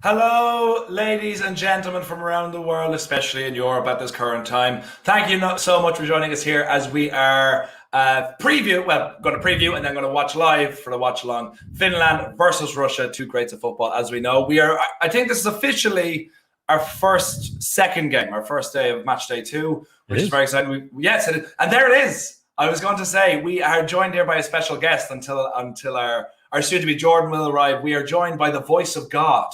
Hello, ladies and gentlemen from around the world, especially in Europe at this current time. Thank you so much for joining us here as we are going to preview and then going to watch live for the watch along. Finland versus Russia, two greats of football. As we know, I think this is officially our second game, our first day of match day two, which is very exciting. Yes, it is. And there it is. I was going to say we are joined here by a special guest until our soon-to-be Jordan will arrive. We are joined by the voice of God,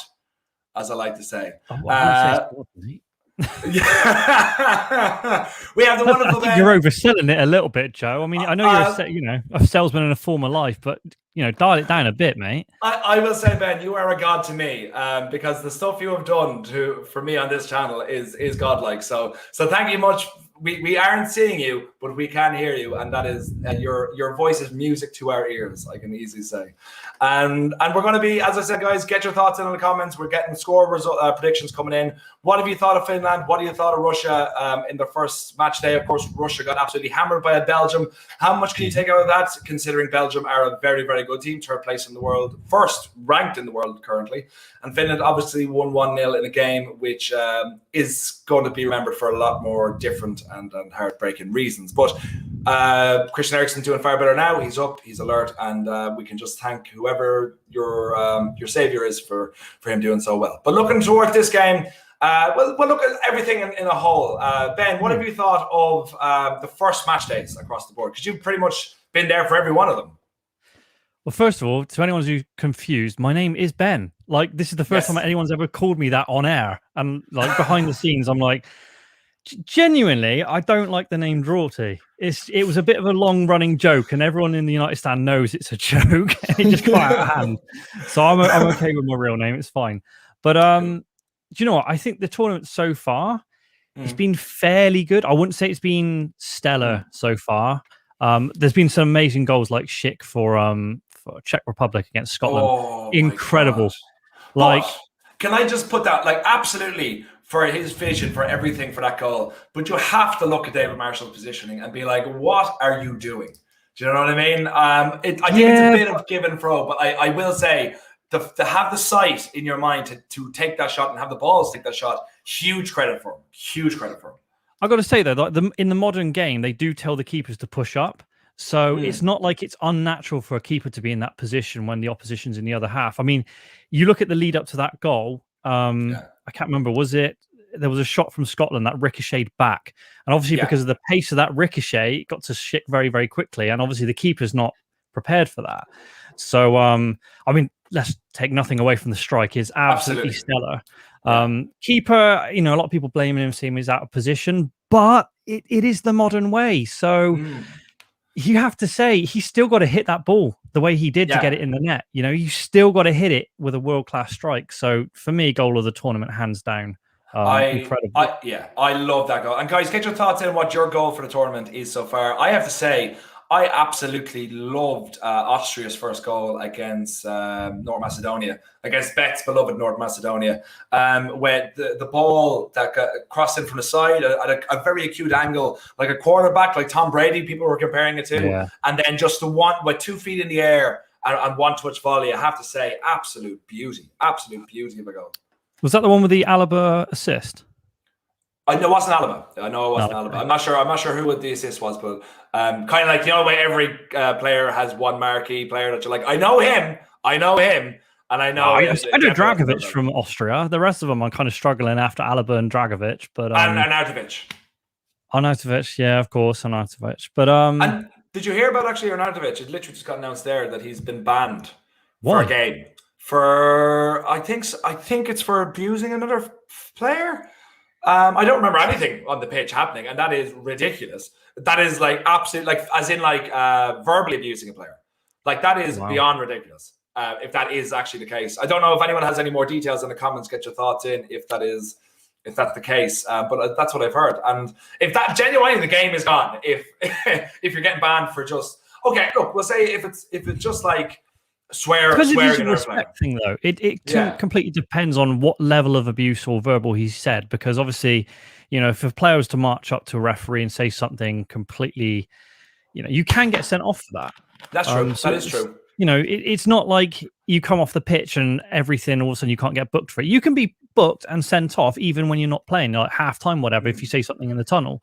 as I like to say. We have the wonderful. I think you're overselling it a little bit, Joe. I mean, I know you're a salesman in a former life, but dial it down a bit, mate. I will say, Ben, you are a god to me, because the stuff you have done for me on this channel is godlike. So thank you much. We aren't seeing you, but we can hear you, and that is your voice is music to our ears, I can easily say. And we're going to be, as I said, guys, get your thoughts in the comments. We're getting score predictions coming in. What have you thought of Finland? What have you thought of Russia in their first match day? Of course, Russia got absolutely hammered by Belgium. How much can you take out of that, considering Belgium are a very, very good team, third place in the world, first ranked in the world currently. And Finland obviously won 1-0 in a game which is going to be remembered for a lot more different and heartbreaking reasons. But Christian Eriksen doing far better now. He's up, he's alert, and we can just thank whoever your savior is for him doing so well. But looking toward this game, we'll look at everything in a whole. Ben, what have you thought of the first match days across the board? Because you've pretty much been there for every one of them. Well, first of all, to anyone who's confused, my name is Ben. Like, this is the first time anyone's ever called me that on air. And like behind the scenes, I'm like, genuinely, I don't like the name Draughty. It was a bit of a long running joke, and everyone in the United States knows it's a joke, and it just got out of hand. So I'm okay with my real name. It's fine. But do you know what? I think the tournament so far, it's been fairly good. I wouldn't say it's been stellar so far. There's been some amazing goals, like Schick for Czech Republic against Scotland. Oh, incredible. Like, can I just put that, like, absolutely for his vision, for everything, for that goal. But you have to look at David Marshall's positioning and be like, what are you doing? Do you know what I mean? I think it's a bit of give and throw, but I will say to have the sight in your mind to take that shot and have the balls take that shot, huge credit for him. Huge credit for him. I got to say though, in the modern game, they do tell the keepers to push up. So it's not like it's unnatural for a keeper to be in that position when the opposition's in the other half. I mean, you look at the lead up to that goal. I can't remember. There was a shot from Scotland that ricocheted back, and obviously because of the pace of that ricochet, it got to Schick very, very quickly, and obviously the keeper's not prepared for that. So I mean, let's take nothing away from the strike. It's absolutely stellar. Keeper, a lot of people blaming him, saying he's out of position, but it is the modern way. So you have to say he's still got to hit that ball the way he did to get it in the net. You still got to hit it with a world-class strike. So for me, goal of the tournament, hands down. Incredible. I love that goal. And guys, get your thoughts in what your goal for the tournament is so far. I have to say, I absolutely loved Austria's first goal against North Macedonia, against Beck's beloved North Macedonia, where the ball that got crossed in from the side at a very acute angle, like a quarterback, like Tom Brady, people were comparing it to, and then just the one with 2 feet in the air and one touch volley. I have to say, absolute beauty of a goal. Was that the one with the Alaba assist? I know it wasn't Alaba. Alaba. I'm not sure who the assist was, but kind of like, where every player has one marquee player that you're like, I know him, and I know. I know Dragovic from Austria. The rest of them are kind of struggling after Alaba and Dragovic, but Arnautovic. Arnautovic, yeah, of course, Arnautovic. But and did you hear about actually Arnautovic? It literally just got announced there that he's been banned for a game for I think it's for abusing another player. I don't remember anything on the pitch happening, and that is ridiculous. That is like absolute, like as in like verbally abusing a player. Like that is beyond ridiculous. If that is actually the case, I don't know if anyone has any more details in the comments. Get your thoughts in if that's the case. But that's what I've heard. And if that genuinely the game is gone, if you're getting banned for just look, we'll say if it's just like swearing a respect thing though, it completely depends on what level of abuse or verbal he said, because obviously if a player was to march up to a referee and say something completely, you can get sent off for that. That's true. That is true. it's not like you come off the pitch and everything all of a sudden you can't get booked for it. You can be booked and sent off even when you're not playing, like half time, whatever, if you say something in the tunnel.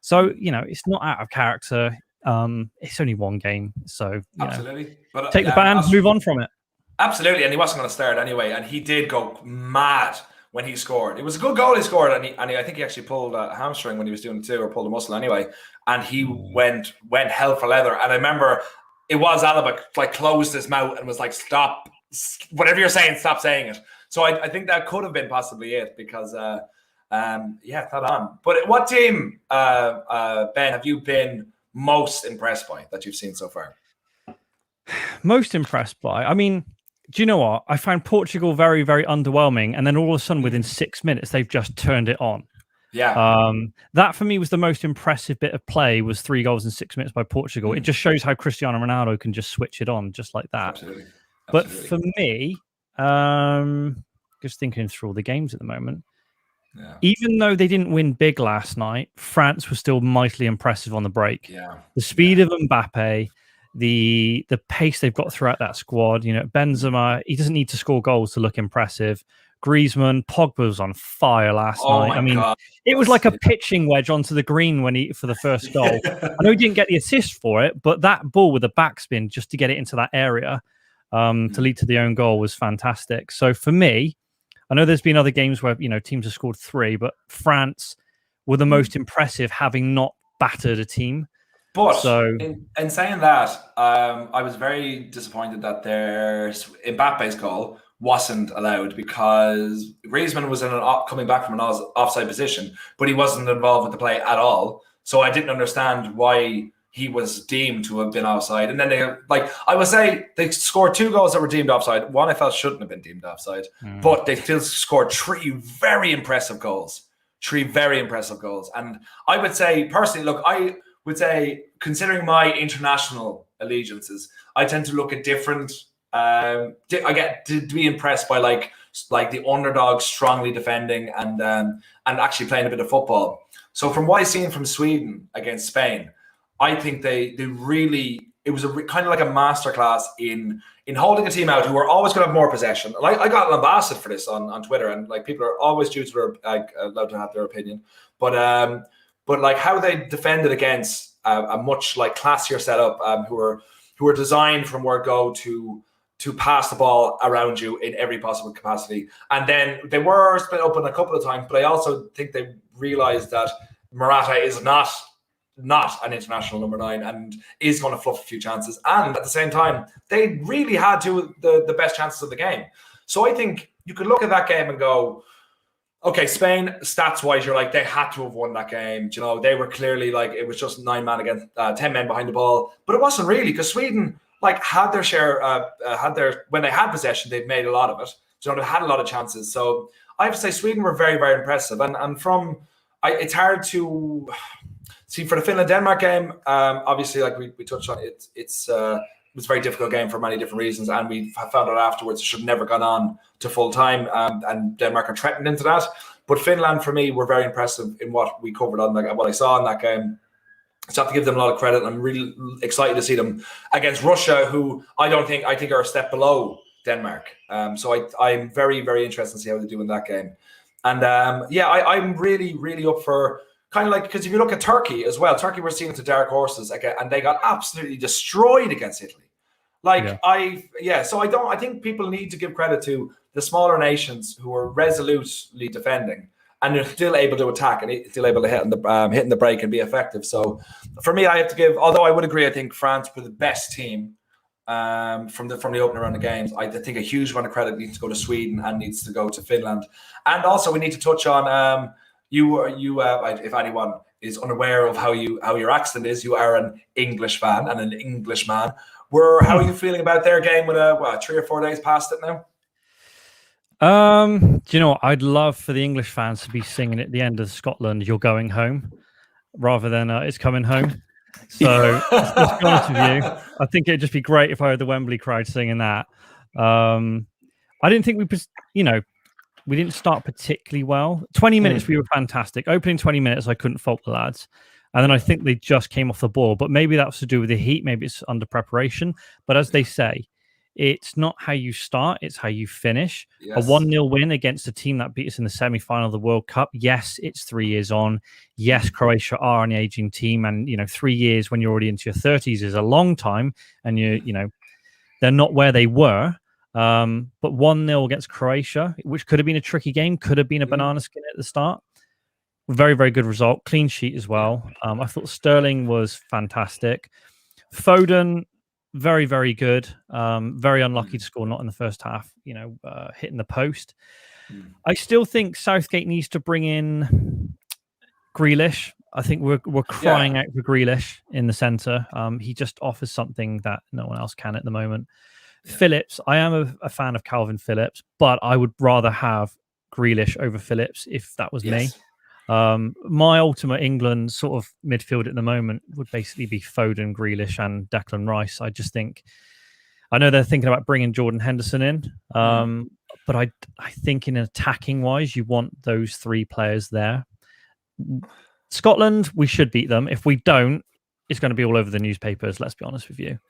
So, it's not out of character. It's only one game. So, absolutely. But take the ban, move on from it. Absolutely. And he wasn't going to start anyway. And he did go mad when he scored. It was a good goal he scored. And I think he actually pulled a hamstring when he was doing it too, or pulled a muscle anyway. And he went hell for leather. And I remember it was Alaba like closed his mouth and was like, stop, whatever you're saying, stop saying it. So I think that could have been possibly it because, that on. But what team, Ben, have you been most impressed by that you've seen so far? Most impressed by? I mean, do you know what? I found Portugal very, very underwhelming. And then all of a sudden, within 6 minutes, they've just turned it on. Yeah. That for me was the most impressive bit of play, was 3 goals in 6 minutes by Portugal. It just shows how Cristiano Ronaldo can just switch it on just like that. Absolutely. But for me, just thinking through all the games at the moment, even though they didn't win big last night, France was still mightily impressive on the break. Yeah. The speed of Mbappe, the pace they've got throughout that squad. Benzema, he doesn't need to score goals to look impressive. Griezmann, Pogba was on fire last night. I mean, it was like a pitching wedge onto the green for the first goal. I know he didn't get the assist for it, but that ball with the backspin just to get it into that area to lead to the own goal was fantastic. So for me, I know there's been other games where teams have scored 3, but France were the most impressive, having not battered a team. But in saying that, I was very disappointed that Mbappe's goal wasn't allowed because Griezmann was coming back from an offside position, but he wasn't involved with the play at all. So I didn't understand why he was deemed to have been offside. And then I would say they scored 2 goals that were deemed offside. One I felt shouldn't have been deemed offside, but they still scored 3 very impressive goals. 3 very impressive goals. And I would say personally, look, I would say, considering my international allegiances, I tend to look at different. I get to be impressed by like the underdog strongly defending and actually playing a bit of football. So from what I've seen from Sweden against Spain, I think it was kind of like a masterclass in holding a team out who were always going to have more possession. Like I got lambasted for this on Twitter, and like people are always allowed to have their opinion, but like how they defended against a much like classier setup, who were designed from word go to pass the ball around you in every possible capacity. And then they were split open a couple of times, but I also think they realized that Morata is not an international number 9 and is going to fluff a few chances. And at the same time, they really had the best chances of the game. So I think you could look at that game and go, okay, Spain, stats-wise, you're like, they had to have won that game. They were clearly like, it was just 9 men against 10 men behind the ball. But it wasn't really, because Sweden had their share, when they had possession, they'd made a lot of it. They had a lot of chances. So I have to say Sweden were very, very impressive. And it's hard to see for the Finland-Denmark game. Obviously, like we touched on, it was a very difficult game for many different reasons. And we found out afterwards it should have never gone on to full time. And Denmark are threatened into that. But Finland, for me, were very impressive in what we covered on what I saw in that game. So I have to give them a lot of credit. I'm really excited to see them against Russia, who I think are a step below Denmark. So I'm very, very interested to see how they do in that game. And I'm really, really up for kind of like, because if you look at Turkey as well, Turkey were seen to dark horses again, and they got absolutely destroyed against Italy. So I think people need to give credit to the smaller nations who are resolutely defending and they're still able to attack and still able to hitting the break and be effective. So for me, I have to give, although I would agree, I think France were the best team from the opening round of games. I think a huge amount of credit needs to go to Sweden and needs to go to Finland. And also we need to touch on if anyone is unaware of how your accent is, you are an English fan and an Englishman. How are you feeling about their game with 3 or 4 days past it now? Do you know what? I'd love for the English fans to be singing at the end of Scotland, "You're going home," rather than "It's coming home." So let's be honest with you, I think it'd just be great if I heard the Wembley crowd singing that. I didn't think we didn't start particularly well. 20 minutes we were fantastic. Opening 20 minutes, I couldn't fault the lads. And then I think they just came off the ball, but maybe that was to do with the heat. Maybe it's under preparation. But as they say, it's not how you start, it's how you finish. Yes. A 1-0 win against a team that beat us in the semi-final of the World Cup. Yes, it's 3 years on. Yes, Croatia are an aging team. And, 3 years when you're already into your 30s is a long time. And, they're not where they were. But 1-0 against Croatia, which could have been a tricky game, could have been a banana skin at the start. Very, very good result. Clean sheet as well. I thought Sterling was fantastic. Foden, very, very good. Very unlucky to score not in the first half, hitting the post. I still think Southgate needs to bring in Grealish. I think we're crying out for Grealish in the centre. He just offers something that no one else can at the moment. Phillips, I am a fan of Calvin Phillips, but I would rather have Grealish over Phillips if that was me. My ultimate England sort of midfield at the moment would basically be Foden, Grealish, and Declan Rice. I just think, I know they're thinking about bringing Jordan Henderson in, but I think in attacking wise, you want those 3 players there. Scotland, we should beat them. If we don't, it's going to be all over the newspapers. Let's be honest with you.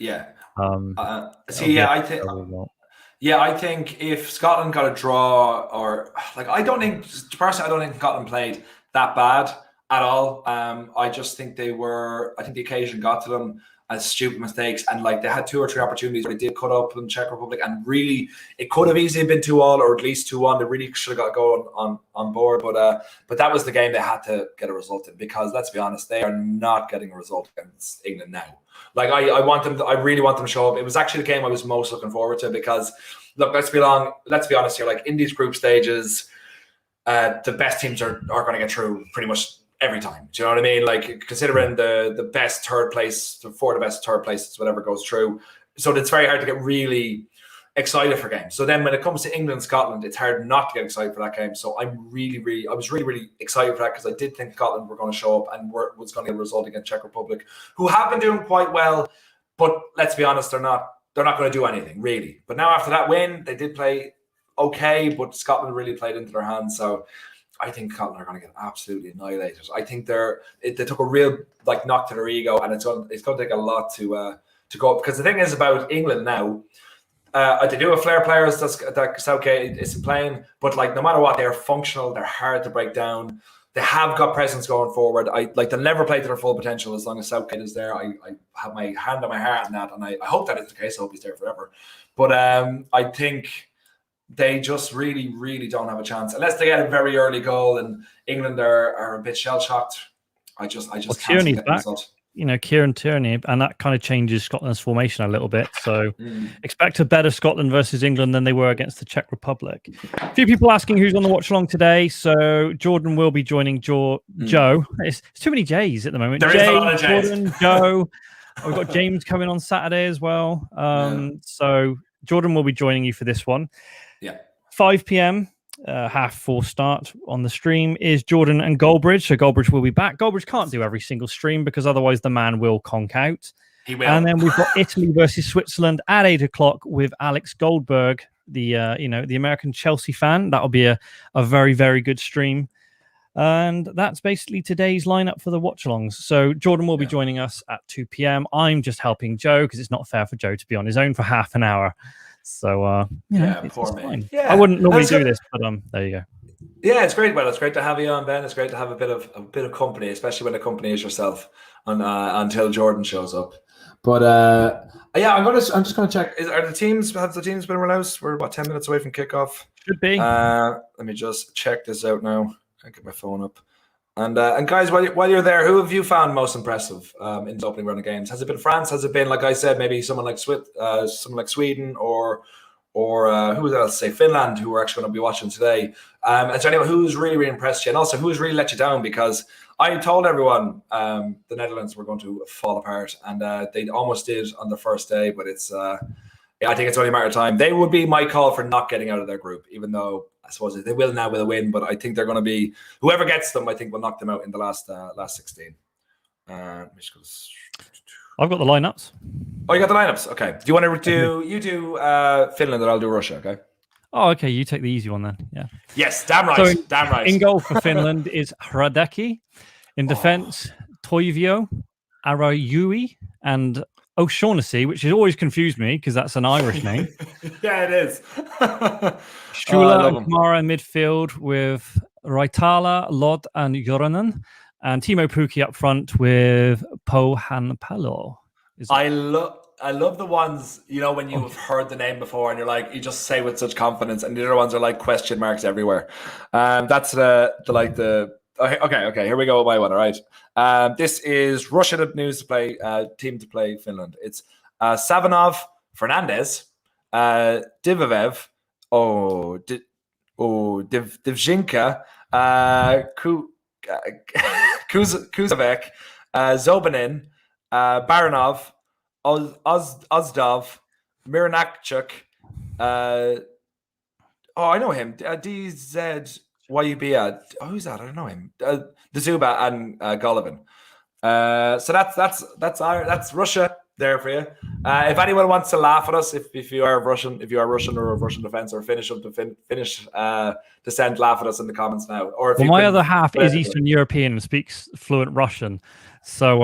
I think if Scotland got a draw, or I don't think Scotland played that bad at all. I just think I think the occasion got to them as stupid mistakes, and they had 2 or 3 opportunities where they did cut up in Czech Republic, and really it could have easily been 2-2 or at least 2-1. They really should have got going on board, but that was the game they had to get a result in, because let's be honest, they are not getting a result against England now. I really want them to show up. It was actually the game I was most looking forward to, because look, let's be honest here, in these group stages, the best teams are going to get through pretty much every time. Do you know what I mean? Considering the best third place, the 4 best third places, whatever goes through. So it's very hard to get really excited for games. So then when it comes to England, Scotland, it's hard not to get excited for that game. So I was really excited for that, because I did think Scotland were going to show up and was going to get a result against Czech Republic, who have been doing quite well. But let's be honest, they're not going to do anything really. But now after that win, they did play okay, but Scotland really played into their hands. So I think Scotland are going to get absolutely annihilated. I think they took a real knock to their ego, and it's going to take a lot to go up. Because the thing is about England now, they do have flair players that Southgate isn't playing, but no matter what, they're functional. They're hard to break down. They have got presence going forward. They'll never play to their full potential as long as Southgate is there. I have my hand on my heart on that, and I hope that is the case. I hope he's there forever. But I think they just really, really don't have a chance unless they get a very early goal, and England are a bit shell shocked. I just can't see that result. Kieran Tierney, and that kind of changes Scotland's formation a little bit. So expect a better Scotland versus England than they were against the Czech Republic. A few people asking who's on the watch along today. So Jordan will be joining Joe. It's too many J's at the moment. There is a lot of J's. Jordan, Joe. We've got James coming on Saturday as well. So Jordan will be joining you for this one. 5 p.m. 3:30 start on the stream is Jordan and Goldbridge. So Goldbridge will be back. Goldbridge can't do every single stream because otherwise the man will conk out. He will. And then we've got Italy versus Switzerland at 8 o'clock with Alex Goldberg, the American Chelsea fan. That'll be a very, very good stream. And that's basically today's lineup for the watch-alongs. So Jordan will be joining us at 2 p.m. I'm just helping Joe because it's not fair for Joe to be on his own for half an hour. So, it's fine. I wouldn't normally do this, but there you go. Yeah, it's great. Well, it's great to have you on, Ben. It's great to have a bit of company, especially when the company is yourself, until Jordan shows up. But I'm just gonna check. Have the teams been released? We're about 10 minutes away from kickoff. Should be. Let me just check this out now. I get my phone up. And guys, while you're there, who have you found most impressive in the opening round of games? Has it been France? Has it been, like I said, maybe someone like Sweden, or who else? Say Finland, who we're actually going to be watching today? And so anyway, who's really, really impressed you, and also who's really let you down? Because I told everyone the Netherlands were going to fall apart, and they almost did on the first day. But it's I think it's only a matter of time. They would be my call for not getting out of their group, even though I suppose they will now with a win. But I think they're going to be, whoever gets them, I think will knock them out in the last 16. I've got the lineups. Oh, you got the lineups. Okay. Do you want to do Finland, and I'll do Russia? Okay. Oh, okay. You take the easy one then. Yeah. Yes, damn right. So damn right. In goal for Finland is Hradecki. In defense, Toivio, Arayui, and O'Shaughnessy, which has always confused me because that's an Irish name. Yeah, it is. Shula and Kamara in midfield with Raitala, Lod, and Joronen, and Timo Pukki up front with Pohanpalo. I love the ones, you know, when you've heard the name before and you're like, you just say with such confidence, and the other ones are like question marks everywhere. That's okay, here we go with my one. All right. This is Russia news to play, team to play Finland. It's Savanov, Fernandez, Divavev, Divzhinka, Kuzavek, Zobanin, Baranov, Ozdov, Miranakchuk, I know him. DZYUB. Who's that? I don't know him. Dazuba and Golovin. So that's Russia there for you. If anyone wants to laugh at us, if you are Russian or of Russian defense or Finnish descent, laugh at us in the comments now. Or if my other half is Eastern European and speaks fluent Russian, so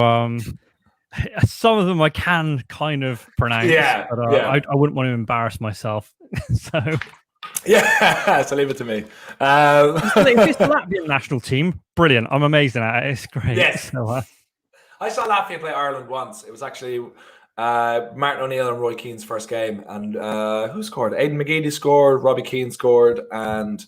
some of them I can kind of pronounce. But I wouldn't want to embarrass myself. So so leave it to me. If it's the Latvian national team, brilliant. I'm amazed at it. It's great. Yes. So, I saw Latvia play Ireland once. It was actually Martin O'Neill and Roy Keane's first game. And who scored? Aidan McGeady scored, Robbie Keane scored, and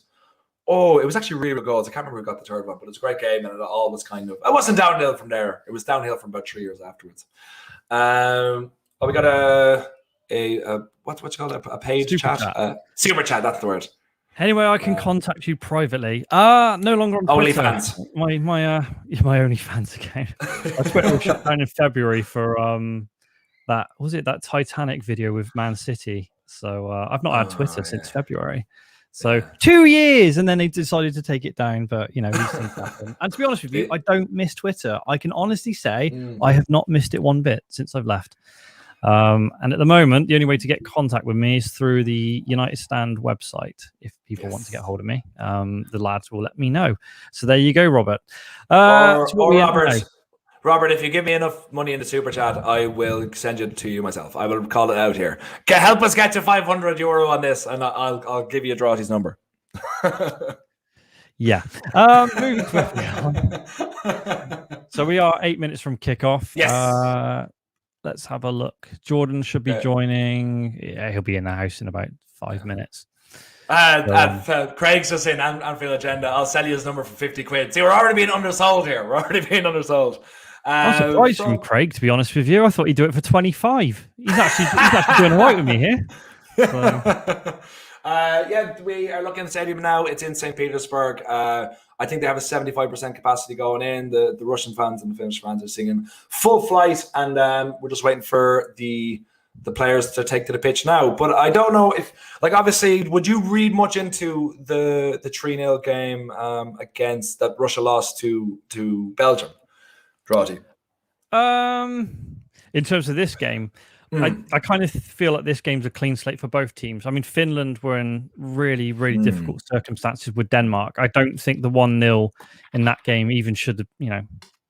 it was actually really good goals. I can't remember who got the third one, but it was a great game, and it all was kind of... I wasn't downhill from there. It was downhill from about 3 years afterwards. We got a what's it called? A paid super chat? Super chat, that's the word. Anyway, I can contact you privately. No longer on Twitter. OnlyFans. My OnlyFans account. I Twitter was shut down in February for that Titanic video with Man City. So I've not had Twitter since February. So 2 years, and then they decided to take it down. But these things happen. And to be honest with you, I don't miss Twitter. I can honestly say I have not missed it one bit since I've left. And at the moment, the only way to get contact with me is through the United Stand website. If people want to get hold of me, the lads will let me know. So there you go, Robert. Robert, if you give me enough money in the super chat, I will send it to you myself. I will call it out here. Help us get to €500 on this, and I'll give you Drawty's number. Yeah. Moving swiftly on. So we are 8 minutes from kickoff. Yes. Let's have a look. Jordan should be joining. Yeah, he'll be in the house in about 5 minutes. Craig's just in Anfield Agenda. I'll sell you his number for 50 quid. See, we're already being undersold here. I'm surprised from Craig, to be honest with you. I thought he'd do it for 25. He's actually doing all right with me here. So. We are looking at the stadium now. It's in St. Petersburg. I think they have a 75% capacity going in. The Russian fans and the Finnish fans are singing full flight, and we're just waiting for the players to take to the pitch now. But I don't know if, obviously, would you read much into the 3-0 game against that Russia lost to Belgium, Drawty? In terms of this game, I kind of feel like this game's a clean slate for both teams. I mean, Finland were in really, really difficult circumstances with Denmark. I don't think the 1-0 in that game even should have,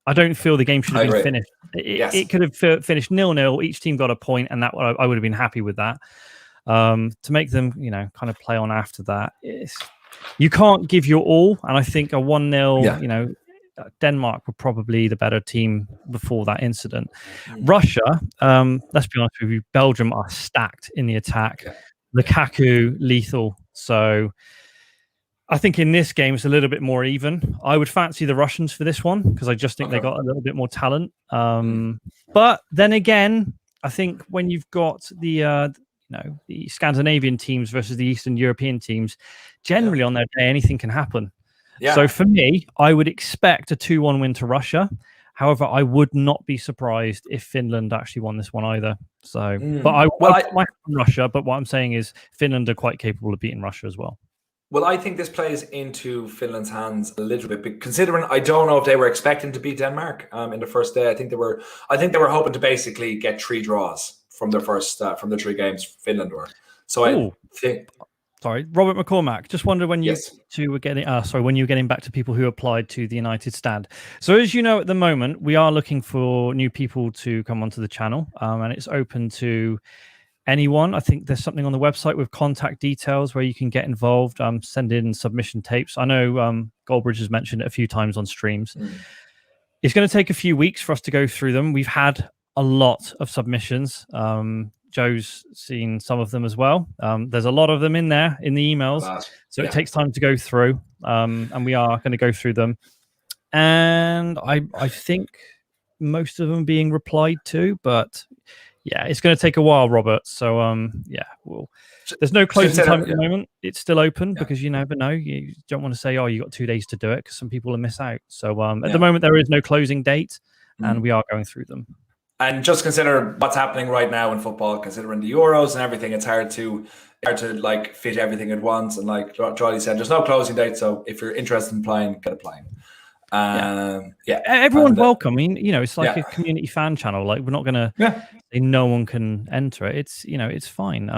I don't feel the game should have been finished. It could have finished 0-0. Each team got a point, and that I would have been happy with that. To make them, kind of play on after that, you can't give your all. And I think a 1-0, Denmark were probably the better team before that incident. Russia, let's be honest with you, Belgium are stacked in the attack. Lukaku, lethal. So I think in this game, it's a little bit more even. I would fancy the Russians for this one because I just think they got a little bit more talent. But then again, I think when you've got the Scandinavian teams versus the Eastern European teams, generally on their day, anything can happen. Yeah. So for me, I would expect a 2-1 win to Russia. However, I would not be surprised if Finland actually won this one either. So, but I might Russia. But what I'm saying is Finland are quite capable of beating Russia as well. Well, I think this plays into Finland's hands a little bit, but considering I don't know if they were expecting to beat Denmark in the first day. I think they were hoping to basically get 3 draws from their first from the 3 games Finland were. So I think. Sorry, Robert McCormack. Just wondered when you Yes. two were getting. When you were getting back to people who applied to the United Stand. So as you know, at the moment, we are looking for new people to come onto the channel, and it's open to anyone. I think there's something on the website with contact details where you can get involved. Send in submission tapes. I know Goldbridge has mentioned it a few times on streams. It's going to take a few weeks for us to go through them. We've had a lot of submissions. Joe's seen some of them as well. There's a lot of them in there in the emails, so it takes time to go through, and we are going to go through them. And I think most of them being replied to, but yeah, it's going to take a while, Robert. So there's no closing time at the moment. It's still open because you never know. You don't want to say, oh, you got 2 days to do it, because some people will miss out. So at the moment there is no closing date, and we are going through them. And just consider what's happening right now in football, considering the Euros and everything. It's hard to like fit everything at once. And like Charlie said, there's no closing date. So if you're interested in applying, get applying. Everyone's welcome. I mean, it's like a community fan channel. Like, we're not going to say no one can enter it. It's it's fine.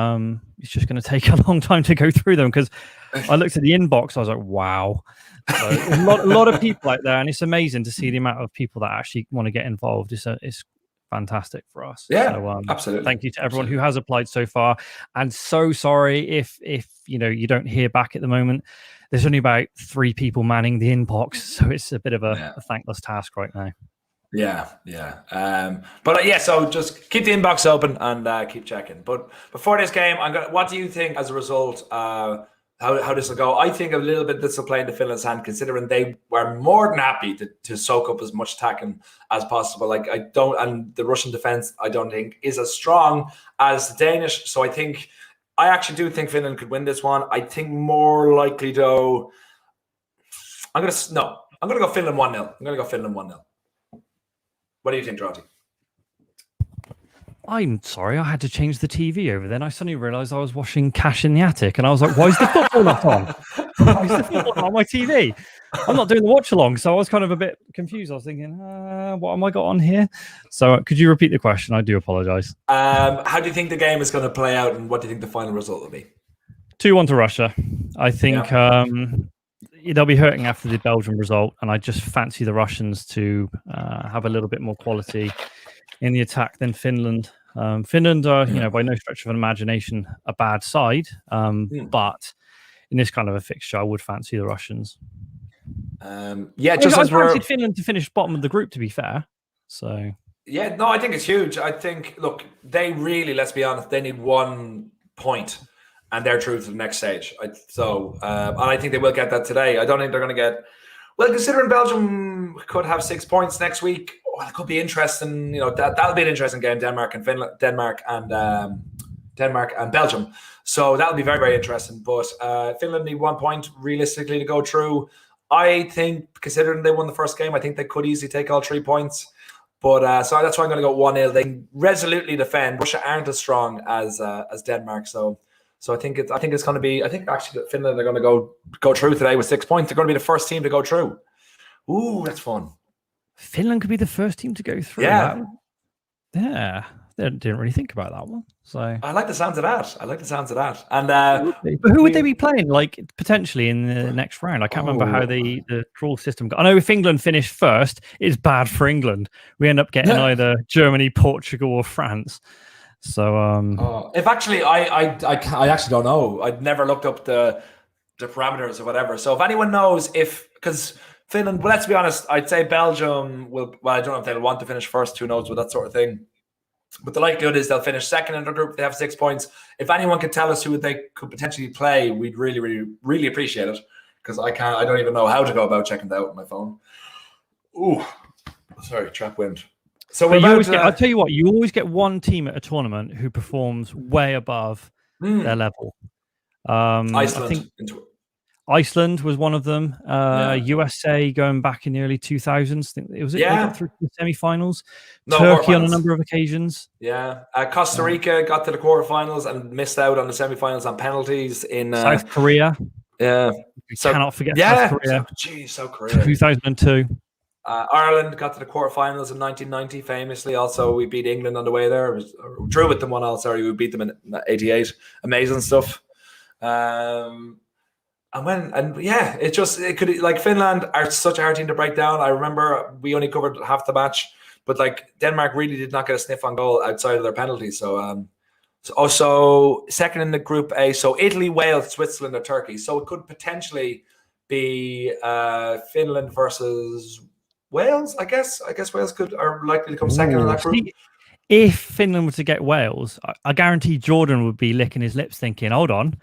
It's just going to take a long time to go through them, because I looked at the inbox. I was like, wow. So a lot of people out there, and it's amazing to see the amount of people that actually want to get involved. It's fantastic for us. So, absolutely. Thank you to everyone who has applied so far, and so sorry if you don't hear back at the moment. There's only about 3 people manning the inbox, so it's a bit of a thankless task right now. So just keep the inbox open and keep checking. But before this game, what do you think as a result? How this will go? I think a little bit this will play into Finland's hand, considering they were more than happy to soak up as much attacking as possible. Like, and the Russian defense, I don't think, is as strong as the Danish. So I actually do think Finland could win this one. I think more likely though, I'm gonna go Finland 1-0. I'm gonna go Finland 1-0. What do you think, Drotty? I'm sorry, I had to change the TV over then. I suddenly realised I was watching Cash in the Attic, and I was like, why is the football not on? Why is the football not on my TV? I'm not doing the watch-along, so I was kind of a bit confused. I was thinking, what am I got on here? So could you repeat the question? I do apologise. How do you think the game is going to play out, and what do you think the final result will be? 2-1 to Russia. I think they'll be hurting after the Belgium result, and I just fancy the Russians to have a little bit more quality in the attack than Finland. Finland are, by no stretch of an imagination, a bad side, but in this kind of a fixture, I would fancy the Russians. I fancied Finland to finish bottom of the group, to be fair. So I think it's huge. I think, look, they really, let's be honest, they need 1 point, and they're through to the next stage. And I think they will get that today. I don't think they're going to get. Well, considering Belgium could have 6 points next week, it could be interesting. That'll be an interesting game. Denmark and Belgium. So that'll be very, very interesting. But Finland need 1 point realistically to go through. I think, considering they won the first game, I think they could easily take all 3 points. But so that's why I'm going to go 1-0. They resolutely defend. Russia aren't as strong as Denmark. So I think it's going to be. I think actually that Finland are going to go through today with 6 points. They're going to be the first team to go through. Ooh, that's fun. Finland could be the first team to go through. Yeah. They didn't really think about that one. So I like the sounds of that. And but who would they be playing? Like, potentially in the next round? I can't remember how the draw system got. I know if England finished first, it's bad for England. We end up getting either Germany, Portugal, or France. So if actually I actually don't know. I'd never looked up the parameters or whatever. So if anyone knows, because Finland, well, let's be honest, I'd say Belgium will. Well, I don't know if they'll want to finish first. Who knows with that sort of thing. But the likelihood is they'll finish second in their group. They have 6 points. If anyone could tell us who they could potentially play, we'd really, really, really appreciate it. Because I don't even know how to go about checking that out on my phone. Ooh, sorry, trap wind. So I'll tell you what, you always get one team at a tournament who performs way above their level. Iceland was one of them. USA going back in the early 2000s. They got through the semi-finals. Turkey on a number of occasions. Yeah. Costa Rica got to the quarterfinals and missed out on the semi-finals on penalties in South Korea. Yeah. Cannot forget South Korea. South Korea. 2002. Ireland got to the quarterfinals in 1990, famously. Also, we beat England on the way there. Drew with them 1-0. Sorry, we beat them in '88. Amazing stuff. It could, like, Finland are such a hard team to break down. I remember we only covered half the match, but like Denmark really did not get a sniff on goal outside of their penalty. So also second in the Group A. So Italy, Wales, Switzerland, or Turkey. So it could potentially be Finland versus Wales. I guess Wales are likely to come second in that group. See, if Finland were to get Wales, I guarantee Jordan would be licking his lips, thinking, "Hold on,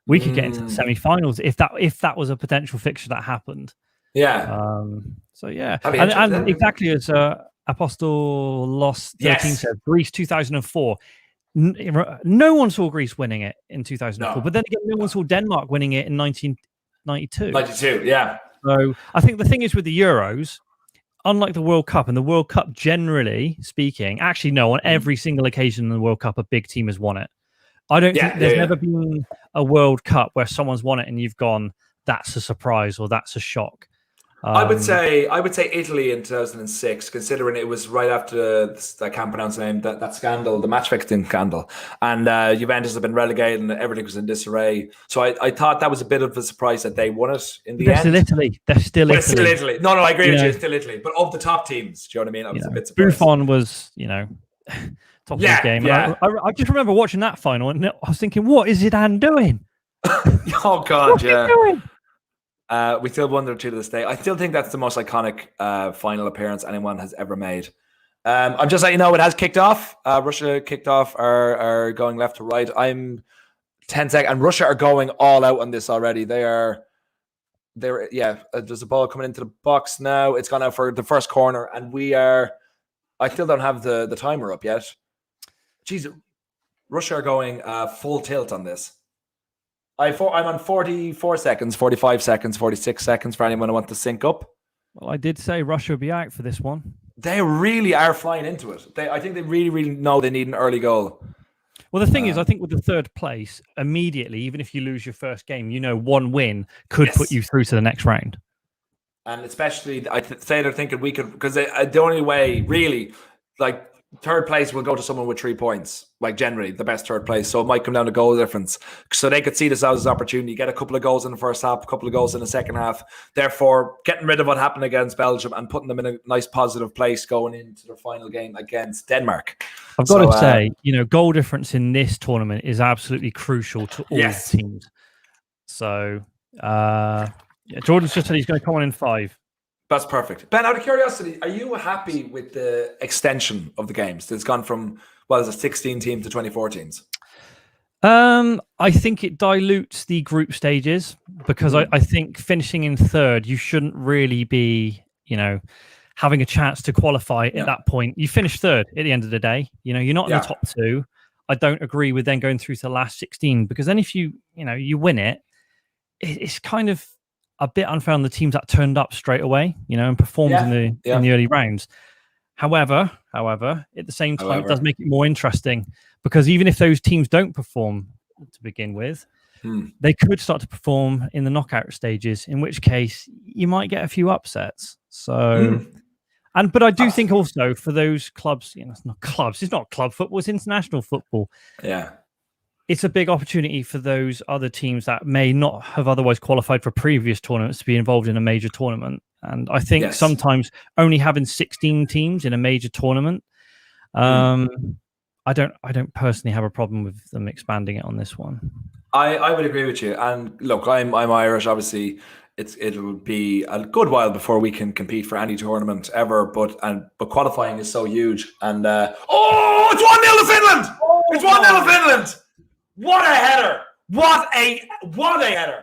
we could get into the semi-finals if that was a potential fixture that happened." Yeah. So yeah, and exactly as Apostle Lost 13 said, Greece 2004. No one saw Greece winning it in 2004, but then again, no one saw Denmark winning it in 1992. 92, yeah. So I think the thing is with the Euros, unlike the World Cup, and the World Cup, generally speaking, actually no, on every single occasion in the World Cup, a big team has won it. I don't think there's never been a World Cup where someone's won it and you've gone, that's a surprise or that's a shock. I would say Italy in 2006, considering it was right after I can't pronounce the name, that scandal, the match fixing scandal, and Juventus have been relegated and everything was in disarray. So I thought that was a bit of a surprise that they won it in the end. Still Italy. They're still Italy. No, I agree with you. It's still Italy, but of the top teams, do you know what I mean? I was a bit surprised. Buffon was, top of the game. Yeah. I just remember watching that final and I was thinking, what is Zidane doing? Oh God, what yeah. Is he doing? We still wonder to this day. I still think that's the most iconic final appearance anyone has ever made. I'm just letting you know it has kicked off. Russia kicked off, are going left to right. I'm 10 seconds, and Russia are going all out on this already. There's a ball coming into the box now. It's gone out for the first corner, and I still don't have the timer up yet. Jeez, Russia are going full tilt on this. I'm on 44 seconds, 45 seconds, 46 seconds for anyone who wants to sync up. Well, I did say Russia would be out for this one. They really are flying into it. I think they really, really know they need an early goal. Well, the thing is, I think with the third place, immediately, even if you lose your first game, one win could put you through to the next round. And especially, I'd say they're thinking we could, because the only way, really, like, third place will go to someone with 3 points, like generally the best third place. So it might come down to goal difference. So they could see this as an opportunity, get a couple of goals in the first half, a couple of goals in the second half. Therefore, getting rid of what happened against Belgium and putting them in a nice positive place going into their final game against Denmark. I've got to say, goal difference in this tournament is absolutely crucial to all teams. So, Jordan's just said he's going to come on in 5. That's perfect. Ben, out of curiosity, are you happy with the extension of the games? It's gone from, is it 16 teams to 24 teams? I think it dilutes the group stages because I think finishing in third, you shouldn't really be, having a chance to qualify at that point. You finish third at the end of the day. You're not in the top 2. I don't agree with then going through to the last 16 because then if you win it, it's kind of a bit unfair on the teams that turned up straight away, and performed in the early rounds. However, at the same time, it does make it more interesting because even if those teams don't perform to begin with, they could start to perform in the knockout stages, in which case you might get a few upsets. So, but I do think also for those clubs, it's not clubs, it's not club football, it's international football. Yeah. It's a big opportunity for those other teams that may not have otherwise qualified for previous tournaments to be involved in a major tournament. And I think sometimes only having 16 teams in a major tournament, I don't personally have a problem with them expanding it on this one. I would agree with you. And look, I'm Irish. Obviously, it would be a good while before we can compete for any tournament ever. But qualifying is so huge. And it's 1-0 to Finland. It's 1-0 to Finland. What a header! What a header!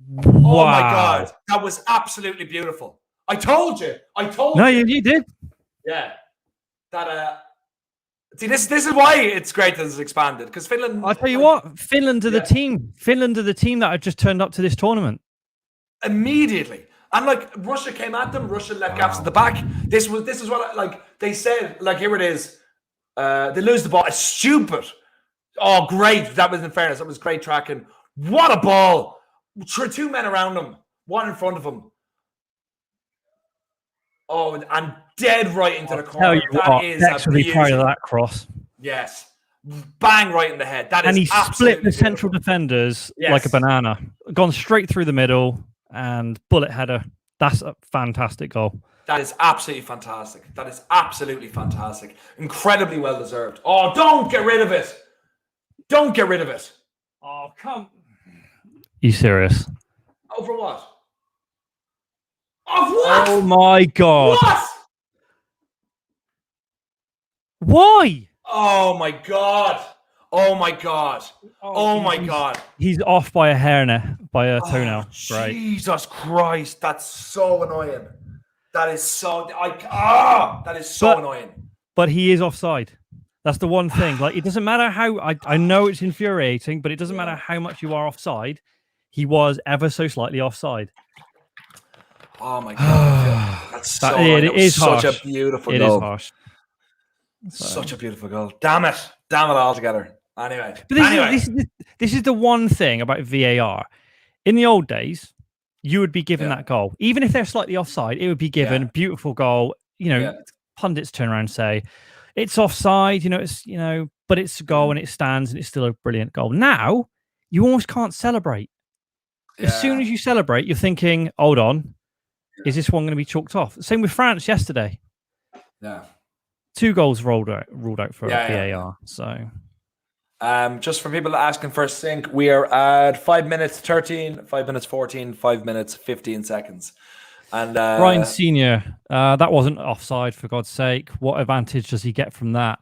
Wow. Oh my God, that was absolutely beautiful. I told you. No, you did. Yeah. That see, this is why it's great that it's expanded because Finland. I'll tell you what, Finland are the team. Finland are the team that have just turned up to this tournament immediately. And like Russia came at them. Russia left gaps at the back. This is what they said. Like here it is. They lose the ball. It's stupid. Oh, great. That was in fairness. That was great tracking. What a ball. 2 men around him. 1 in front of him. Oh, and dead right into the corner. That is a beauty. Proud of that cross. Yes. bang right in the head. That is, and he split the central beautiful. defenders like a banana, gone straight through the middle, and bullet header. That's a fantastic goal. That is absolutely fantastic. That is absolutely fantastic. Incredibly well deserved. Oh, don't get rid of it. Don't get rid of it. Oh, come. You serious? Over what? Of what? Oh my God. What? Why? Oh my God. Oh my God. Oh my God. He's off by a hair by a toenail. Right. Jesus Christ. That's so annoying. That is so annoying. But he is offside. That's the one thing. Like, it doesn't matter how I know it's infuriating, but it doesn't matter how much you are offside. He was ever so slightly offside. Oh my God. That's so it is such harsh. a beautiful goal. It is harsh. Such a beautiful goal. Damn it altogether. Anyway. But this is the one thing about VAR. In the old days, you would be given that goal. Even if they're slightly offside, it would be given. Beautiful goal. Pundits turn around and say, it's offside, but it's a goal and it stands and it's still a brilliant goal. Now, you almost can't celebrate. As soon as you celebrate, you're thinking, hold on, is this one going to be chalked off? Same with France yesterday. Yeah. 2 goals ruled out for VAR. So, just for people asking for a sync, we are at 5 minutes 13, 5 minutes 14, 5 minutes 15 seconds. And Ryan Senior, that wasn't offside, for God's sake. What advantage does he get from that?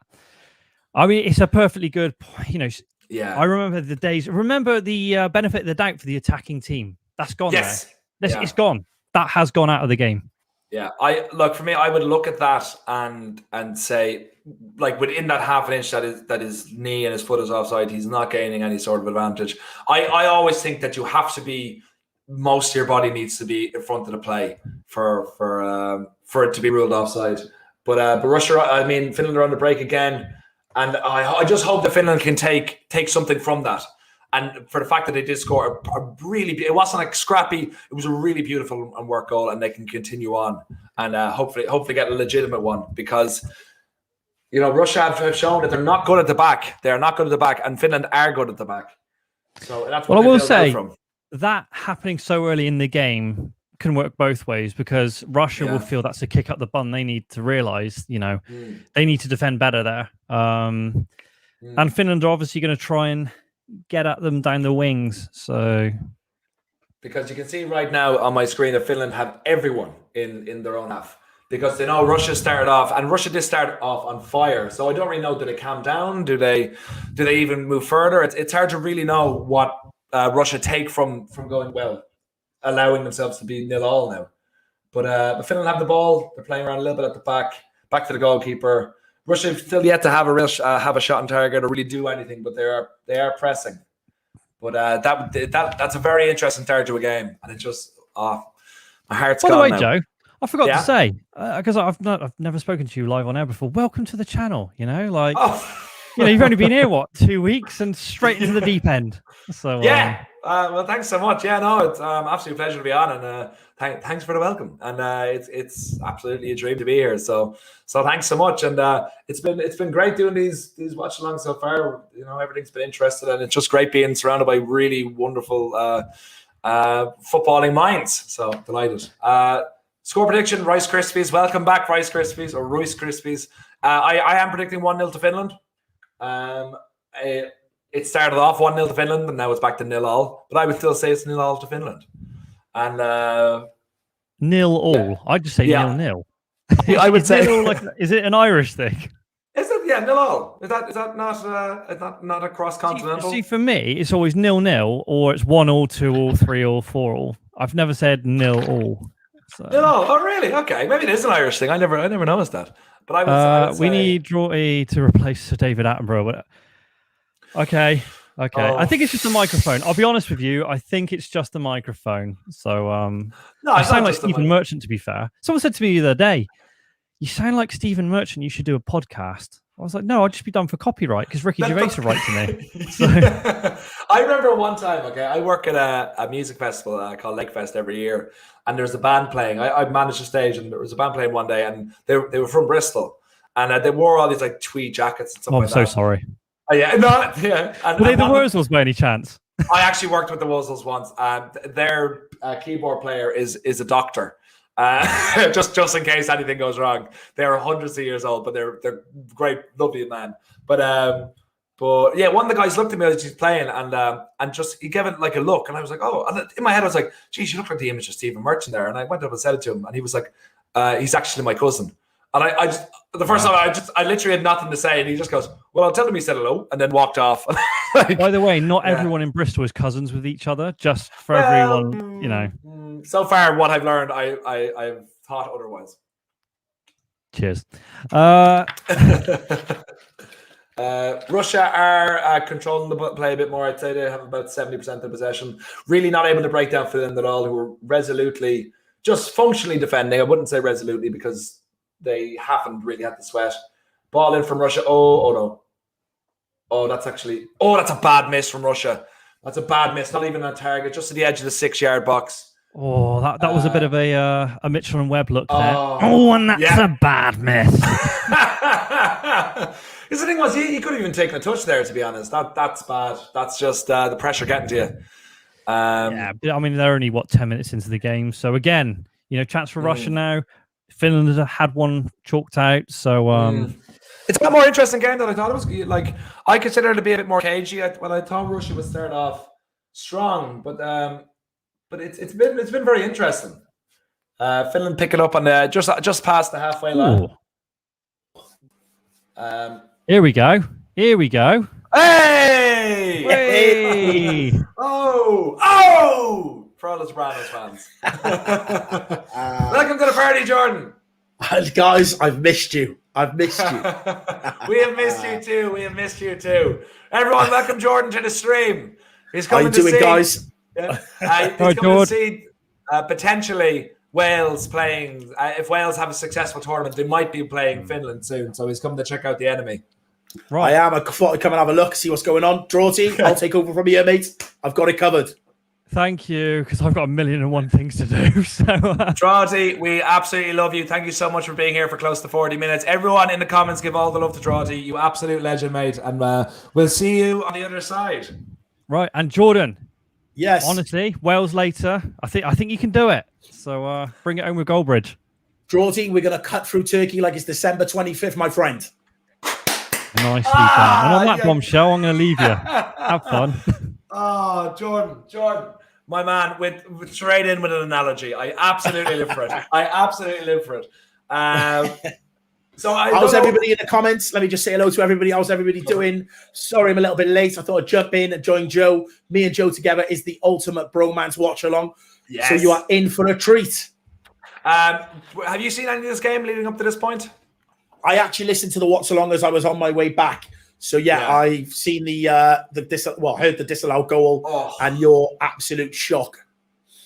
I mean, it's a perfectly good, I remember the days. Remember the benefit of the doubt for the attacking team. That's gone. Yes, it's gone. That has gone out of the game. Yeah, for me, I would look at that and say, like, within that half an inch that his knee and his foot is offside, he's not gaining any sort of advantage. I always think that you have to be, most of your body needs to be in front of the play for it to be ruled offside. But Russia, Finland are on the break again, and I just hope that Finland can take something from that. And for the fact that they did score a really, it wasn't like scrappy. It was a really beautiful and work goal, and they can continue on and hopefully get a legitimate one, because Russia have shown that they're not good at the back. They're not good at the back, and Finland are good at the back. So that's what I will say. That happening so early in the game can work both ways, because Russia will feel that's a kick up the bum. They need to realize, they need to defend better there. And Finland are obviously going to try and get at them down the wings. So, because you can see right now on my screen that Finland have everyone in their own half, because they know Russia started off, and Russia did start off on fire. So I don't really know, do they calm down? Do they even move further? It's hard to really know what Russia take from going well, allowing themselves to be 0-0 now. But Finland have the ball. They're playing around a little bit at the back to the goalkeeper. Russia have still yet to have a shot on target or really do anything, but they are pressing. But that's a very interesting start to a game, and it just my heart's gone. By the way, Joe, I forgot to say, because I've never spoken to you live on air before. Welcome to the channel. You've only been here 2 weeks and straight into the deep end. So well, thanks so much. Yeah, no, it's absolute pleasure to be on, and thanks for the welcome. And it's absolutely a dream to be here. So thanks so much. And it's been great doing these watch alongs so far. Everything's been interesting, and it's just great being surrounded by really wonderful footballing minds. So delighted. Score prediction: Rice Krispies. Welcome back, Rice Krispies, or Royce Krispies. I am predicting 1-0 to Finland. It started off 1-0 to Finland, and now it's back to 0-0. But I would still say it's 0-0 to Finland. And 0-0. Yeah. I'd just say 0-0. I would say. Is it an Irish thing? Is it? Yeah, 0-0. Is that not a cross continental? See, for me, it's always 0-0, or it's 1-0, 2-0, 3-0, 4-0. I've never said 0-0. So. 0-0. Oh, really? Okay, maybe it is an Irish thing. I never noticed that. But I would say, we need Drory to replace Sir David Attenborough. But okay. Oh. I think it's just a microphone. I'll be honest with you. I think it's just a microphone. So no, you sound like Stephen Merchant, to be fair. Someone said to me the other day, "You sound like Stephen Merchant. You should do a podcast." I was like, "No, I'd just be done for copyright because Ricky Gervais will write to me." So. I remember one time. Okay, I work at a music festival called Lakefest every year, and there's a band playing. I managed the stage, and there was a band playing one day, and they were from Bristol, and they wore all these like tweed jackets and stuff like that. I'm so sorry. Oh, yeah, no, yeah. And, Were they the Wurzels by any chance? I actually worked with the Wurzels once. Their keyboard player is a doctor. Just in case anything goes wrong. They're hundreds of years old, but they're great, lovely man. But yeah, one of the guys looked at me as he's playing, and just he gave it like a look, and I was like, oh, and in my head I was like, geez, you look like the image of Stephen Merchant there. And I went up and said it to him, and he was like, he's actually my cousin. And I just the first time I literally had nothing to say, and he just goes, well, I'll tell him he said hello, and then walked off. Like, by the way, not everyone in Bristol is cousins with each other. Just for everyone, you know. So far, what I've learned, I've thought otherwise. Cheers. Russia are controlling the play a bit more. I'd say they have about 70% of the possession. Really not able to break down Finland at all, who are resolutely, just functionally defending. I wouldn't say resolutely because they haven't really had the sweat. Ball in from Russia. Oh no. Oh, that's a bad miss from Russia. That's a bad miss. Not even on target, just to the edge of the 6-yard box. Oh, that was a bit of a Mitchell and Webb look there. Oh, and that's a bad miss. Because the thing was, he couldn't even take a touch there, to be honest. That's bad. That's just the pressure getting to you. Yeah, I mean, they're only, 10 minutes into the game. So again, chance for Russia now. Finland has had one chalked out. So it's a more interesting game than I thought it was. Like, I consider it to be a bit more cagey. I thought Russia would start off strong, but it's been very interesting. Finland picking up on just past the halfway line. Here we go. Hey! Hey! Oh! For all the Sopranos fans. Welcome to the party, Jordan. Guys, I've missed you. We have missed you too. Everyone, welcome Jordan to the stream. He's coming to see, guys? Yeah, he's coming to see potentially Wales playing. If Wales have a successful tournament, they might be playing Finland soon. So he's coming to check out the enemy. Right. I am. I thought I'd come and have a look, see what's going on. Drawty, I'll take over from here, mate. I've got it covered. Thank you, because I've got 1,000,001 things to do. So, Drawty, we absolutely love you. Thank you so much for being here for close to 40 minutes. Everyone in the comments, give all the love to Drawty. You absolute legend, mate. And we'll see you on the other side. Right, and Jordan. Yes. Honestly, Wales later. I think you can do it. So bring it home with Goldbridge. Drawty, we're going to cut through Turkey like it's December 25th, my friend. Nicely done. And on that bombshell, I'm going to leave you. Have fun. Oh, Jordan, my man, with straight in with an analogy. I absolutely live for it. So how's everybody in the comments? Let me just say hello to everybody. How's everybody doing? Sorry, I'm a little bit late. I thought I'd jump in and join Joe. Me and Joe together is the ultimate bromance watch along. Yes. So you are in for a treat. Have you seen any of this game leading up to this point? I actually listened to the watch along as I was on my way back. So yeah. I've seen heard the disallowed goal and your absolute shock.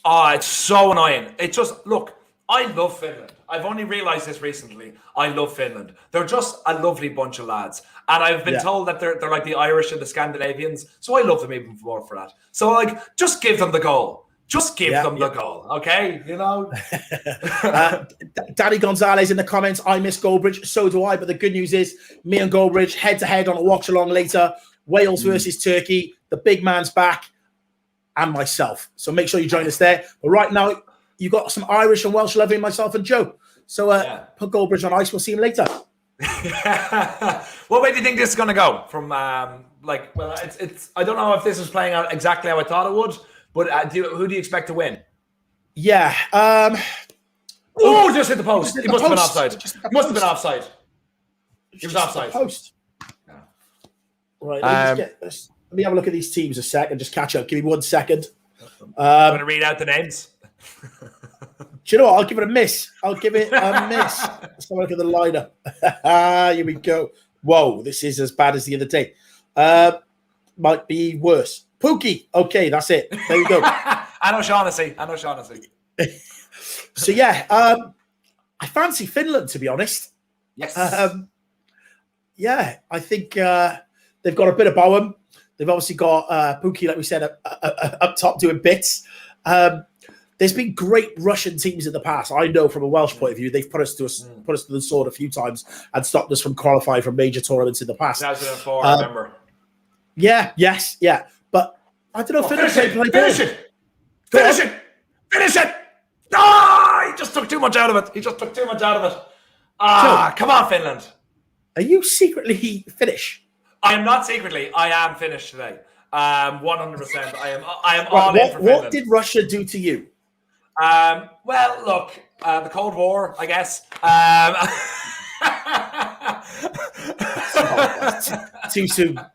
Oh, it's so annoying. It just, look, I love Finland. I've only realized this recently. I love Finland. They're just a lovely bunch of lads. And I've been told that they're like the Irish and the Scandinavians. So I love them even more for that. So just give them the goal. Just give them the goal, okay? Danny Gonzalez in the comments, I miss Goldbridge. So do I. But the good news is, me and Goldbridge head-to-head on a watch-along later. Wales versus Turkey. The big man's back. And myself. So make sure you join us there. But right now, you've got some Irish and Welsh loving myself and Joe. So put Goldbridge on ice. We'll see him later. What way do you think this is going to go? From, it's I don't know if this is playing out exactly how I thought it would. But who do you expect to win? Yeah. Just hit the post. He must have been offside. He was offside. Post. Yeah. Right. Let me have a look at these teams a sec and just catch up. Give me 1 second. I'm going to read out the names. Do you know what? I'll give it a miss. Let's have a look at the lineup. Here we go. Whoa, this is as bad as the other day. Might be worse. Pookie. Okay, that's it. There you go. I know Shaughnessy. So, yeah, I fancy Finland, to be honest. Yes. I think they've got a bit about them. They've obviously got Pookie, like we said, up top doing bits. There's been great Russian teams in the past. I know from a Welsh point of view, they've put us to the sword a few times and stopped us from qualifying for major tournaments in the past. 2004, I remember. Yeah, yes, yeah. But I don't know. Finland Finish play it! Finish it! Finish it! Finish it! Ah! He just took too much out of it. He just took too much out of it. Ah, come on, Finland. Are you secretly Finnish? I am not secretly. I am Finnish today. 100%. I am all in for Finland. What did Russia do to you? Well, look, the Cold War, I guess. Too soon. But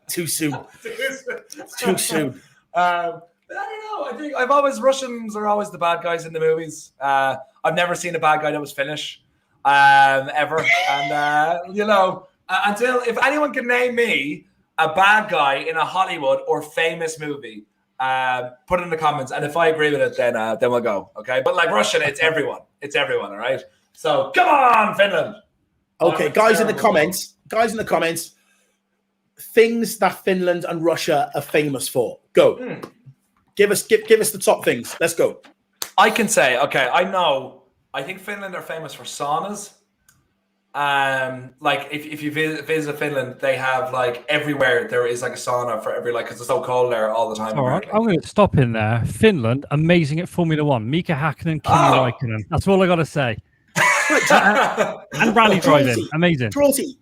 I don't know. I think Russians are always the bad guys in the movies. I've never seen a bad guy that was Finnish, ever. And until if anyone can name me a bad guy in a Hollywood or famous movie, put it in the comments. And if I agree with it, then we'll go. Okay, but like Russian, it's everyone. It's everyone. All right. So come on, Finland. Okay, guys in the comments, things that Finland and Russia are famous for. Go. Give us the top things. Let's go. I can say, okay, I think Finland are famous for saunas. Like if you visit Finland, they have like everywhere there is like a sauna for every, like, because it's so cold there all the time. All right, I'm going to stop in there. Finland, amazing at Formula One. Mika Hakkinen, Kimi Räikkönen. That's all I got to say. And rally driving, amazing. Draughty.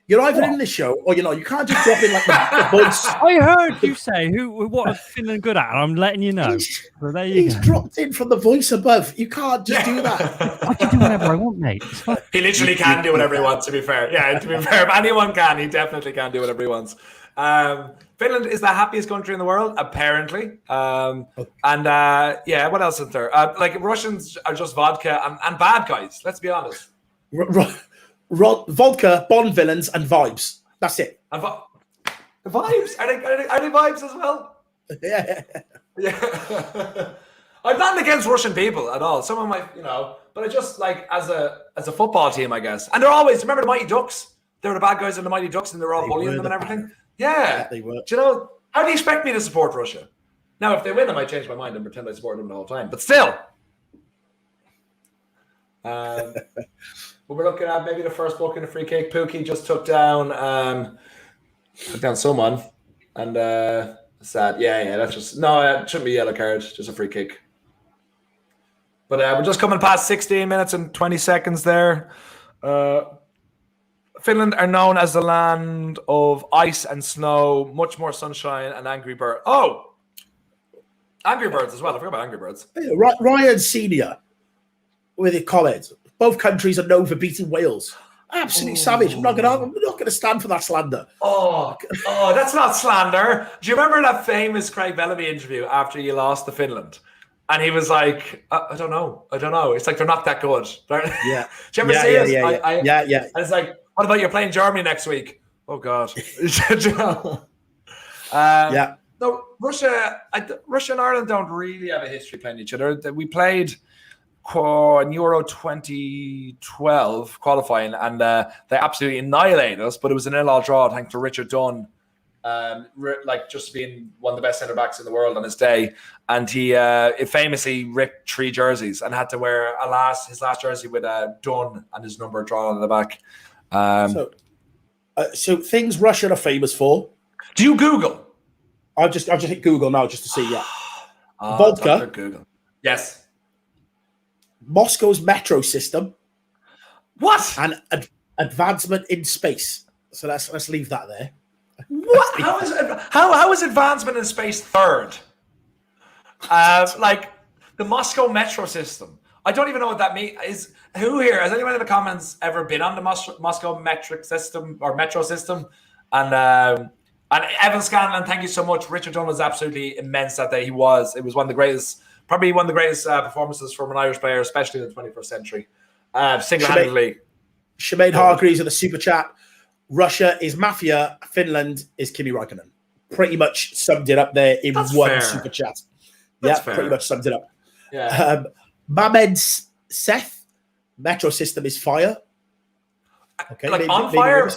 You're either in the show or you're not. You can't just drop in like the voice. I heard you say what is Finland good at, and I'm letting you know. So there you go. Dropped in from the voice above. You can't just do that. I can do whatever I want, mate. He literally can do whatever he wants, to be fair. Yeah, to be fair, if anyone can, he definitely can do whatever he wants. Finland is the happiest country in the world, apparently. What else is there? Like Russians are just vodka and bad guys. Let's be honest. Vodka, Bond villains, and vibes. That's it. And vibes? Are they vibes as well? Yeah. I'm not against Russian people at all. Some of my, but I just like as a football team, I guess. And they're always, remember the Mighty Ducks? They were the bad guys in the Mighty Ducks, and they were all bullying them and everything. Yeah, they were. Do you know, how do you expect me to support Russia? Now, if they win, I might change my mind and pretend I support them the whole time. But still. But we're looking at maybe the first book in a free kick. Pookie just took down someone, and sad. Yeah. That's just it shouldn't be a yellow card, just a free kick. But we're just coming past 16 minutes and 20 seconds there. Finland are known as the land of ice and snow, much more sunshine and angry birds. Oh, Angry Birds as well. I forgot about Angry Birds. Ryan Senior with a comment. Both countries are known for beating Wales. Absolutely savage. I'm not going to stand for that slander. Oh, that's not slander. Do you remember that famous Craig Bellamy interview after you lost to Finland? And he was like, I don't know. It's like they're not that good. Yeah. Do you ever see it? Yeah. And it's like, what about you're playing Germany next week? Oh God. Yeah. No, Russia and Ireland don't really have a history playing each other. We played in Euro 2012 qualifying, and they absolutely annihilated us. But it was an 0-0 draw thanks to Richard Dunn, just being one of the best centre backs in the world on his day. And he famously ripped 3 jerseys and had to wear his last jersey with Dunn and his number drawn on the back. So things Russia are famous for. Do you Google? I've just hit Google now just to see. Yeah, vodka. Google. Yes. Moscow's metro system. What? And advancement in space. So let's leave that there. What? How is advancement in space third? Like the Moscow metro system. I don't even know what that means. Who here has anyone in the comments ever been on the Moscow metric system or metro system? And Evan Scanlon, thank you so much. Richard Dunn was absolutely immense that day. It was one of the greatest, probably one of the greatest performances from an Irish player, especially in the 21st century. Single-handedly. Shemaine Hargreaves in the super chat. Russia is mafia. Finland is Kimi Räikkönen. Pretty much summed it up there in one super chat. That's fair. Pretty much summed it up. Yeah. Mamed Seth, metro system is fire. Okay, like on fire.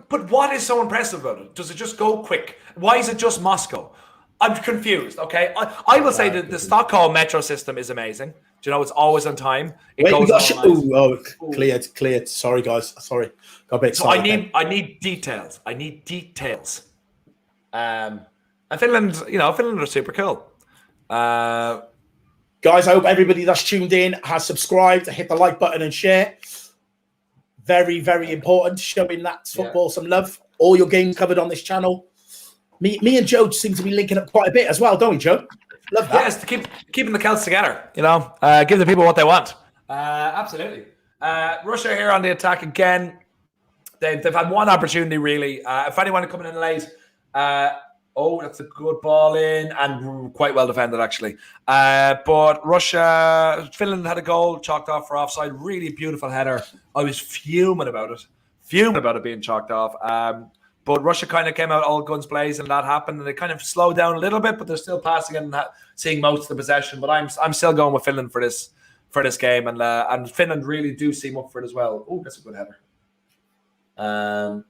But what is so impressive about it? Does it just go quick? Why is it just Moscow? I'm confused. Okay, I will say that the Stockholm metro system is amazing. Do you know it's always on time? It goes cleared. Sorry, guys. Sorry, got a bit excited. So I need details. And Finland, Finland are super cool. Guys, I hope everybody that's tuned in has subscribed, hit the like button and share. Very, very important, showing that football some love. All your games covered on this channel. Me and Joe seem to be linking up quite a bit as well, don't we, Joe? Love that. Yes, to keeping the Celts together, give the people what they want. Absolutely. Russia here on the attack again. They've had one opportunity, really. If anyone coming in late, that's a good ball in and quite well defended, actually. But Finland had a goal chalked off for offside. Really beautiful header. I was fuming about it being chalked off. But Russia kind of came out all guns blazing, and that happened, and they kind of slowed down a little bit, but they're still passing and seeing most of the possession. But I'm still going with Finland for this game, and Finland really do seem up for it as well. Oh, that's a good header. But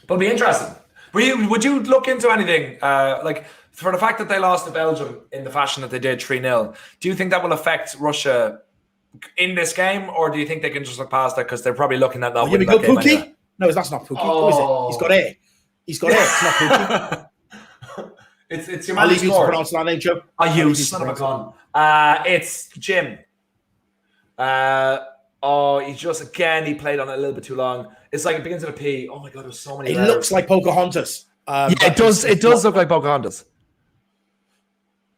it'll be interesting. Would you look into anything like for the fact that they lost to Belgium in the fashion that they did 3-0? Do you think that will affect Russia in this game, or do you think they can just look past that because they're probably looking at that? Here we go, Pookie. Anyway? No, that's not Pookie. Who is it? He's got air. He's got air. It's not Pookie. it's your I'll man. leave you to pronounce that name, Joe. Son of a gun. It's Jim. He played on it a little bit too long. It's like it begins with a P. Oh my God, there's so many. It looks like Pocahontas. It does look like Pocahontas.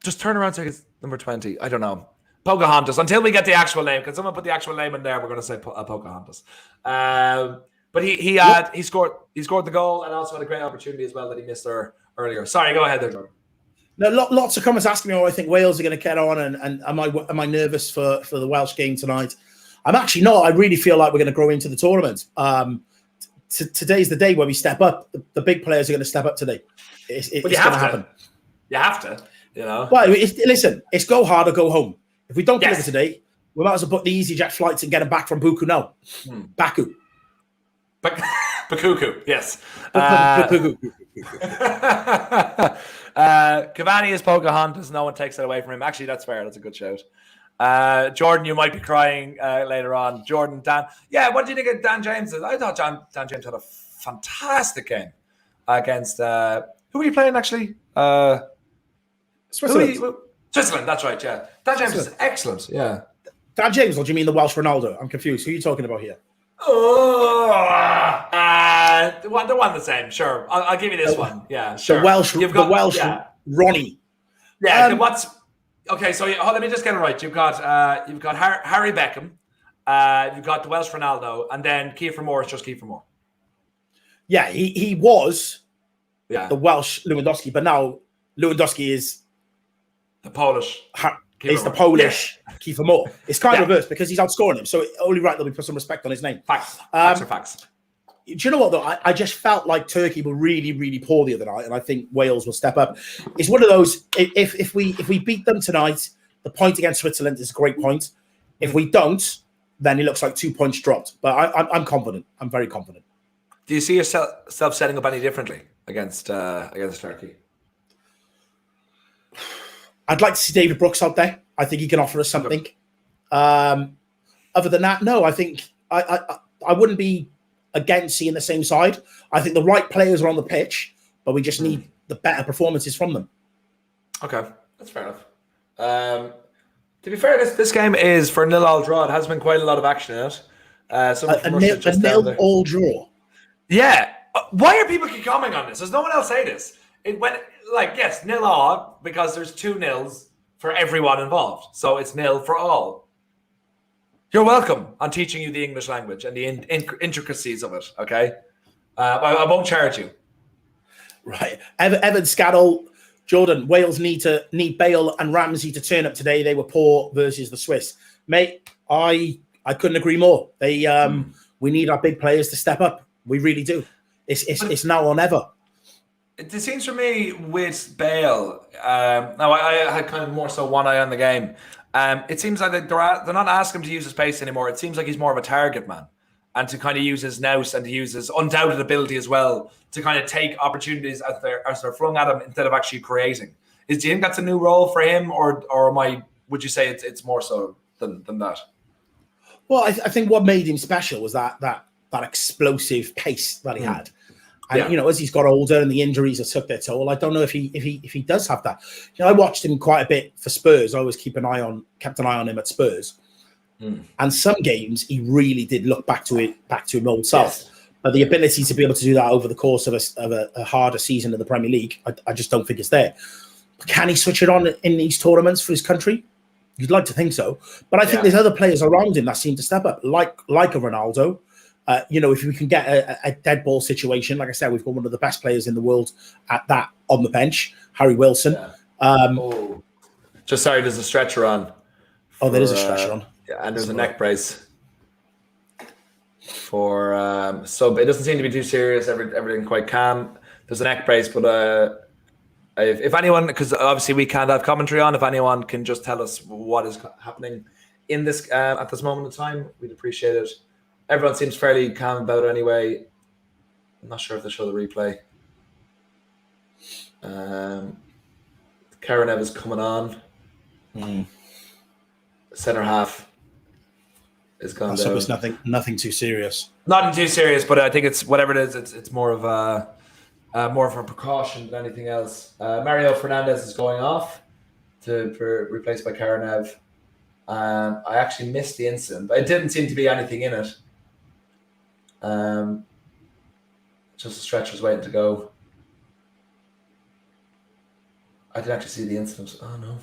Just turn around, so it's number 20. I don't know. Pocahontas. Until we get the actual name. Can someone put the actual name in there? We're going to say Pocahontas. But he scored the goal and also had a great opportunity as well that he missed there earlier. Sorry, go ahead there, Jordan. No, lots of comments asking me how I think Wales are going to get on, and am I nervous for the Welsh game tonight? I'm actually not. I really feel like we're going to grow into the tournament. Today's the day where we step up. The big players are going to step up today. It's going to happen. You have to, Well, listen, it's go hard or go home. If we don't deliver today, we might as well book the EasyJet flights and get them back from Baku now. Baku. Bakuku, yes. Cavani is Pocahontas. No one takes that away from him. Actually, that's fair. That's a good shout. Jordan, you might be crying later on. Jordan, Dan. Yeah, what do you think of Dan James? I thought Dan James had a fantastic game against... who were you playing, actually? Switzerland, that's right, yeah. Dan James is excellent, yeah. Dan James, or do you mean the Welsh Ronaldo? I'm confused. Who are you talking about here? They're one the same. Sure, I'll give you this one. Yeah, sure. The Welsh Ronnie. Yeah. Okay? So let me just get it right. You've got Harry Beckham. You've got the Welsh Ronaldo, and then Kiefer Moore is just Kiefer Moore. Yeah, he was the Welsh Lewandowski, but now Lewandowski is the Polish. The Polish Kiefer Moore. It's kind of reverse because he's outscoring him, so only right that we put some respect on his name. Facts are facts. Do you know what, though? I just felt like Turkey were really, really poor the other night, and I think Wales will step up. It's one of those, if we beat them tonight, the point against Switzerland is a great point. If we don't, then it looks like 2 points dropped. But I'm confident. I'm very confident. Do you see yourself setting up any differently against Turkey? I'd like to see David Brooks out there. I think he can offer us something. Other than that, no. I think I wouldn't be against seeing the same side. I think the right players are on the pitch, but we just need the better performances from them. Okay, that's fair enough. To be fair, this game is for a 0-0 draw. It has been quite a lot of action in it. A 0-0 draw. Yeah. Why are people keep commenting on this? Does no one else say this? Yes, 0-0 because there's 2 nils for everyone involved. So it's 0 for all. You're welcome on teaching you the English language and the intricacies of it, okay? I won't charge you. Right. Evan Scaddle, Jordan, Wales need Bale and Ramsey to turn up today. They were poor versus the Swiss. Mate, I couldn't agree more. We need our big players to step up. We really do. It's now or never. It seems for me with Bale, now I had kind of more so one eye on the game. It seems like they're not asking him to use his pace anymore. It seems like he's more of a target man and to kind of use his nous and to use his undoubted ability as well to kind of take opportunities as they're flung at him instead of actually creating. Do you think that's a new role for him or would you say it's more so than that? Well, I think what made him special was that explosive pace that he had. And as he's got older and the injuries have took their toll, I don't know if he does have that. I watched him quite a bit for Spurs. I always kept an eye on him at Spurs. And some games he really did look back to his old self. But the ability to be able to do that over the course of a harder season in the Premier League, I just don't think it's there. Can he switch it on in these tournaments for his country? You'd like to think so. But I think there's other players around him that seem to step up, like a Ronaldo. If we can get a dead ball situation, like I said, we've got one of the best players in the world at that on the bench, Harry Wilson. Just sorry, there's a stretcher on. There is a stretcher on. Yeah, and there's a neck brace for sub. It doesn't seem to be too serious. Everything quite calm. There's a neck brace, but if anyone, because obviously we can't have commentary on, if anyone can just tell us what is happening in this at this moment in time, we'd appreciate it. Everyone seems fairly calm about it anyway. I'm not sure if they show the replay. Karenev is coming on. Centre half is gone down. So it's nothing too serious. Nothing too serious, but I think it's whatever it is. It's more of a precaution than anything else. Mario Fernandez is going off to replaced by Karenev. I actually missed the incident, but it didn't seem to be anything in it. Just the stretcher's waiting to go. I didn't actually see the incident. Oh no.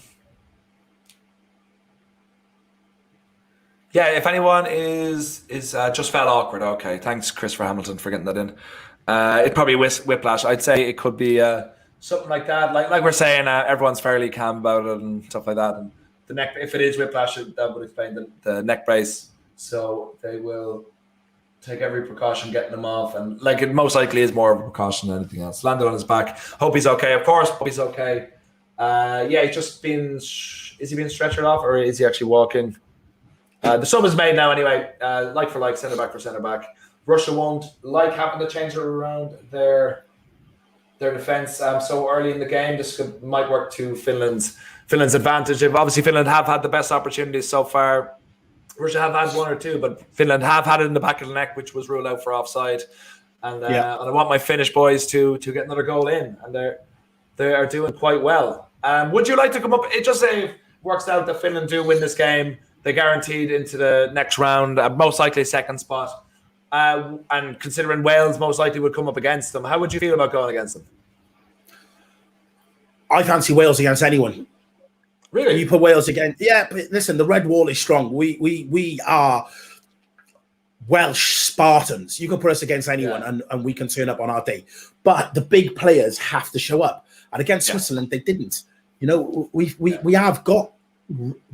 Yeah, if anyone is just felt awkward. Okay, thanks, Christopher Hamilton, for getting that in. It probably whiplash. I'd say it could be something like that. Like we're saying, everyone's fairly calm about it and stuff like that. And the neck, if it is whiplash, that would explain the neck brace. So they will take every precaution getting them off, and it most likely is more of a precaution than anything else. Landed on his back. Hope he's okay. Of course, hope he's okay. He's just been. Is he being stretchered off, or is he actually walking? The sub is made now anyway. Like for like, centre back for centre back. Russia won't like having to change it around their defence so early in the game. This might work to Finland's advantage. Obviously, Finland have had the best opportunities so far. Russia have had one or two, but Finland have had it in the back of the neck, which was ruled out for offside. And I want my Finnish boys to get another goal in, and they are doing quite well. Would you like to come up? It just say works out that Finland do win this game. They're guaranteed into the next round, most likely second spot. And considering Wales most likely would come up against them, how would you feel about going against them? I fancy Wales against anyone. Really? You put Wales against... Yeah, but listen, the red wall is strong. We are Welsh Spartans. You can put us against anyone and we can turn up on our day. But the big players have to show up. And against Switzerland, they didn't. We have got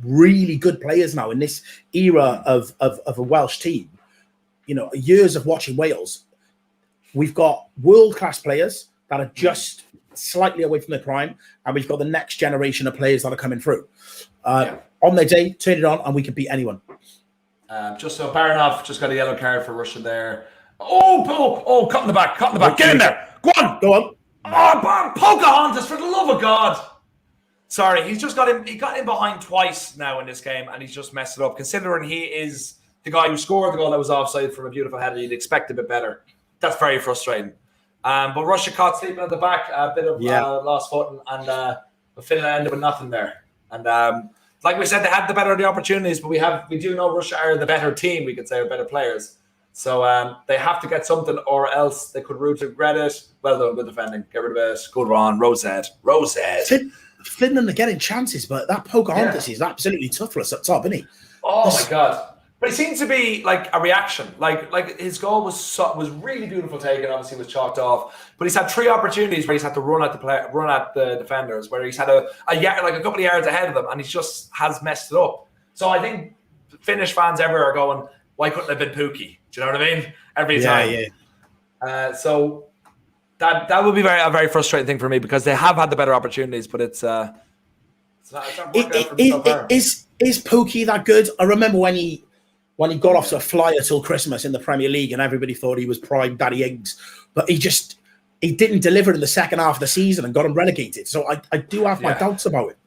really good players now in this era of a Welsh team. Years of watching Wales, we've got world-class players that are just slightly away from their prime, and we've got the next generation of players that are coming through. On their day, turn it on, and we can beat anyone. Just so Baranov just got a yellow card for Russia there. Oh, cut in the back. Get in there. Go on. Oh, Pocahontas, for the love of God. Sorry, he's just got him. He got him behind twice now in this game, and he's just messed it up. Considering he is the guy who scored the goal that was offside from a beautiful header, you'd expect a bit better. That's very frustrating. But Russia caught sleeping at the back, a bit of lost footing, and Finland ended with nothing there. And like we said, they had the better of the opportunities, but we do know Russia are the better team, we could say, or better players. So they have to get something, or else they could regret it. Well done, good defending. Get rid of it. Good run. Rosehead. Finland are getting chances, but that Pocahontas is absolutely tough for us up top, isn't he? Oh my God! But it seems to be like a reaction. Like his goal was really beautiful taken. Obviously, was chalked off. But he's had 3 opportunities where he's had to run at the defenders, where he's had a couple of yards ahead of them, and he just has messed it up. So I think Finnish fans ever are going, why couldn't it have been Pukki? Do you know what I mean? Every time. Yeah. So. That would be a very frustrating thing for me, because they have had the better opportunities, but it's not working out for them so far. Is Pukki that good? I remember when he got off to a flyer till Christmas in the Premier League, and everybody thought he was prime Daddy Ings, but he didn't deliver in the second half of the season and got him relegated. So I do have my doubts about it.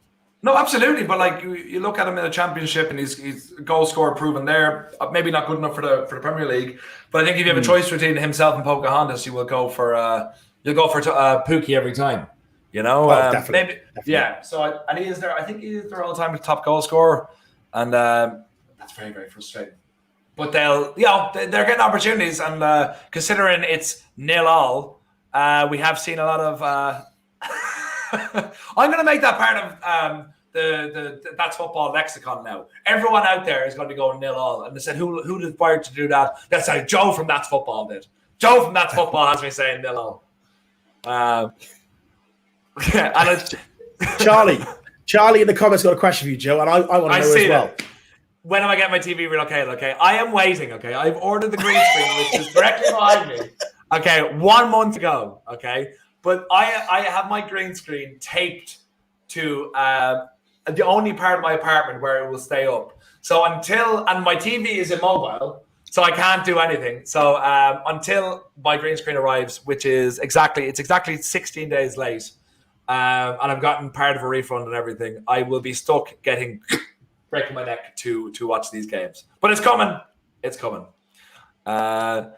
No, absolutely. But like you look at him in the championship, and he's a goal scorer proven there. Maybe not good enough for the Premier League, but I think if you have a choice between himself and Pocahontas, you will go for Pookie every time. You know, definitely. Yeah. So and he is there. I think he is their all-time top goal scorer, and that's very, very frustrating. But they're getting opportunities, and considering it's 0-0, we have seen a lot of. I'm going to make that part of the That's Football lexicon now. Everyone out there is going to go 0-0, and they said who required to do that? They'll say Joe from That's Football did. Joe from That's Football has me saying 0-0. And it's Charlie in the comments got a question for you, Joe, and I want to know as well. When am I getting my TV relocated? Okay, I am waiting. Okay, I've ordered the green screen, which is directly behind me. Okay, 1 month ago. Okay, but I have my green screen taped to the only part of my apartment where it will stay up. So and my TV is immobile, so I can't do anything. So until my green screen arrives, which is exactly 16 days late, and I've gotten part of a refund and everything, I will be stuck breaking my neck to watch these games. But it's coming. It's coming. And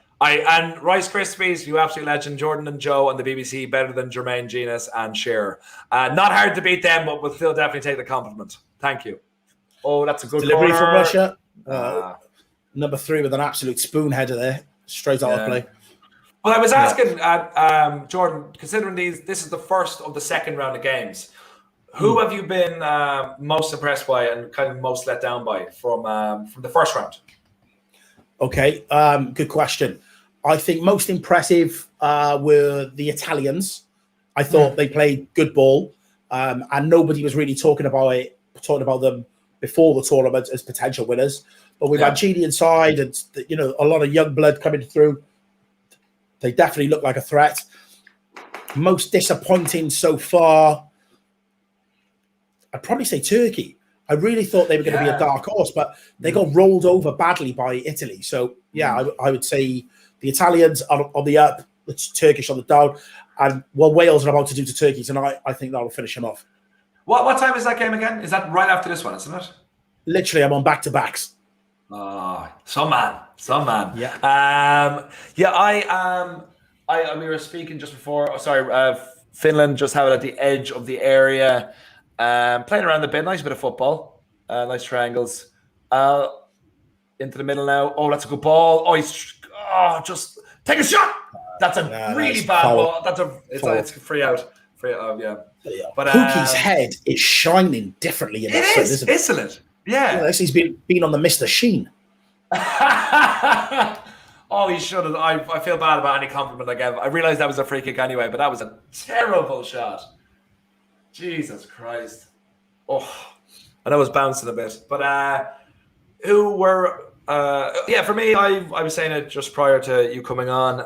Rice Krispies, you absolute legend. Jordan and Joe on the BBC, better than Jermaine Genius and Shearer. Not hard to beat them, but we'll still definitely take the compliment. Thank you. Oh, that's a good delivery corner from Russia. Number 3 with an absolute spoon header there, straight out of play. Well, I was asking Jordan, considering this is the first of the second round of games, who have you been most impressed by and kind of most let down by from the first round? Okay, good question. I think most impressive were the Italians. I thought they played good ball, and nobody was really talking about them before the tournament as potential winners. But with Mancini inside and a lot of young blood coming through, they definitely look like a threat. Most disappointing so far, I'd probably say Turkey. I really thought they were going to be a dark horse, but they got rolled over badly by Italy. So, I would say the Italians are on the up, the Turkish on the down. And what Wales are about to do to Turkey tonight, I think that'll finish them off. What time is that game again? Is that right after this one, isn't it? Literally, I'm on back-to-backs. Oh, some man. Yeah. We were speaking just before. Finland just have it at the edge of the area. Playing around the bit, nice bit of football, nice triangles. Into the middle now. Oh, that's a good ball. Just take a shot. That's a really bad ball. It's a free out. Yeah. But Pookie's head is shining differently in that is, isn't it? Yeah. He's been on the Mr. Sheen. He should have. I feel bad about any compliment I gave. I realized that was a free kick anyway, but that was a terrible shot. Jesus Christ. I know it was bouncing a bit. But who were... for me, I was saying it just prior to you coming on.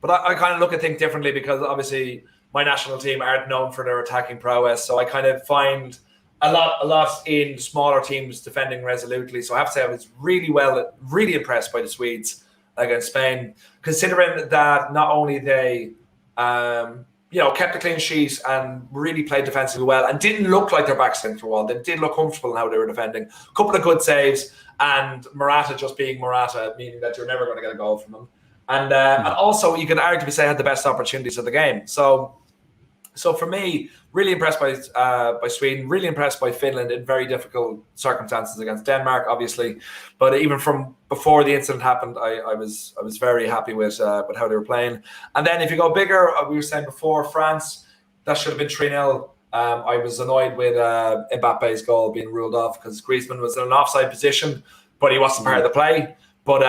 But I kind of look at things differently because obviously my national team aren't known for their attacking prowess. So I kind of find a lot in smaller teams defending resolutely. So I have to say I was really impressed by the Swedes against Spain, considering that not only they... kept a clean sheet and really played defensively well and didn't look like their backs against the wall. They did look comfortable in how they were defending. A couple of good saves and Morata just being Morata, meaning that you're never going to get a goal from him. And also you could arguably say had the best opportunities of the game. So for me, really impressed by Sweden, really impressed by Finland in very difficult circumstances against Denmark, obviously. But even from before the incident happened, I was very happy with how they were playing. And then if you go bigger, we were saying before, France, that should have been 3-0. I was annoyed with Mbappe's goal being ruled off because Griezmann was in an offside position, but he wasn't part of the play. But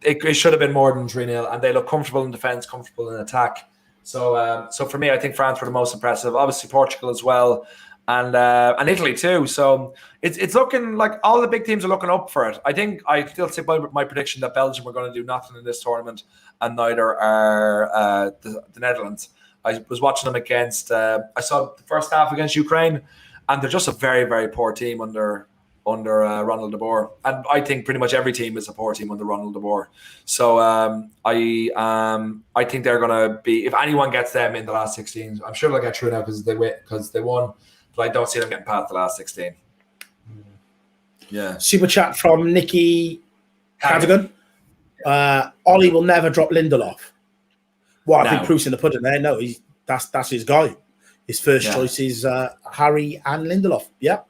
it should have been more than 3-0, and they look comfortable in defence, comfortable in attack. So for me, I think France were the most impressive. Obviously, Portugal as well, and Italy too. So it's looking like all the big teams are looking up for it. I think I still stick by my prediction that Belgium are going to do nothing in this tournament, and neither are the Netherlands. I was watching them against. I saw the first half against Ukraine, and they're just a very, very poor team under Ronald de Boer, and I think pretty much every team is a poor team under Ronald de Boer. So I think they're going to be, if anyone gets them in the last 16, I'm sure they'll get through now because they won. but I don't see them getting past the last 16. Yeah. Super chat from Nikki Cadogan. Ollie will never drop Lindelof. Well, I think proof's in the pudding there. No, that's his guy. His first choice is Harry and Lindelof. Yeah.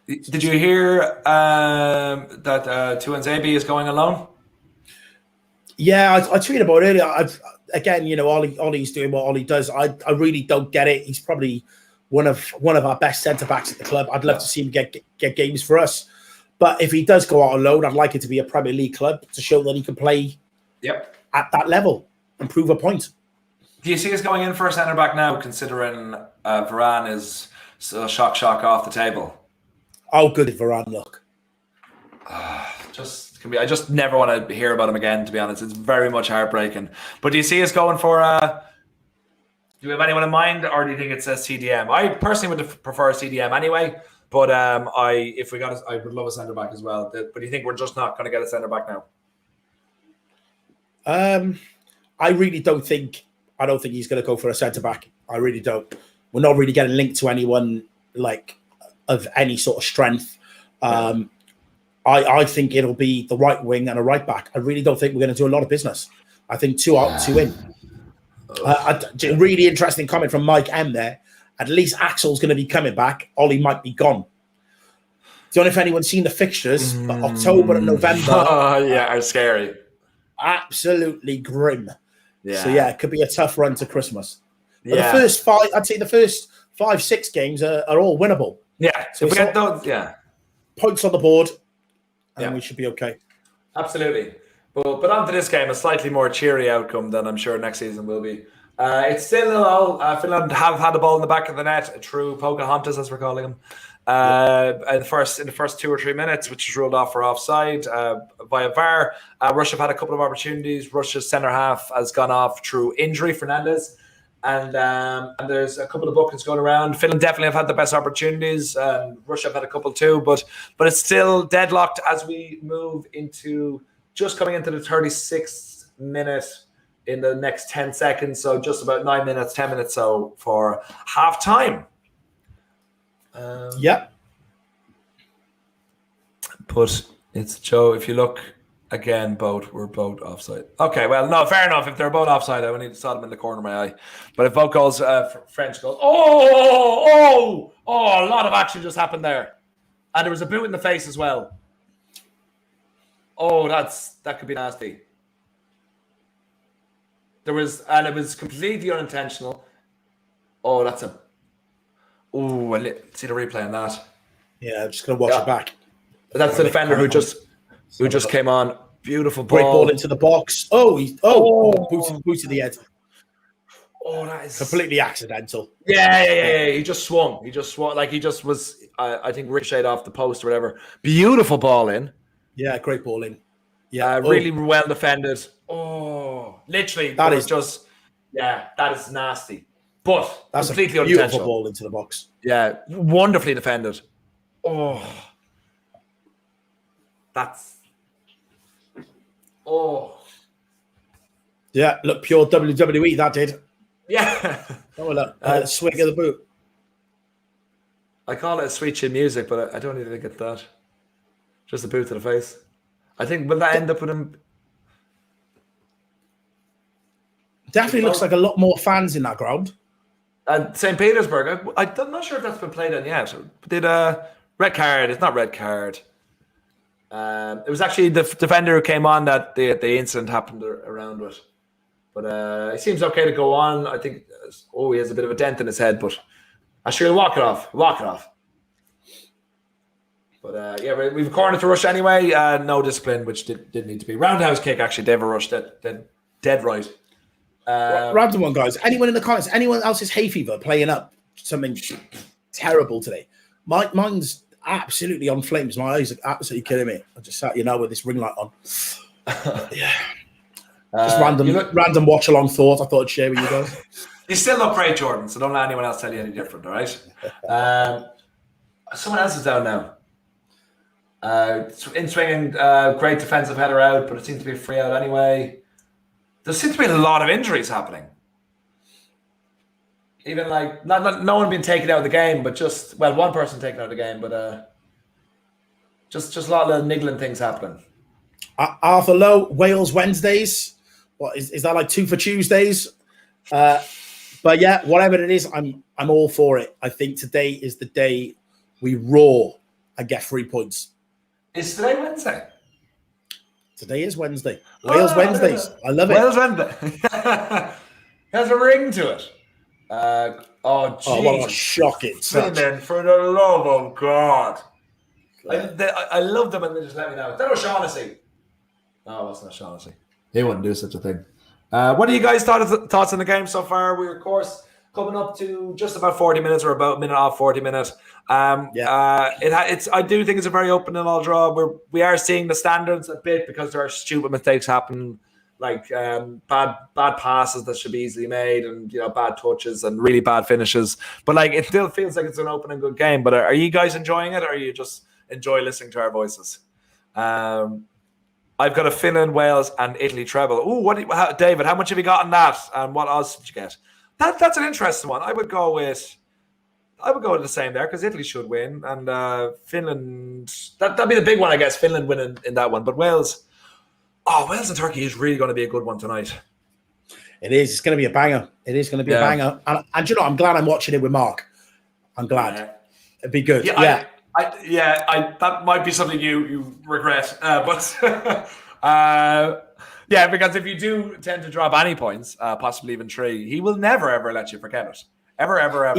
Did you hear that Tuanzebe is going alone? Yeah, I tweeted about it earlier. Again, you know, Ollie's doing what Ollie does. I really don't get it. He's probably one of our best centre backs at the club. I'd love to see him get games for us. But if he does go out on loan, I'd like it to be a Premier League club to show that he can play at that level and prove a point. Do you see us going in for a centre back now, considering Varane is shock off the table? How good did Varane look? I just never want to hear about him again, to be honest. It's very much heartbreaking. But do you see us going for do you have anyone in mind, or do you think it's a CDM? I personally would prefer a CDM anyway, but I would love a centre back as well. But do you think we're just not going to get a centre back now? I really don't think. I don't think he's going to go for a centre back. I really don't. We're not really getting linked to anyone like of any sort of strength. I think it'll be the right wing and a right back. I really don't think we're going to do a lot of business. I think 2 out, 2 in. A really interesting comment from Mike M there. At least Axel's going to be coming back. Ollie might be gone. Don't know if anyone's seen the fixtures, but October and November are scary. Absolutely grim. Yeah. So it could be a tough run to Christmas. But the first 5-6 games are all winnable. Yeah. So if we get those, points on the board, and we should be okay. Absolutely. But onto this game, a slightly more cheery outcome than I'm sure next season will be. It's still 0-0. Finland have had the ball in the back of the net through Pocahontas, as we're calling him, in the first 2 or 3 minutes, which was ruled off for offside via VAR. Russia have had a couple of opportunities. Russia's centre half has gone off through injury, Fernandez, and there's a couple of bookings going around. Finland definitely have had the best opportunities. Russia have had a couple too, but it's still deadlocked as we move into just coming into the 36th minute in the next 10 seconds. So just about 9 minutes, 10 minutes so for half time. But it's Joe. If you look again, we're both offside. Okay, well, no, fair enough. If they're both offside, I only saw them in the corner of my eye. But if both goals, French goals. A lot of action just happened there, and there was a boot in the face as well. Oh, that could be nasty. It was completely unintentional. Oh, that's a. Oh, see the replay on that. Yeah, I'm just gonna watch it back. That's the defender who just came on. Beautiful ball. Great ball into the box. Booted the head. Oh, that is completely accidental. Yeah. He just swung. Like he just was. I think ricocheted off the post or whatever. Beautiful ball in. Yeah, great ball in. Yeah, really well defended. Oh, literally. That is nasty. But that's completely a beautiful unintentional. Ball into the box. Yeah, wonderfully defended. Oh, yeah. Look, pure WWE that did. Yeah. Oh look, swing of the boot. I call it a sweet chin music, but I don't even think it's that. Just a boot to the face. I think will that end up with him? Definitely looks like a lot more fans in that ground. And St. Petersburg, I'm not sure if that's been played on yet. Did red card? It's not red card. It was actually the defender who came on that the incident happened around with. But he seems okay to go on. I think. He has a bit of a dent in his head, but I sure he'll walk it off. But we've a corner to Rush anyway. No discipline, which didn't need to be. Roundhouse kick, actually. They have a rush dead right. Random one, guys. Anyone in the comments? Anyone else's hay fever playing up something terrible today? Mine's absolutely on flames. My eyes are absolutely killing me. I just sat, with this ring light on. Yeah. Just random watch along thought. I thought I'd share with you guys. You still look great, Jordan. So don't let anyone else tell you any different. All right. Someone else is down now. In swinging, great defensive header out, but it seems to be a free out anyway. There seems to be a lot of injuries happening. Even like no one being taken out of the game, but just one person taken out of the game, but just a lot of little niggling things happening. Arthur Lowe, Wales Wednesdays. What is that like 2 for Tuesdays? But yeah, whatever it is, I'm all for it. I think today is the day we roar and get 3 points. Is today Wednesday? Today is Wednesday. Wales Wednesdays. I love it. Wales Wednesday. Has a ring to it. Oh, what a shocking touch. Finland, for the love of God. I love them and they just let me know. That was Shaughnessy. No, that's not Shaughnessy. He wouldn't do such a thing. What are you guys' thoughts on the game so far? We're, of course, coming up to just about 40 minutes or about a minute off 40 minutes. I do think it's a very open and all draw. We are seeing the standards a bit because there are stupid mistakes happening, like bad passes that should be easily made, and bad touches and really bad finishes. But like it still feels like it's an open and good game. But are you guys enjoying it, or are you just enjoy listening to our voices? I've got a Finland, Wales, and Italy treble. Ooh, David? How much have you got on that? And what odds did you get? That's an interesting one. I would go with the same there because Italy should win, and Finland. That'd be the big one, I guess. Finland winning in that one, but Wales. Oh, Wales and Turkey is really going to be a good one tonight. It is. It's going to be a banger. It is going to be a banger. And I'm glad I'm watching it with Mark. I'm glad. Yeah. It'd be good. Yeah. That might be something you regret, but because if you do tend to drop any points, possibly even 3, he will never ever let you forget it. Ever.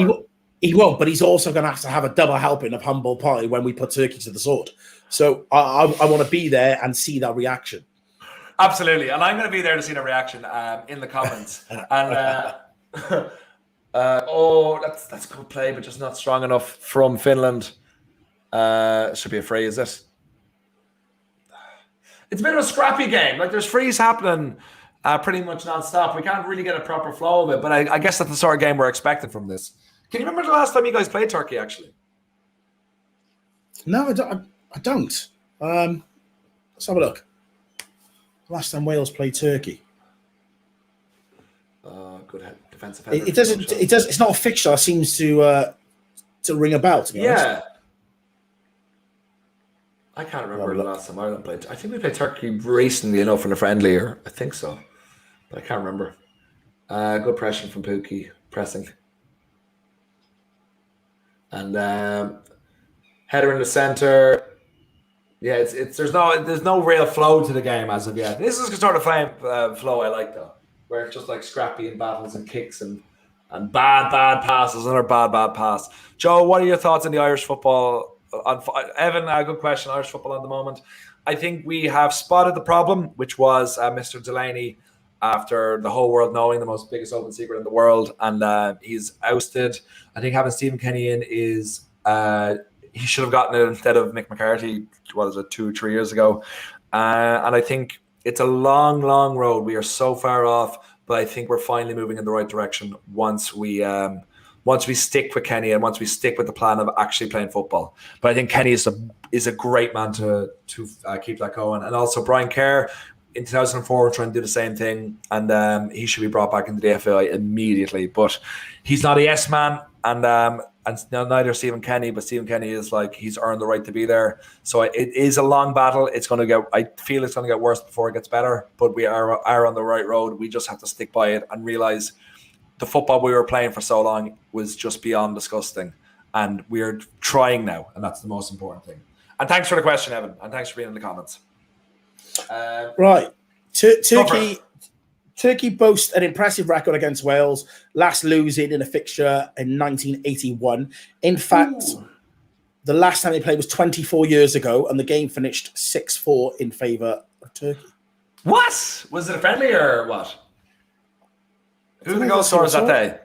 He won't, but he's also going to have a double helping of humble pie when we put Turkey to the sword. So I want to be there and see that reaction. Absolutely, and I'm going to be there to see the reaction in the comments. And that's a good play, but just not strong enough from Finland. Should be a free, is it? It's a bit of a scrappy game. Like there's frees happening pretty much non-stop. We can't really get a proper flow of it, but I guess that's the sort of game we're expecting from this. Can you remember the last time you guys played Turkey, actually? No, I don't. Let's have a look. Last time Wales played Turkey. Good defensive. It doesn't. It's not a fixture that seems to ring a bell. To be honest. I can't remember the last time Ireland played. I think we played Turkey recently enough in a friendly year. I think so, but I can't remember. Good pressure from Pukki, pressing, and header in the center. Yeah, there's no real flow to the game as of yet. This is the sort of flow I like though, where it's just like scrappy and battles and kicks and bad passes, another bad pass. Joe, what are your thoughts on the Irish football? Evan, a good question. Irish football at the moment. I think we have spotted the problem, which was Mr. Delaney, after the whole world knowing the biggest open secret in the world, and he's ousted. I think having Stephen Kenny in is he should have gotten it instead of Mick McCarthy. What was it, 2-3 years ago? And I think it's a long road. We are so far off, but I think we're finally moving in the right direction once we stick with Kenny and once we stick with the plan of actually playing football. But I think Kenny is a great man to keep that going. And also Brian Kerr in 2004 trying to do the same thing, and he should be brought back into the FAI immediately. But he's not a yes man, and neither Stephen Kenny. But Stephen Kenny is he's earned the right to be there. So it is a long battle. I feel it's going to get worse before it gets better. But we are on the right road. We just have to stick by it and realize the football we were playing for so long was just beyond disgusting, and we're trying now, and that's the most important thing. And thanks for the question, Evan, and thanks for being in the comments. Right, Turkey boasts an impressive record against Wales, last losing in a fixture in 1981. In fact, the last time they played was 24 years ago, and the game finished 6-4 in favour of Turkey. What? Was it a friendly or what? Who were the goal scorers that day?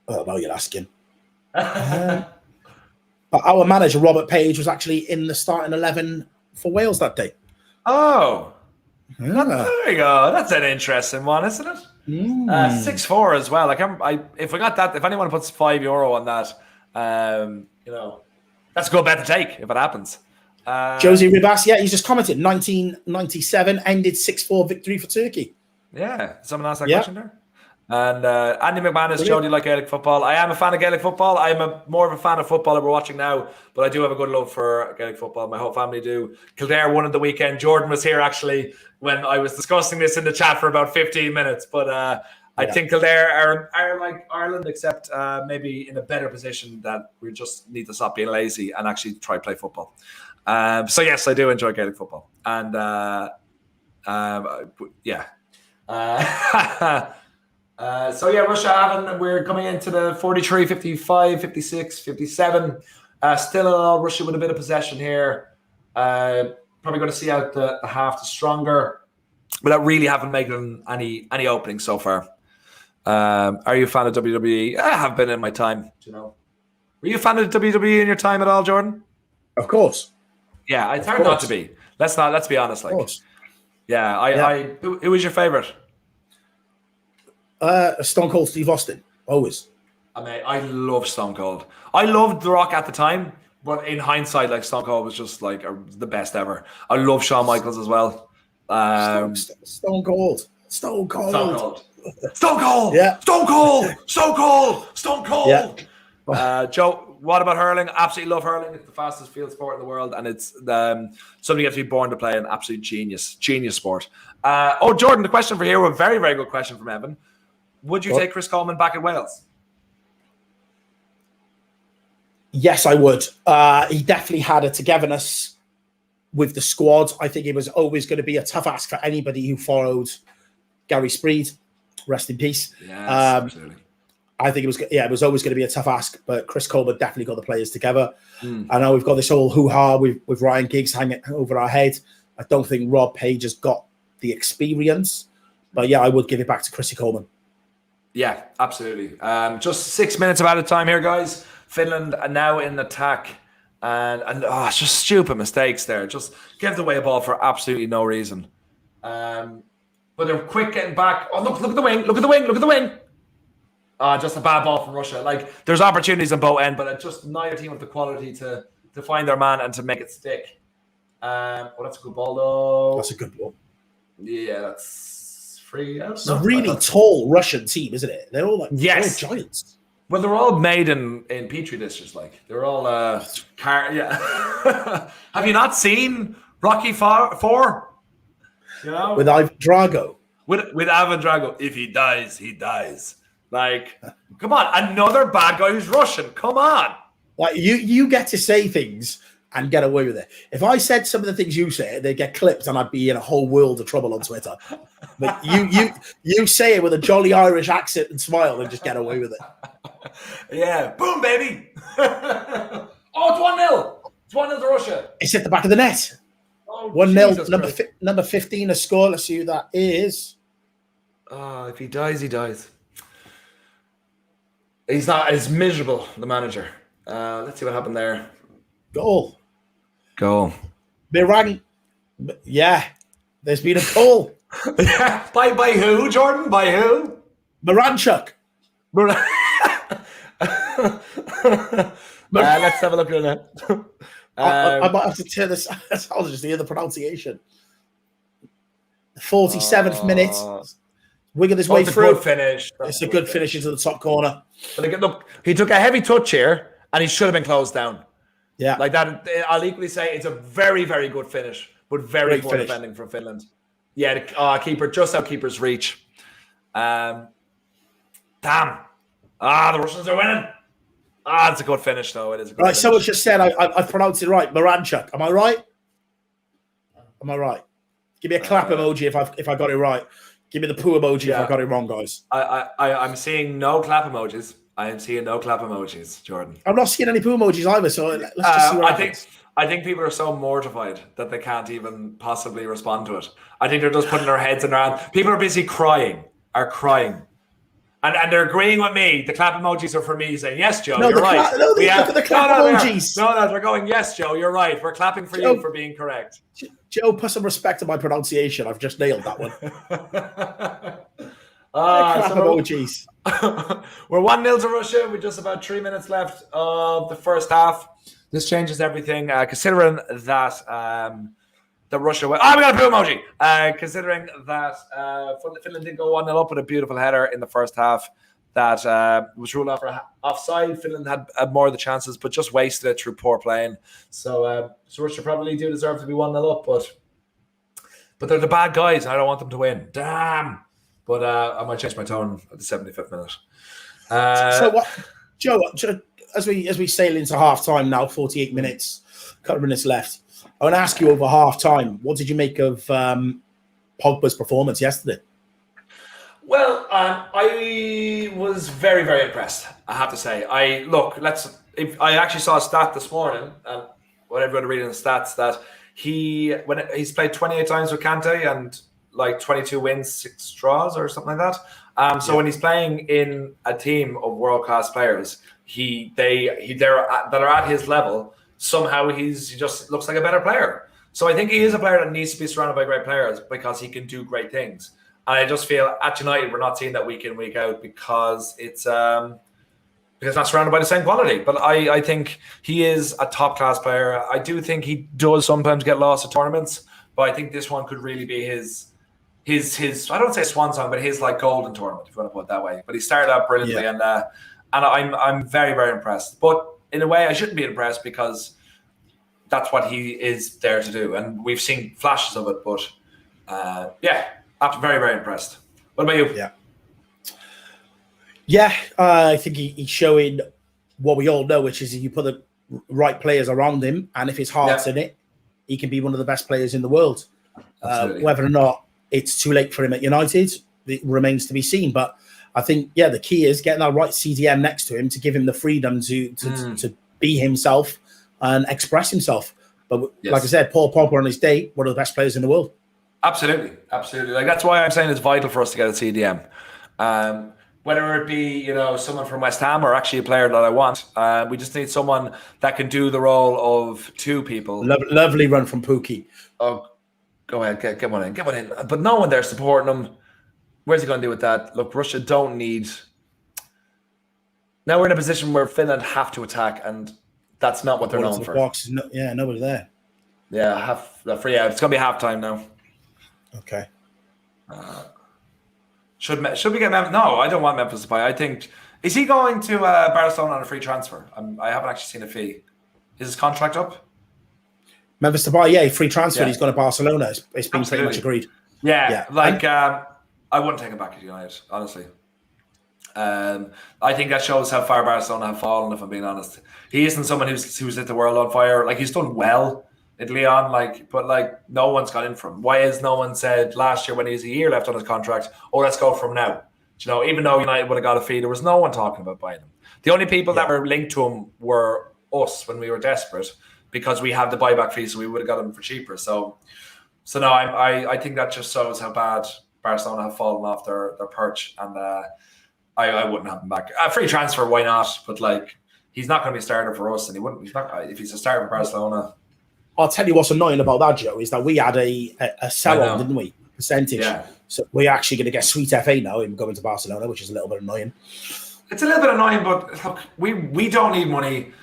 Oh, now you're asking. But our manager, Robert Page, was actually in the starting 11 for Wales that day. Oh. Yeah. There you go. That's an interesting one, isn't it? 6-4 as well. If we got that, if anyone puts €5 on that, that's a good bet to take if it happens. Josie Ribas, he's just commented. 1997 ended 6-4 victory for Turkey. Yeah, someone asked that question there. And Andy McManus, Joe, do you like Gaelic football? I am a fan of Gaelic football. I'm more of a fan of football that we're watching now, but I do have a good love for Gaelic football. My whole family do. Kildare won at the weekend. Jordan was here actually when I was discussing this in the chat for about 15 minutes. But I think Kildare are like Ireland, except maybe in a better position that we just need to stop being lazy and actually try play football. So yes, I do enjoy Gaelic football. And Russia having, we're coming into the 43, 55, 56, 57. Still in all, Russia with a bit of possession here. Probably going to see out the half the stronger, without really having made any openings so far. Are you a fan of WWE? I have been in my time, you know. Were you a fan of WWE in your time at all, Jordan? Of course. Yeah, it's hard not to be. Let's be honest. Like, yeah, who was your favorite? Stone Cold Steve Austin, always. I mean, I love Stone Cold. I loved The Rock at the time, but in hindsight, like Stone Cold was just like the best ever. I love Shawn Michaels as well. Stone Cold. Yeah. Stone Cold. Yeah. Joe, what about hurling? Absolutely love hurling. It's the fastest field sport in the world, and it's something you have to be born to play. An absolute genius sport. Jordan, the question for here, a very, very good question from Evan. Would you take Chris Coleman back at Wales? Yes, I would. He definitely had a togetherness with the squad. I think it was always going to be a tough ask for anybody who followed Gary Spreed. Rest in peace. Yes, absolutely. I think it was always going to be a tough ask, but Chris Coleman definitely got the players together. I know we've got this whole hoo-ha with Ryan Giggs hanging over our head. I don't think Rob Page has got the experience, but yeah, I would give it back to Chrissy Coleman. Yeah, absolutely. Just 6 minutes about of time here, guys. Finland are now in attack, and it's just stupid mistakes there. Just give away a ball for absolutely no reason. But they're quick getting back. Oh, look at the wing! Look at the wing! Just a bad ball from Russia. Like, there's opportunities on both ends, but just neither team have the quality to find their man and to make it stick. That's a good ball though. That's a good ball. Yeah, that's free. It's a really tall Russian team, isn't it? They're all like giants. Well, they're all made in petri dishes. Like, they're all yeah. Have you not seen Rocky 4? You know, with Ivan Drago. With Ivan Drago, if he dies, he dies. Like, come on, another bad guy who's Russian. Come on. Like, you get to say things and get away with it. If I said some of the things you say, they'd get clipped and I'd be in a whole world of trouble on Twitter. But you say it with a jolly Irish accent and smile and just get away with it. Yeah. Boom, baby. Oh, it's 1-0. It's 1-0 to Russia. It's at the back of the net. Oh, 1-0. Number 15 a score. Let's see who that is. If he dies, he dies. He's not. It's miserable, the manager. Let's see what happened there. Goal. Mirang. Yeah. There's been a goal. By who, Jordan? By who? Moranchuk. Let's have a look at that. I might have to turn this. I'll just hear the pronunciation. 47th minute. Wiggle his way through. Good finish. It's a good finish into the top corner. But look, he took a heavy touch here, and he should have been closed down. Yeah, like that. I'll equally say it's a very, very good finish, but very poor defending from Finland. Yeah, the keeper just out keeper's reach. Damn. The Russians are winning. It's a good finish, though. It is a good finish. Someone just said I pronounced it right. Moranchuk. Am I right? Give me a clap emoji if I got it right. Give me the poo emoji if I got it wrong, guys. I'm seeing no clap emojis. I am seeing no clap emojis, Jordan. I'm not seeing any poo emojis either, so let's just see what happens. I think people are so mortified that they can't even possibly respond to it. I think they're just putting their heads in their hands. People are busy crying. And they're agreeing with me. The clap emojis are for me saying, yes, Joe, you're right. Look at the clap emojis. No, they're going, yes, Joe, you're right. We're clapping for you for being correct. Joe, put some respect to my pronunciation. I've just nailed that one. Clap emojis. We're 1-0 to Russia with just about 3 minutes left of the first half. This changes everything, considering that that Russia went. Oh, we got a poo emoji. Considering that Finland did go 1-0 up with a beautiful header in the first half that was ruled off for offside. Finland had more of the chances, but just wasted it through poor playing. So Russia probably do deserve to be 1-0 up, but they're the bad guys, and I don't want them to win. Damn. But I might change my tone at the 75th minute. So what, Joe? As we sail into half time now, 48 minutes, a couple of minutes left. I want to ask you over half time, what did you make of Pogba's performance yesterday? Well, I was very, very impressed, I have to say. I actually saw a stat this morning, and what everyone reading the stats, that he's played 28 times with Kante and like 22 wins, 6 draws or something like that. So when he's playing in a team of world-class players, that are at his level, somehow he just looks like a better player. So I think he is a player that needs to be surrounded by great players because he can do great things. And I just feel at United we're not seeing that week in, week out because it's not surrounded by the same quality. But I think he is a top class player. I do think he does sometimes get lost at tournaments, but I think this one could really be his I don't say swan song, but his like golden tournament, if you want to put it that way. But he started out brilliantly, and I'm very, very impressed. But in a way, I shouldn't be impressed because that's what he is there to do, and we've seen flashes of it. But I'm very, very impressed. What about you? Yeah, I think he's showing what we all know, which is if you put the right players around him, and if his heart's in it, he can be one of the best players in the world. Whether or not it's too late for him at United, it remains to be seen. But I think, the key is getting that right CDM next to him to give him the freedom to be himself and express himself. But like I said, Paul Pogba on his day, one of the best players in the world. Absolutely. Like that's why I'm saying it's vital for us to get a CDM. Whether it be, someone from West Ham or actually a player that I want, we just need someone that can do the role of two people. Lovely run from Pookie. Oh, go ahead, get one in. But no one there supporting him. Where's he going to do with that? Look, Russia don't need. Now we're in a position where Finland have to attack, and that's not what they're known for. Nobody there. Yeah, it's going to be halftime now. Okay. Should we get Memphis? No, I don't want Memphis Depay. I think is he going to Barcelona on a free transfer? I haven't actually seen a fee. Is his contract up? Memphis Depay, free transfer. He's going to Barcelona. It's been pretty much agreed. I wouldn't take him back to United, honestly. I think that shows how far Barcelona have fallen, if I'm being honest. He isn't someone who's lit the world on fire. Like, he's done well at Lyon, but no one's got in for him. Why has no one said last year when he was a year left on his contract, let's go from now? Even though United would have got a fee, there was no one talking about buying him. The only people that were linked to him were us when we were desperate because we had the buyback fee, so we would have got him for cheaper. So no, I think that just shows how bad Barcelona have fallen off their perch, and I wouldn't have him back. A free transfer, why not? But he's not going to be a starter for us, and he wouldn't. He's not if he's a starter for Barcelona. I'll tell you what's annoying about that, Joe, is that we had a sell-on, didn't we? Percentage. Yeah. So we're actually going to get sweet FA now, him going to Barcelona, which is a little bit annoying. It's a little bit annoying, but look, we don't need money.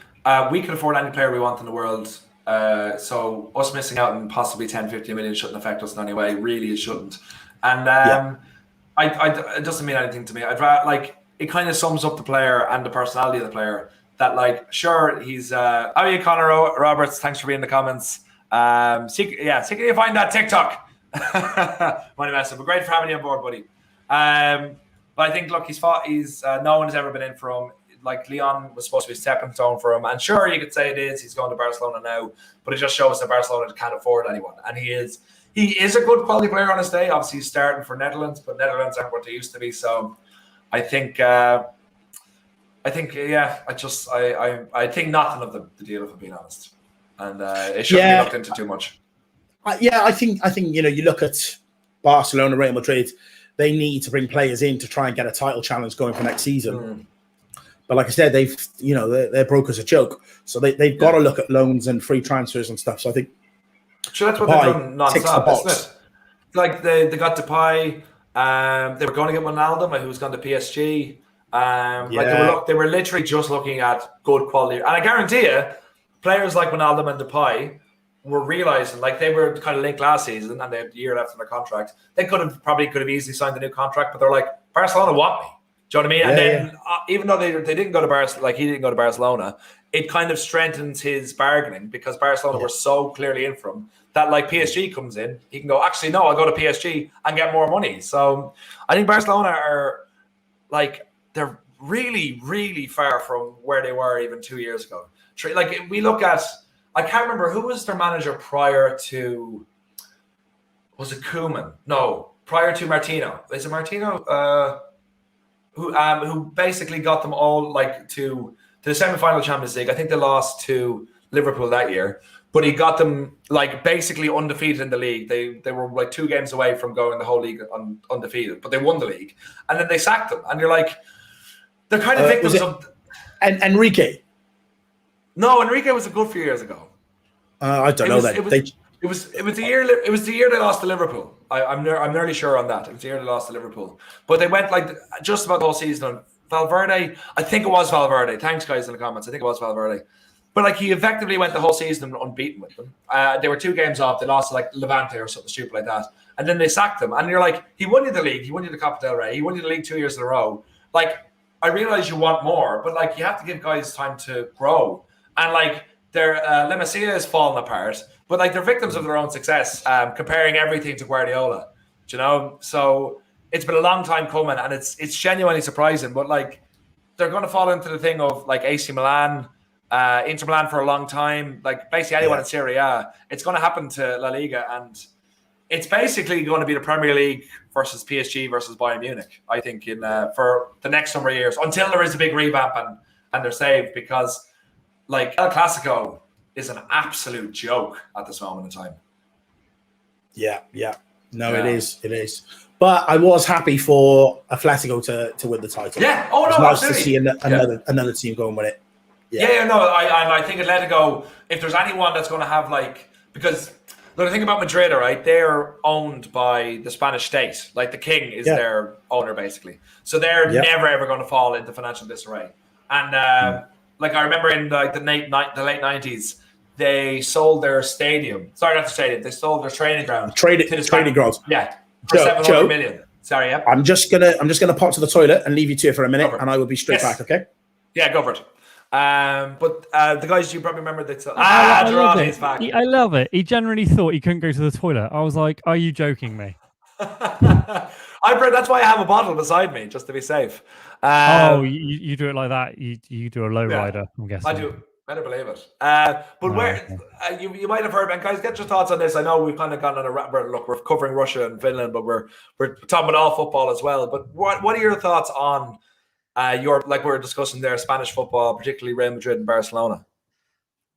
We can afford any player we want in the world. So us missing out on possibly 10, 50 million shouldn't affect us in any way. Really, it shouldn't. And it doesn't mean anything to me. I'd rather, it kind of sums up the player and the personality of the player. That sure, he's how are you, Connor Roberts? Thanks for being in the comments. Secretly find that TikTok. Money message, but great for having you on board, buddy. But I think he's no one has ever been in for him. Leon was supposed to be a stepping stone for him, and sure, you could say it is. He's going to Barcelona now, but it just shows that Barcelona can't afford anyone, and he is a good quality player on his day. Obviously, he's starting for Netherlands, but Netherlands aren't what they used to be. So, I think I think nothing of the deal, if I'm being honest, and it shouldn't be looked into too much. I think you look at Barcelona, Real Madrid, they need to bring players in to try and get a title challenge going for next season. But like I said, they're broke as a joke, so they've got to look at loans and free transfers and stuff. So I think that's what they've done non-stop, isn't it? They got Depay. They were going to get Wijnaldum, who's gone to PSG. They were literally just looking at good quality, and I guarantee you, players like Wijnaldum and Depay were realizing, like, they were kind of linked last season and they had a year left on their contract. They could have easily signed a new contract, but they're like, Barcelona want me. Do you know what I mean? Yeah, and then even though they didn't go to Barcelona, like he didn't go to Barcelona, it kind of strengthens his bargaining because Barcelona were so clearly in for him that, like, PSG comes in, he can go, actually, no, I'll go to PSG and get more money. So I think Barcelona are, like, they're really, really far from where they were even 2 years ago. Like, we look at, I can't remember who was their manager prior to, was it Koeman? No, prior to Martino. Is it Martino? Who basically got them all, like, to the semi-final Champions League. I think they lost to Liverpool that year, but he got them, like, basically undefeated in the league. They were like 2 games away from going the whole league undefeated, but they won the league, and then they sacked them. And you're like, they're kind of victims of. And Enrique. No, Enrique was a good few years ago. I don't know that. It was the year they lost to Liverpool. I'm nearly sure on that. It was the year they lost to Liverpool. But they went, like, just about the whole season. Valverde, I think it was Valverde. Thanks, guys, in the comments. I think it was Valverde. But, like, he effectively went the whole season unbeaten with them. They were 2 games off. They lost to, like, Levante or something stupid like that. And then they sacked him. And you're like, he won you the league. He won you the Copa del Rey. He won you the league 2 years in a row. Like, I realize you want more, but, like, you have to give guys time to grow. And, like, their La Masia is falling apart, but, like, they're victims of their own success, comparing everything to Guardiola, you know? So it's been a long time coming, and it's genuinely surprising, but, like, they're going to fall into the thing of, like, AC Milan, Inter Milan for a long time, like, basically anyone in Serie A. It's going to happen to La Liga, and it's basically going to be the Premier League versus PSG versus Bayern Munich, I think, for the next number of years, until there is a big revamp and they're saved, because, like, El Clasico is an absolute joke at this moment in time. Yeah. No, it is. But I was happy for Atletico to win the title. Yeah. Oh, no, it's nice absolutely. to see another team going with it. I think Atletico, if there's anyone that's going to have, like, because the thing about Madrid, right, they're owned by the Spanish state. Like, the king is their owner, basically. So they're never, ever going to fall into financial disarray. And, like, I remember in, like, the late 90s, they sold their stadium. Sorry, not the stadium. They sold their training ground. Training grounds. Yeah, for 700 million. Sorry, yeah. I'm just gonna pop to the toilet and leave you to it for a minute, and I will be straight back. Okay. Yeah, go for it. But the guys you probably remember that. Gerardi's back. I love it. He generally thought he couldn't go to the toilet. I was like, "Are you joking me?" That's why I have a bottle beside me, just to be safe. You do it like that. You do a low rider, I'm guessing. I do. Better believe it. But you might have heard, and guys, get your thoughts on this. I know we've kind of gone on we're covering Russia and Finland, but we're talking about all football as well. But what are your thoughts on like we were discussing there, Spanish football, particularly Real Madrid and Barcelona?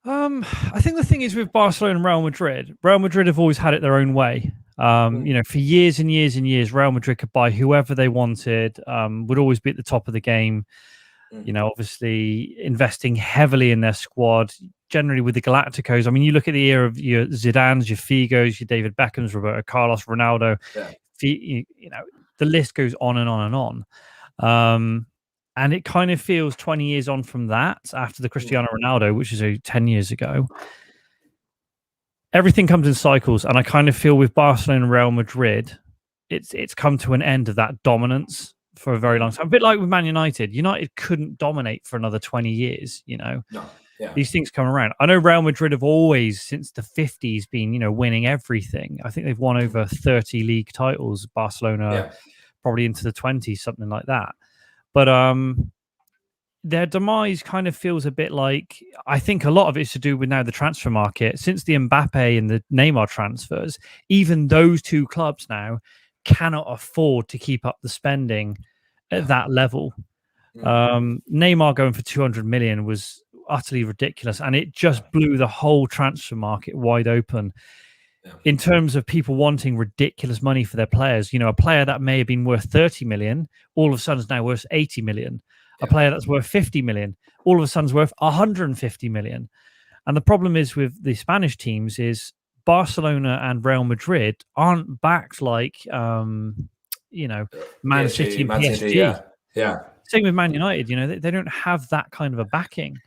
I think the thing is with Barcelona and Real Madrid have always had it their own way. For years and years and years, Real Madrid could buy whoever they wanted, would always be at the top of the game. Obviously investing heavily in their squad, generally with the Galacticos. I mean, you look at the era of your Zidanes, your Figos, your David Beckhams, Roberto Carlos, Ronaldo. The list goes on and on and on. And it kind of feels 20 years on from that, after the Cristiano Ronaldo, which is 10 years ago. Everything comes in cycles, and I kind of feel with Barcelona and Real Madrid, it's come to an end of that dominance for a very long time. A bit like with Man United. United couldn't dominate for another 20 years, No. Yeah. These things come around. I know Real Madrid have always, since the 50s, been, winning everything. I think they've won over 30 league titles. Barcelona probably into the 20s, something like that. But their demise kind of feels a bit like, I think a lot of it's to do with now the transfer market. Since the Mbappe and the Neymar transfers, even those two clubs now cannot afford to keep up the spending at that level. Neymar going for 200 million was utterly ridiculous, and it just blew the whole transfer market wide open in terms of people wanting ridiculous money for their players. A player that may have been worth 30 million all of a sudden is now worth 80 million. A player that's worth 50 million all of a sudden is worth 150 million. And the problem is with the Spanish teams is Barcelona and Real Madrid aren't backed like Man City and PSG. Yeah. Same with Man United. They don't have that kind of a backing.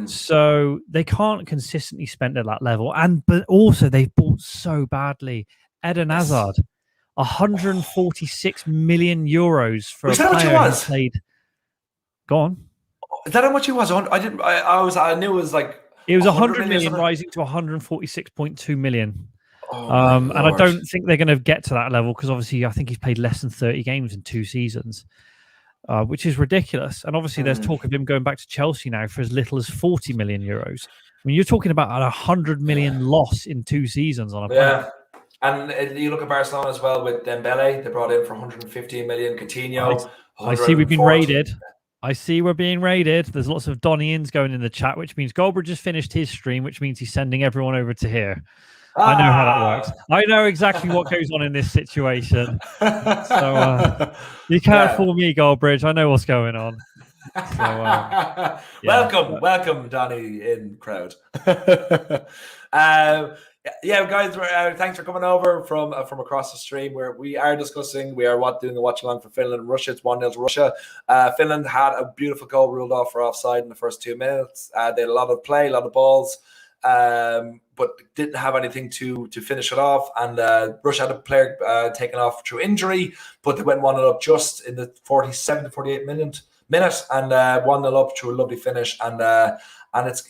So they can't consistently spend at that level. But also they've bought so badly. Eden Hazard, 146 million euros for Was a that what he player who was? played. Go on. Is that how much he was? I knew it was like It was 100 million million rising to 146.2 million. Oh, and I don't think they're going to get to that level because obviously I think he's played less than 30 games in 2 seasons, which is ridiculous. And obviously there's talk of him going back to Chelsea now for as little as 40 million euros. I mean, you're talking about a 100 million loss in 2 seasons on a player. And you look at Barcelona as well with Dembele. They brought in for 115 million. Coutinho. I see we've been raided. I see we're being raided. There's lots of Donnians going in the chat, which means Goldbridge has finished his stream, which means he's sending everyone over to here. I know how that works. I know exactly what goes on in this situation. So you can't fool me, Goldbridge. I know what's going on. So, welcome, Donny in crowd. Guys, thanks for coming over from across the stream. We are doing the watch along for Finland and Russia. It's 1-0 to Russia. Finland had a beautiful goal ruled off for offside in the first 2 minutes. They had a lot of play, a lot of balls, but didn't have anything to finish it off. And Russia had a player taken off through injury, but they went 1-0 up just in the 47th, 48th minute, and 1-0 up through a lovely finish. And it's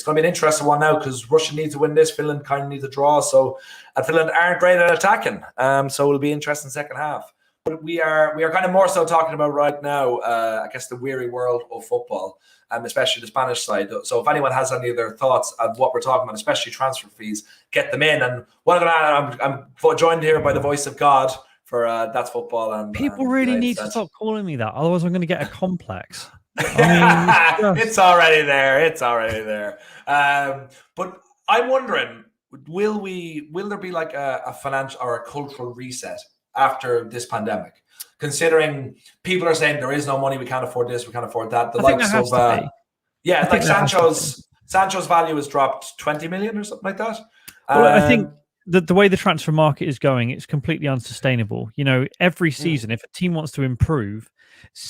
going to be an interesting one now because Russia needs to win this. Finland kind of needs a draw. So Finland aren't great at attacking. So it'll be interesting second half. But we are kind of more so talking about right now, I guess, the weary world of football, especially the Spanish side. So if anyone has any other thoughts on what we're talking about, especially transfer fees, get them in. And I'm joined here by the voice of God for That's Football. And people really need to stop calling me that. Otherwise, I'm going to get a complex. It's already there. But I'm wondering, will there be like a financial or a cultural reset after this pandemic? Considering people are saying there is no money, we can't afford this, we can't afford that. The likes of like Sancho's value has dropped 20 million or something like that. Well, I think the way the transfer market is going, it's completely unsustainable. You know, every season, if a team wants to improve,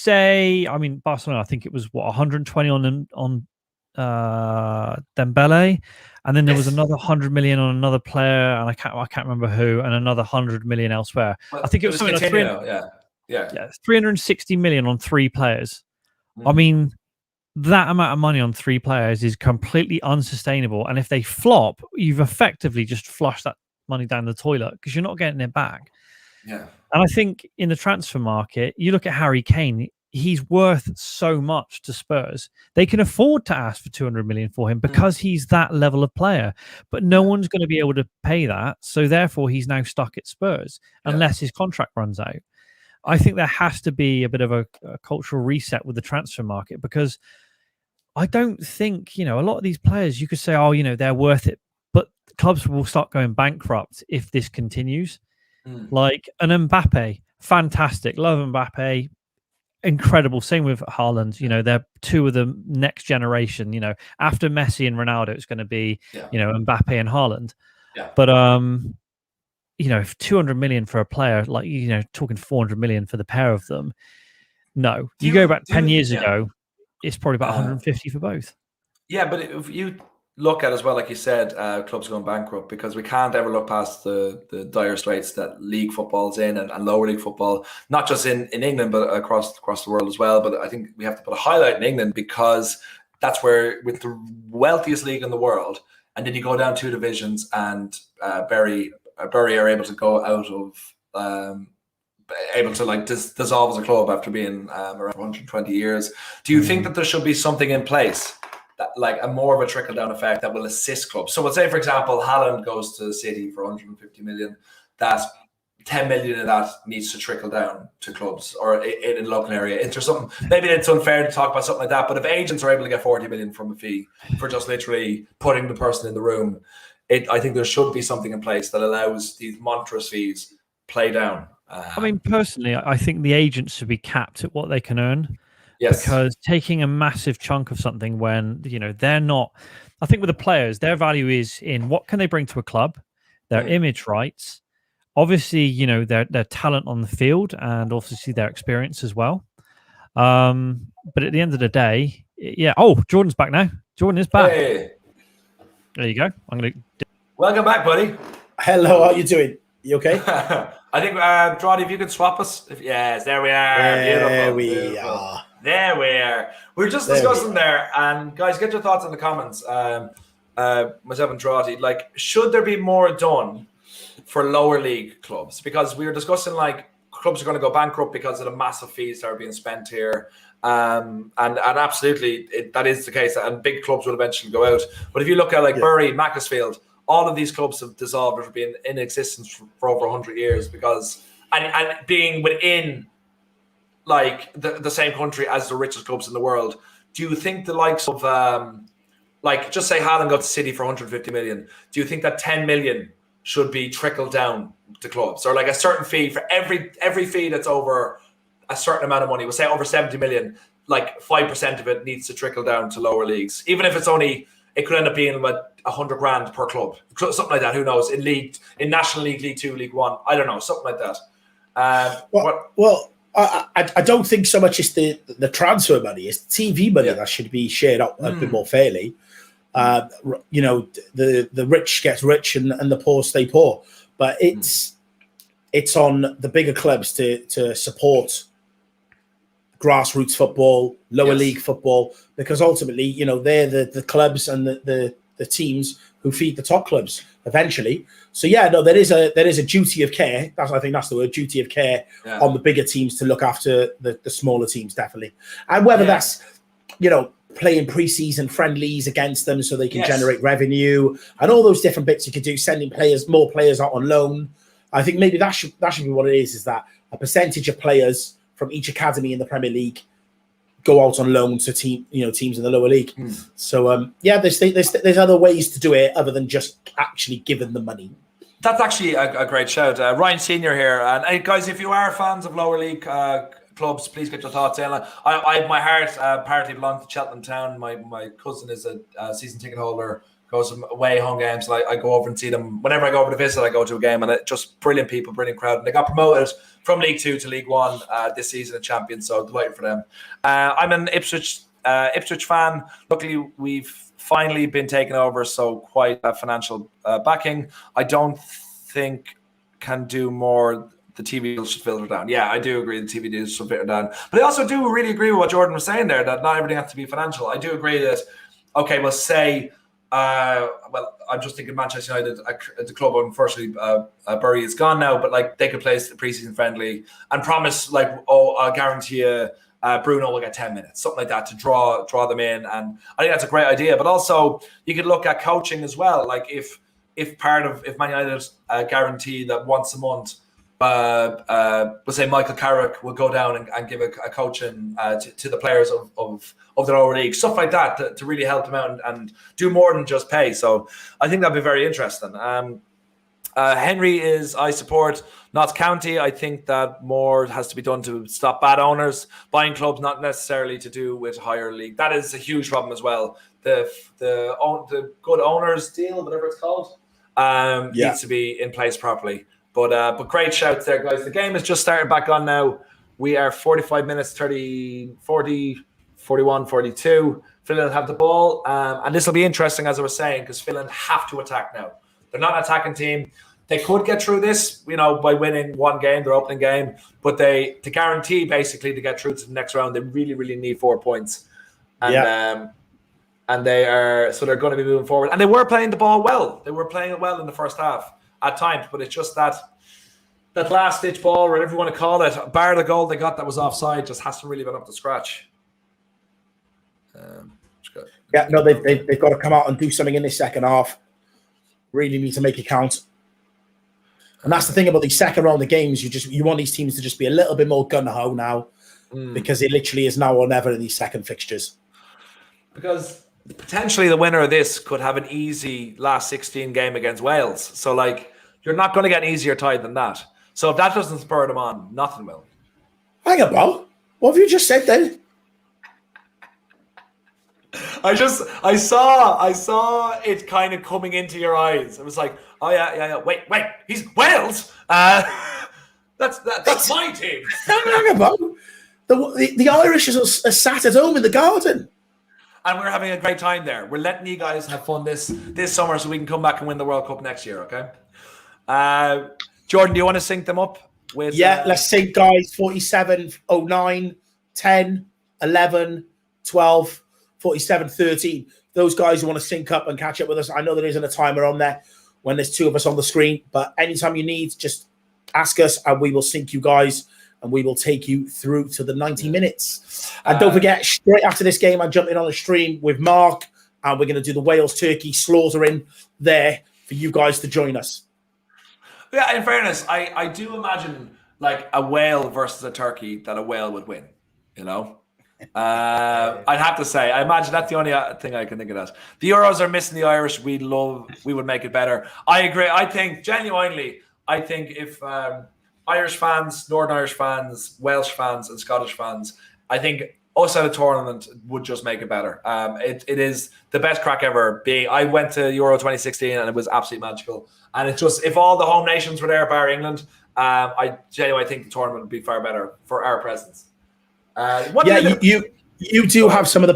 Barcelona, I think it was 120 on Dembele, and then there was another 100 million on another player, and I can't remember who, and another 100 million elsewhere. I think it was something like 360 million on 3 players. I mean, that amount of money on 3 players is completely unsustainable, and if they flop, you've effectively just flushed that money down the toilet because you're not getting it back. Yeah. And I think in the transfer market, you look at Harry Kane, he's worth so much to Spurs. They can afford to ask for 200 million for him because he's that level of player. But no one's going to be able to pay that. So therefore, he's now stuck at Spurs unless his contract runs out. I think there has to be a bit of a cultural reset with the transfer market because I don't think, a lot of these players, you could say, they're worth it. But clubs will start going bankrupt if this continues. Like an Mbappe, fantastic. Love Mbappe, incredible. Same with Haaland. They're 2 of the next generation. After Messi and Ronaldo, it's going to be, Mbappe and Haaland. Yeah. But, if 200 million for a player, like, talking 400 million for the pair of them. No, you go back 10 years ago, it's probably about 150 for both. Yeah, but if you look at as well, like you said, clubs going bankrupt because we can't ever look past the dire straits that league football's in and lower league football, not just in England, but across the world as well. But I think we have to put a highlight in England because that's where, with the wealthiest league in the world, and then you go down 2 divisions and Bury are able to go out of able to like dissolve as a club after being around 120 years. Do you think that there should be something in place that, like, a more of a trickle down effect that will assist clubs? So let's say, for example, Haaland goes to City for 150 million. That 10 million of that needs to trickle down to clubs or in a local area. Is there something? Maybe it's unfair to talk about something like that, but if agents are able to get 40 million from a fee for just literally putting the person in the room, I think there should be something in place that allows these monstrous fees play down. Personally, I think the agents should be capped at what they can earn. Yes. Because taking a massive chunk of something when, they're not, I think with the players, their value is in what can they bring to a club, their image rights, obviously, their talent on the field and obviously their experience as well. But at the end of the day, Yeah. Oh, Jordan's back now. Jordan is back. Hey. There you go. I'm going to. Welcome back, buddy. Hello, how are you doing? You okay? I think, Droddy, if you could swap us. Yes, there we are. There Beautiful. we are. There we are. We were just discussing there, and guys, get your thoughts in the comments. Myself and Droddy, like, should there be more done for lower league clubs? Because we were discussing, like, clubs are going to go bankrupt because of the massive fees that are being spent here. And absolutely, that is the case, and big clubs will eventually go out. But if you look at, like, Bury, Macclesfield, all of these clubs have dissolved or been in existence for over 100 years because and being within like the same country as the richest clubs in the world. Do you think the likes of like, just say Haaland got to City for 150 million? Do you think that 10 million should be trickled down to clubs, or like a certain fee for every fee that's over a certain amount of money? We'll say over 70 million, like 5% of it needs to trickle down to lower leagues, even if it's only. It could end up being about 100 grand per club, something like that. Who knows? In National League, League Two, League One, I don't know, something like that. I don't think so much it's the transfer money; it's the TV money that should be shared out a bit more fairly. You know, the rich gets rich and the poor stay poor. But it's on the bigger clubs to support grassroots football, lower league football, because ultimately, you know, they're the clubs and the teams who feed the top clubs eventually. So yeah, no, there is a duty of care. I think that's the word, duty of care on the bigger teams to look after the smaller teams, definitely. And whether that's, you know, playing pre-season friendlies against them so they can generate revenue and all those different bits you could do, sending more players out on loan. I think maybe that should be what it is that a percentage of players from each academy in the Premier League go out on loan to teams in the lower league. So there's other ways to do it other than just actually giving the money. That's actually a great shout. Ryan Senior here, and guys, if you are fans of lower league clubs, please get your thoughts in. My heart partly belongs to Cheltenham Town. My cousin is a season ticket holder. Goes away home games. I go over and see them whenever I go over to visit. I go to a game, and it's just brilliant people, brilliant crowd. And they got promoted from League Two to League One this season, and champions. So delighted for them. I'm an Ipswich fan. Luckily, we've finally been taken over, so quite a financial backing. I don't think can do more. The TV deals should filter down. Yeah, I do agree. The TV deals should filter down. But I also do really agree with what Jordan was saying there, that not everything has to be financial. I do agree that. Okay, well, say. I'm just thinking Manchester United, the club, unfortunately, Bury is gone now, but like they could play the preseason friendly and promise I'll guarantee you Bruno will get 10 minutes, something like that, to draw them in. And I think that's a great idea. But also you could look at coaching as well. Like if Man United guarantee that once a month, let's say Michael Carrick will go down and give a coaching to the players of the lower league, stuff like that, to really help them out and do more than just pay. So I think that'd be very interesting. Henry is, I support Notts County. I think that more has to be done to stop bad owners buying clubs, not necessarily to do with higher league. That is a huge problem as well. The good owners deal, whatever it's called, needs to be in place properly. But great shouts there, guys. The game has just started back on now. We are 45 minutes, 30, 40, 41, 42. Finland have the ball. And this will be interesting, as I was saying, because Finland have to attack now. They're not an attacking team. They could get through this, by winning one game, their opening game. But to guarantee, basically, to get through to the next round, they really, really need 4 points. And they're going to be moving forward. And they were playing the ball well. They were playing it well in the first half at times, but it's just that last-ditch ball, or whatever you want to call it, bar the goal they got that was offside, just hasn't really been up to scratch. They've got to come out and do something in this second half. Really need to make it count. And that's the thing about these second round of games. You want these teams to just be a little bit more gun-ho now, because it literally is now or never in these second fixtures. Because potentially the winner of this could have an easy last 16 game against Wales. So, you're not going to get an easier tie than that. So if that doesn't spur them on, nothing will. Hang on, bro. What have you just said then? I saw it kind of coming into your eyes. It was like, oh yeah. Wait, he's Wales. That's my team. Hang on, bro. The Irish are sat at home in the garden. and we're having a great time there. We're letting you guys have fun this summer so we can come back and win the World Cup next year, okay? Jordan, do you want to sync them up? With, let's sync, guys. 47, 09, 10, 11, 12, 47, 13. Those guys who want to sync up and catch up with us, I know there isn't a timer on there when there's two of us on the screen, but anytime you need, just ask us and we will sync you guys and we will take you through to the 90 minutes. And don't forget, straight after this game, I'm jumping on a stream with Mark and we're going to do the Wales-Turkey slaughtering there for you guys to join us. Yeah, in fairness, I do imagine like a whale versus a turkey that a whale would win, you know? I'd have to say, I imagine that's the only thing I can think of that. The Euros are missing the Irish. We would make it better. I agree. I think genuinely, if Irish fans, Northern Irish fans, Welsh fans, and Scottish fans, I think us at a tournament would just make it better. It is the best crack ever. I went to Euro 2016 and it was absolutely magical. And it's just, if all the home nations were there, bar England, I genuinely think the tournament would be far better for our presence. You do have some of the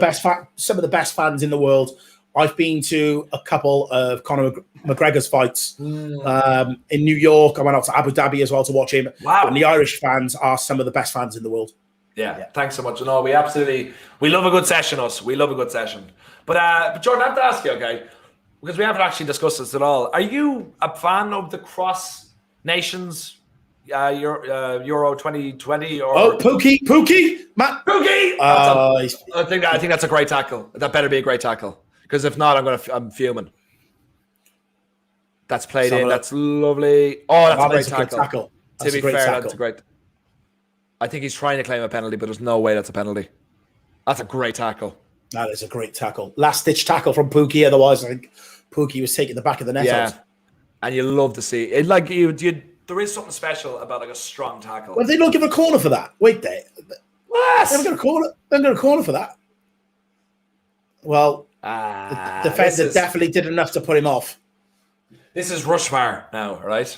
best fans in the world. I've been to a couple of Conor McGregor's fights in New York. I went out to Abu Dhabi as well to watch him. Wow! And the Irish fans are some of the best fans in the world. Yeah. Thanks so much. No, we love a good session. We love a good session. But Jordan, I have to ask you, okay, because we haven't actually discussed this at all. Are you a fan of the cross nations? Euro 2020 or Pookie, Matt Pookie. I think that's a great tackle. That better be a great tackle, because if not, I'm fuming. That's played in. That's lovely. Oh, that's a great tackle. To be fair, that's a great. I think he's trying to claim a penalty, but there's no way that's a penalty. That's a great tackle. That is a great tackle. Last ditch tackle from Pookie. Otherwise, I think Pookie was taking the back of the net out. And you love to see it. Like you. There is something special about like a strong tackle. Well, they don't give a corner for that. Wait there. What? They're going to corner for that. Well, the defender definitely did enough to put him off. This is Rushmar now, right?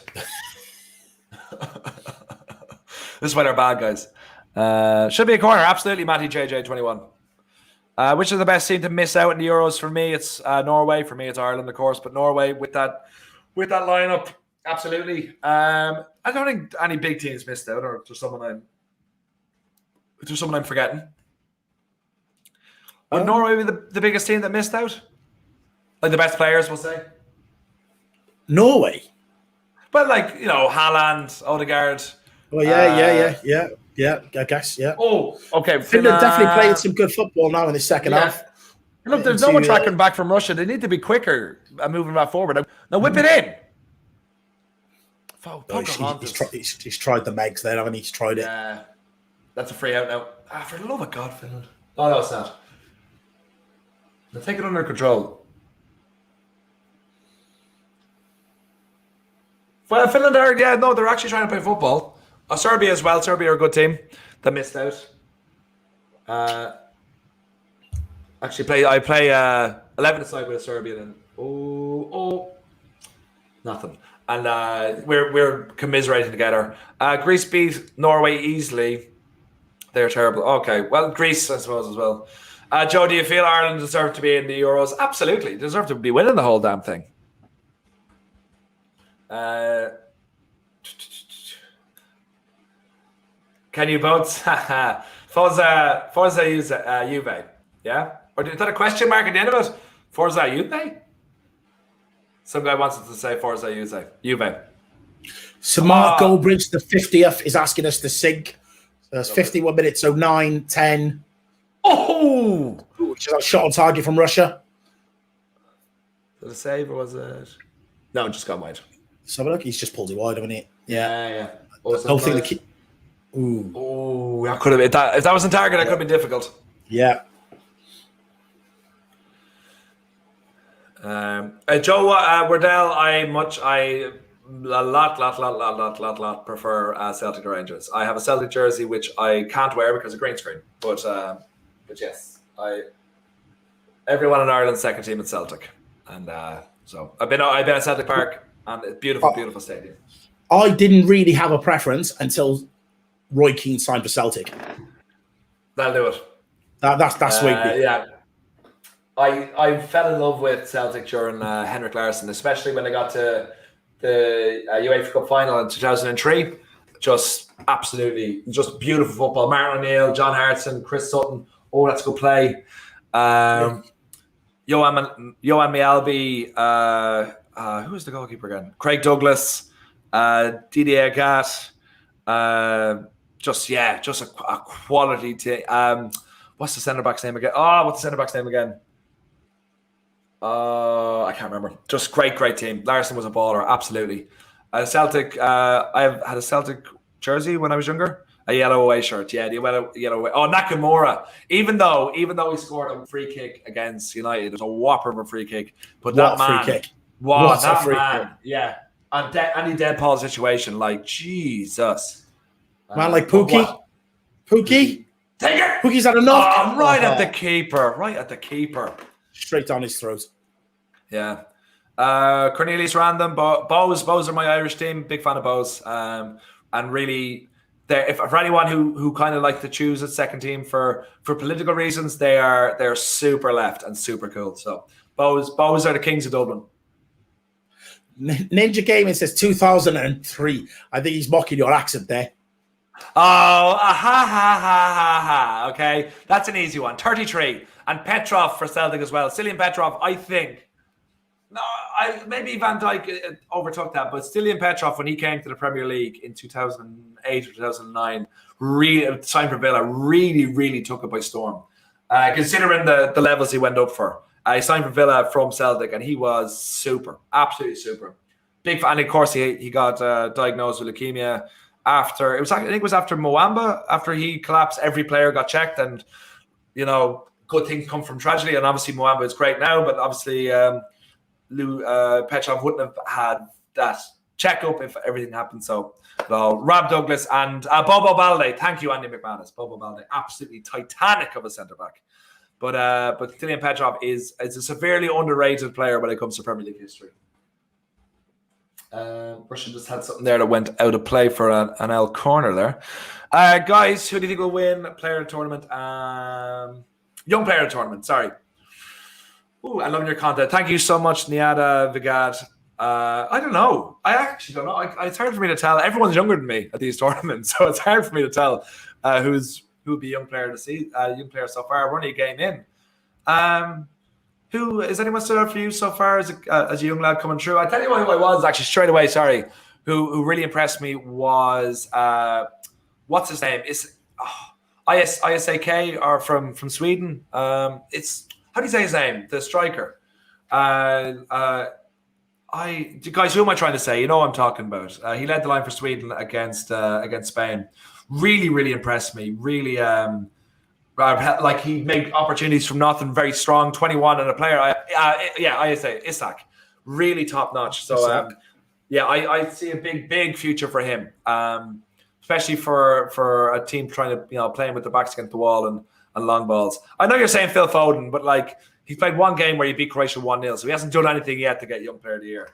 This is why they're bad guys. Should be a corner, absolutely. Matty JJ21. Which is the best team to miss out in the Euros? For me, it's Norway. For me, it's Ireland, of course. But Norway with that lineup. Absolutely. I don't think any big teams missed out, or there's someone I'm forgetting. Would Norway be the biggest team that missed out? Like the best players, we'll say. Norway. But like, you know, Haaland, Odegaard. Well, yeah. I guess, yeah. Oh, okay. Finland definitely played some good football now in the second half. Look, there's no one tracking back from Russia. They need to be quicker and moving back forward. Now whip it in. He's tried the Megs there, haven't he? He's tried it. Yeah. That's a free out now. For the love of God, Finland. Oh, no, it's not. They'll take it under control. Well, Finland they're actually trying to play football. Serbia as well. Serbia are a good team that missed out. I play 11 aside with Serbia then. Nothing. And we're commiserating together. Greece beat Norway easily. They're terrible. Okay, well, Greece, I suppose, as well. Joe, do you feel Ireland deserve to be in the Euros? Absolutely. They deserve to be winning the whole damn thing. Can you both? Forza use Juve. Yeah? Or is that a question mark at the end of it? Forza Juve? Some guy wants us to say Forza Juve. So Mark Goldbridge, the 50th, is asking us to sync. So that's 51 minutes, so 9, 10. Oh! Which is a shot on target from Russia. Was it a save or was it? No, it just got wide. So look, he's just pulled it wide, haven't he? Yeah. I don't think the key. Ooh, that could have been that. If that was on target, that could have been difficult. Yeah. Joe Wardell, I prefer Celtic to Rangers. I have a Celtic jersey which I can't wear because of green screen. But yes, everyone in Ireland's second team at Celtic, and so I've been at Celtic Park, and it's beautiful stadium. I didn't really have a preference until Roy Keane signed for Celtic. That'll do it. That's sweet. Yeah. I fell in love with Celtic during Henrik Larsson, especially when they got to the UEFA Cup final in 2003. Just absolutely, just beautiful football. Martin O'Neill, John Hartson, Chris Sutton. Oh, that's good play. Johan Mialbi. Who was the goalkeeper again? Craig Douglas. Didier Gat. Just a quality team. What's the centre back's name again? I can't remember. Just great team. Larsson was a baller, absolutely. Celtic. I've had a Celtic jersey when I was younger. A yellow away shirt. Yeah, the yellow away. Oh, Nakamura. Even though he scored a free kick against United, it was a whopper of a free kick. But that man, free kick. Wow, that man. Yeah, and any dead Paul situation, like Jesus. Man, like Pookie. Take it. Pookie's had enough. Oh, right at the keeper. Straight down his throat. Yeah. Cornelius Random, Bows are my Irish team. Big fan of Bows. And really, for anyone who kind of like to choose a second team for political reasons, they're super left and super cool. So Bows are the kings of Dublin. Ninja Gaming says 2003. I think he's mocking your accent there. Oh, okay, that's an easy one. 33, and Petrov for Celtic as well. Cillian Petrov, I think. No, maybe Van Dijk overtook that, but Cillian Petrov, when he came to the Premier League in 2008 or 2009, really signed for Villa, really took it by storm. Considering the levels he went up for, he signed for Villa from Celtic, and he was super, absolutely super. Big fan, and of course he got diagnosed with leukemia. After it was after Moamba, after he collapsed, every player got checked, and good things come from tragedy. And obviously Moamba is great now, but obviously Petrov wouldn't have had that checkup if everything happened. So Rob Douglas and Bobo Balde. Thank you, Andy McManus. Bobo Balde, absolutely titanic of a centre back. But Cillian Petrov is a severely underrated player when it comes to Premier League history. Russia just had something there that went out of play for an L corner there. Guys, who do you think will win player tournament? Young player tournament, sorry. Ooh, I love your content. Thank you so much, Niada Vigad. I don't know. I actually don't know. It's hard for me to tell. Everyone's younger than me at these tournaments, so it's hard for me to tell who would be young player to see. Young player so far. We're only a game in. Who is anyone stood out for you so far as a young lad coming through? I tell you who I was actually straight away. Sorry, who really impressed me was what's his name? Is ISAK or from Sweden? It's how do you say his name? The striker. Guys, who am I trying to say? You know what I'm talking about. He led the line for Sweden against Spain. Really impressed me. Really. Like he made opportunities from nothing, very strong, 21 and a player. I say Isak, really top notch. So I see a big future for him, especially for a team trying to playing with their backs against the wall and long balls. I know you're saying Phil Foden, but like he's played one game where he beat Croatia 1-0, so he hasn't done anything yet to get young player of the year,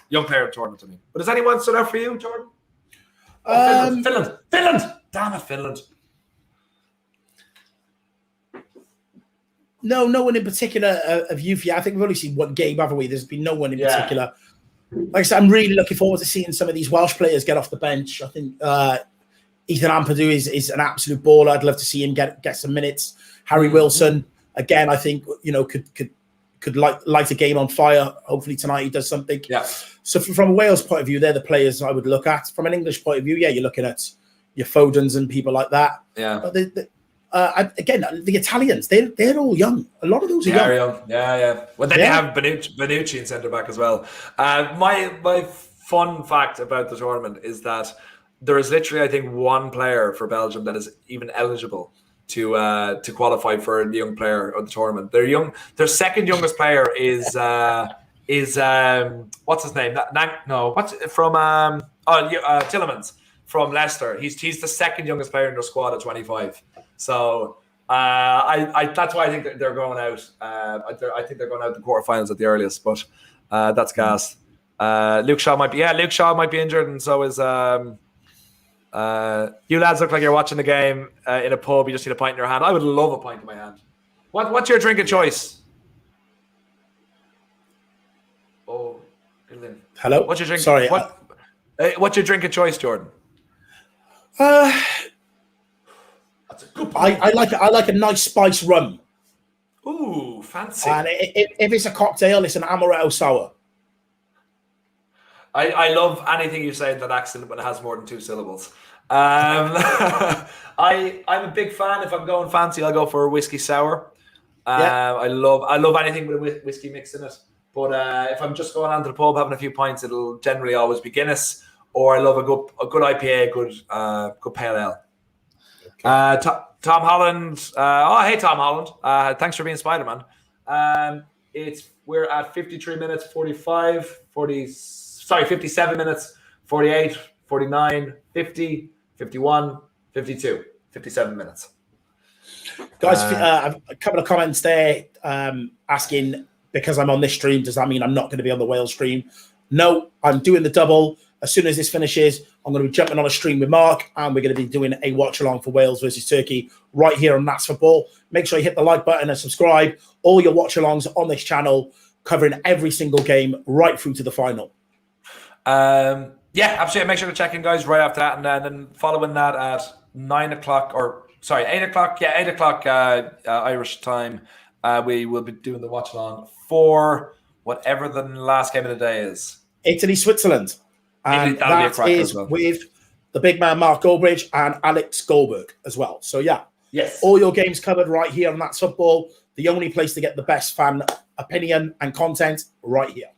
young player of the tournament to me. But has anyone stood out for you, Jordan? Finland. Damn it, Finland. No one in particular of youth yet. I think we've only seen one game, haven't we? There's been no one in particular. Like I said, I'm really looking forward to seeing some of these Welsh players get off the bench. I think Ethan Ampadu is an absolute baller. I'd love to see him get some minutes. Harry Wilson, again, I think could light a game on fire. Hopefully tonight he does something. Yeah. So from a Wales point of view, they're the players I would look at. From an English point of view, you're looking at your Fodens and people like that. Yeah. But again, the Italians, they're all young. A lot of those are young. Yeah. Well, then you have Bonucci in centre back as well. My fun fact about the tournament is that there is literally, I think, one player for Belgium that is even eligible to qualify for the young player of the tournament. Their second youngest player is what's his name? Tillemans from Leicester. He's the second youngest player in their squad at 25. So that's why I think they're going out. I think they're going out the quarterfinals at the earliest. But that's gas. Luke Shaw might be injured, and so is. You lads look like you're watching the game in a pub. You just need a pint in your hand. I would love a pint in my hand. What's your drink of choice? Hello. What's your drink? Sorry. What's your drink of choice, Jordan? That's a good point. I like a nice spice rum. Ooh, fancy. And if it's a cocktail, it's an amaretto sour. I love anything you say in that accent when it has more than 2 syllables. I'm a big fan. If I'm going fancy, I'll go for a whiskey sour. I love anything with whiskey mixed in it. But if I'm just going onto the pub having a few pints, it'll generally always be Guinness, or I love a good IPA, good pale ale. Okay. Tom Holland. Hey Tom Holland. Thanks for being Spider-Man. We're at 53 minutes 57 minutes 48, 49, 50, 51, 52, 57 minutes. Guys, a couple of comments there asking, because I'm on this stream, does that mean I'm not going to be on the Wales stream? No, I'm doing the double. As soon as this finishes, I'm going to be jumping on a stream with Mark, and we're going to be doing a watch along for Wales versus Turkey right here on That's Football. Make sure you hit the like button and subscribe. All your watch alongs on this channel, covering every single game right through to the final. Yeah, absolutely. Make sure to check in, guys, right after that, and then following that at 8 o'clock. Yeah, 8 o'clock Irish time. We will be doing the watch along for whatever the last game of the day is. Italy, Switzerland. And that is with the big man Mark Goldbridge and Alex Goldberg as well. So yeah, yes, all your games covered right here on That's Football. The only place to get the best fan opinion and content right here.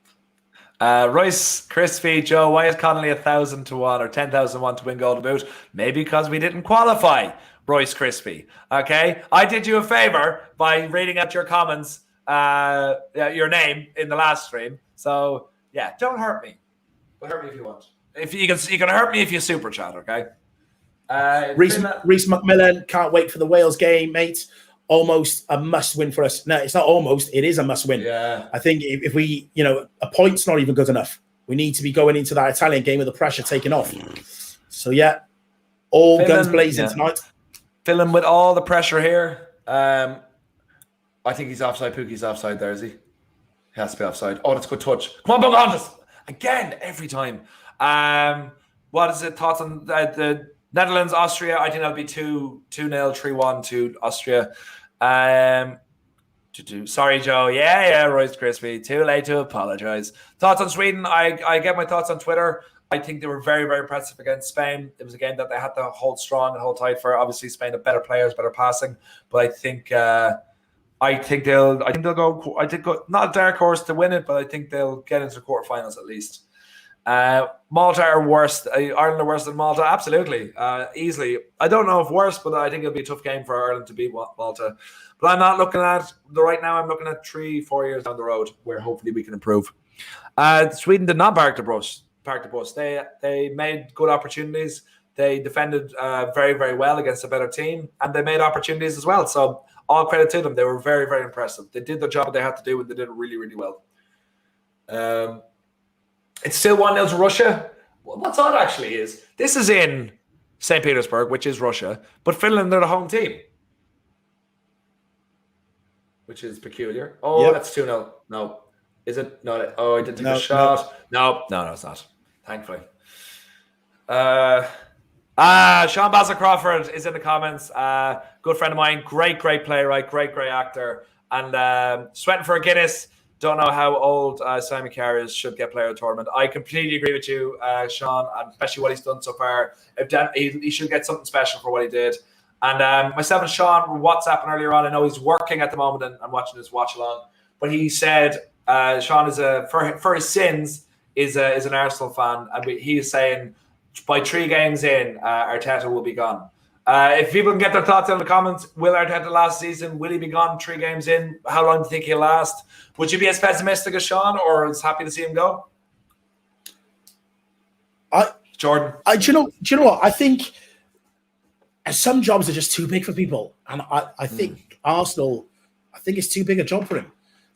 Royce Crispy, Joe, why is Connolly 1,000 to 1 or 10,001 to win Golden Boot? Maybe because we didn't qualify, Royce Crispy. Okay, I did you a favor by reading out your comments, your name in the last stream. So yeah, don't hurt me. But hurt me if you want. If you can hurt me if you super chat. Okay. Reece McMillan, can't wait for the Wales game, mate. Almost a must win for us. No, it's not almost. It is a must win. Yeah. I think if we, a point's not even good enough. We need to be going into that Italian game with the pressure taken off. So yeah, all guns blazing tonight. Finland with all the pressure here. I think he's offside. Pookie's offside there, is he? He has to be offside. Oh, that's a good touch. Come on, Pocahontas. Again, every time. What is it? Thoughts on the Netherlands, Austria? I think that'll be 2-0, 3-1 to Austria. Sorry, Joe. Yeah, Royce Crispy. Too late to apologize. Thoughts on Sweden? I get my thoughts on Twitter. I think they were very, very impressive against Spain. It was a game that they had to hold strong and hold tight for. Obviously, Spain have better players, better passing, but I think they'll go. I think not a dark horse to win it, but I think they'll get into the quarterfinals at least. Malta are worse. Ireland are worse than Malta. Absolutely, easily. I don't know if worse, but I think it'll be a tough game for Ireland to beat Malta. But I'm not looking at right now. I'm looking at 3-4 years down the road where hopefully we can improve. Sweden did not park the bus. They made good opportunities. They defended very, very well against a better team, and they made opportunities as well. So all credit to them. They were very, very impressive. They did the job they had to do, and they did it really, really well. It's still 1-0 to Russia. What's odd actually is this is in St. Petersburg, which is Russia, but Finland are the home team, which is peculiar. Oh, yep. That's 2-0. No. Is it? No. Oh, I didn't take a shot. No, it's not. Thankfully. Sean Basil Crawford is in the comments. Good friend of mine. Great playwright. Great actor. And sweating for a Guinness. Don't know how old Simon Carr is. Should get player of the tournament. I completely agree with you, Sean, and especially what he's done so far. He should get something special for what he did. And myself and Sean were WhatsApping earlier on. I know he's working at the moment and watching his watch along. But he said Sean is for his sins is an Arsenal fan, and he is saying by 3 games in, Arteta will be gone. If people can get their thoughts in the comments, will Arteta last season? Will he be gone 3 games in? How long do you think he'll last? Would you be as pessimistic as Sean, or is happy to see him go? Jordan, do you know what? I think some jobs are just too big for people, and I think Arsenal, I think it's too big a job for him.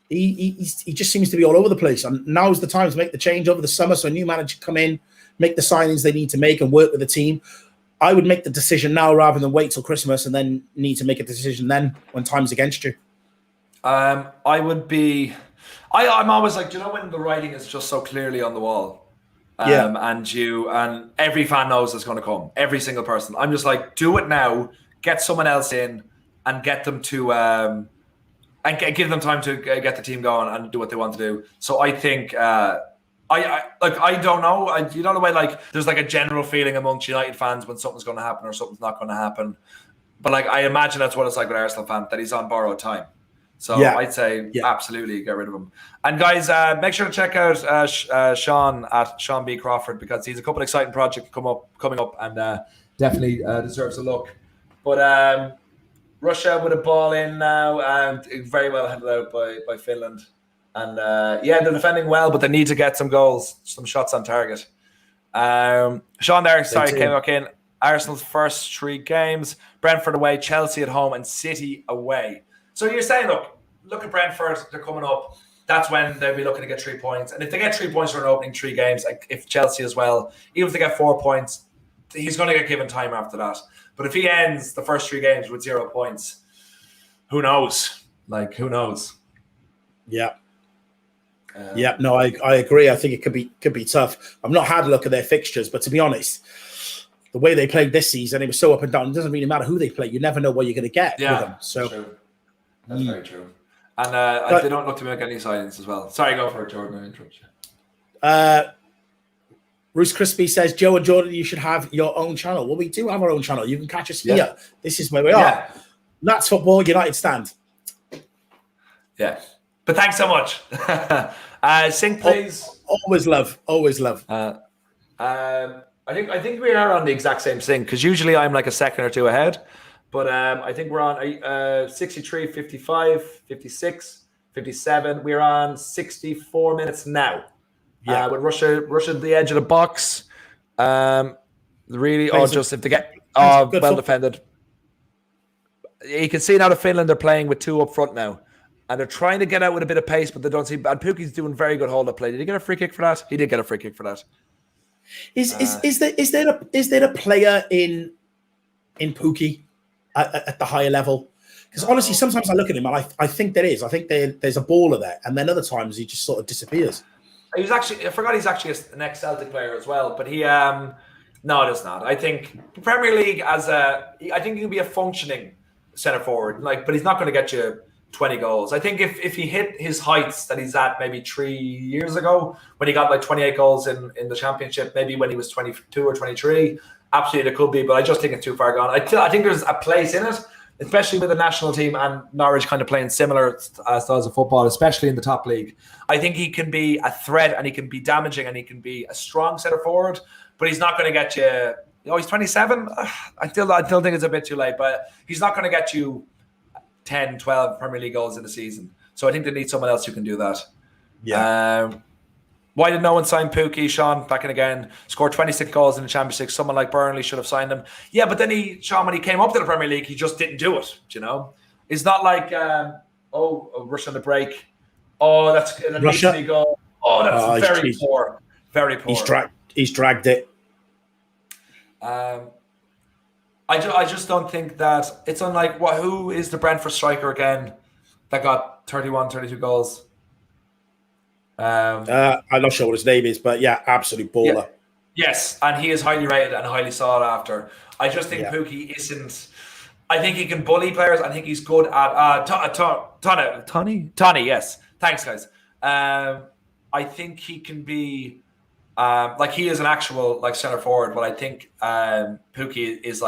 He just seems to be all over the place, and now's the time to make the change over the summer, so a new manager come in, make the signings they need to make, and work with the team. I would make the decision now rather than wait till Christmas and then need to make a decision then when time's against you. I would be. I'm always like, do you know when the writing is just so clearly on the wall, and every fan knows it's going to come, every single person. I'm just like, do it now, get someone else in, and get them to and give them time to get the team going and do what they want to do. So I think. I don't know. You know the way like there's like a general feeling amongst United fans when something's going to happen or something's not going to happen. But like I imagine that's what it's like with Arsenal fans, that he's on borrowed time. So I'd say absolutely get rid of him. And guys, make sure to check out Sean at Sean B Crawford, because he's a couple of exciting projects coming up, and definitely deserves a look. But Russia with a ball in now, and very well handled out by Finland. And they're defending well, but they need to get some goals, some shots on target. Sean there, came back in. Arsenal's first 3 games: Brentford away, Chelsea at home, and City away. So you're saying, look at Brentford, they're coming up. That's when they'll be looking to get 3 points. And if they get 3 points for an opening 3 games, like if Chelsea as well, even if they get 4 points, he's going to get given time after that. But if he ends the first 3 games with 0 points, who knows? Like, who knows? Yeah. No, I agree. I think it could be tough. I've not had a look at their fixtures, but to be honest, the way they played this season, it was so up and down. It doesn't really matter who they play. You never know what you're going to get with them. So true. That's very true. And they don't look to make any signings as well. Sorry, go for it, Jordan. I interrupt you. Roos Crispy says, Joe and Jordan, you should have your own channel. Well, we do have our own channel. You can catch us here. This is where we are. That's Football United Stand. Yeah. But thanks so much. Sync, please. Always love. I think we are on the exact same sync, because usually I'm like a second or 2 ahead. But I think we're on 63, 55, 56, 57. We're on 64 minutes now. With Russia at the edge of the box. Really, if they get well defended. You can see now that Finland are playing with 2 up front now. And they're trying to get out with a bit of pace, but they don't see. And Pukki's doing very good hold-up play. Did he get a free kick for that? He did get a free kick for that. Is there a player in Pukki at the higher level? Because honestly, sometimes I look at him and I think there is. I think there's a baller there, and then other times he just sort of disappears. I forgot he's actually an ex-Celtic player as well. But he no, it is not. I think Premier League I think he can be a functioning centre forward, but he's not going to get you 20 goals. I think if he hit his heights that he's at maybe 3 years ago, when he got like 28 goals in the championship, maybe when he was 22 or 23, absolutely it could be, but I just think it's too far gone. I think there's a place in it, especially with the national team and Norwich kind of playing similar styles of football, especially in the top league. I think he can be a threat, and he can be damaging, and he can be a strong centre forward, but he's not going to get you, he's 27. I still think it's a bit too late, but he's not going to get you 10, 12 Premier League goals in a season. So I think they need someone else who can do that. Yeah. Why did no one sign Pukki? Sean, back in again, scored 26 goals in the Championship. Someone like Burnley should have signed him. Yeah, but then Sean, when he came up to the Premier League, he just didn't do it, It's not like, Russia on the break. Oh, that's an Russia goal. Oh, that's very poor. Very poor. He's dragged it. I just don't think that it's unlike who is the Brentford striker again that got 31, 32 goals? I'm not sure what his name is, but absolute baller. Yeah. Yes, and he is highly rated and highly sought after. I just think Pukki isn't. I think he can bully players. I think he's good at Tony. Yes, thanks, guys. I think he can be. He is an actual centre forward, but I think Pukki is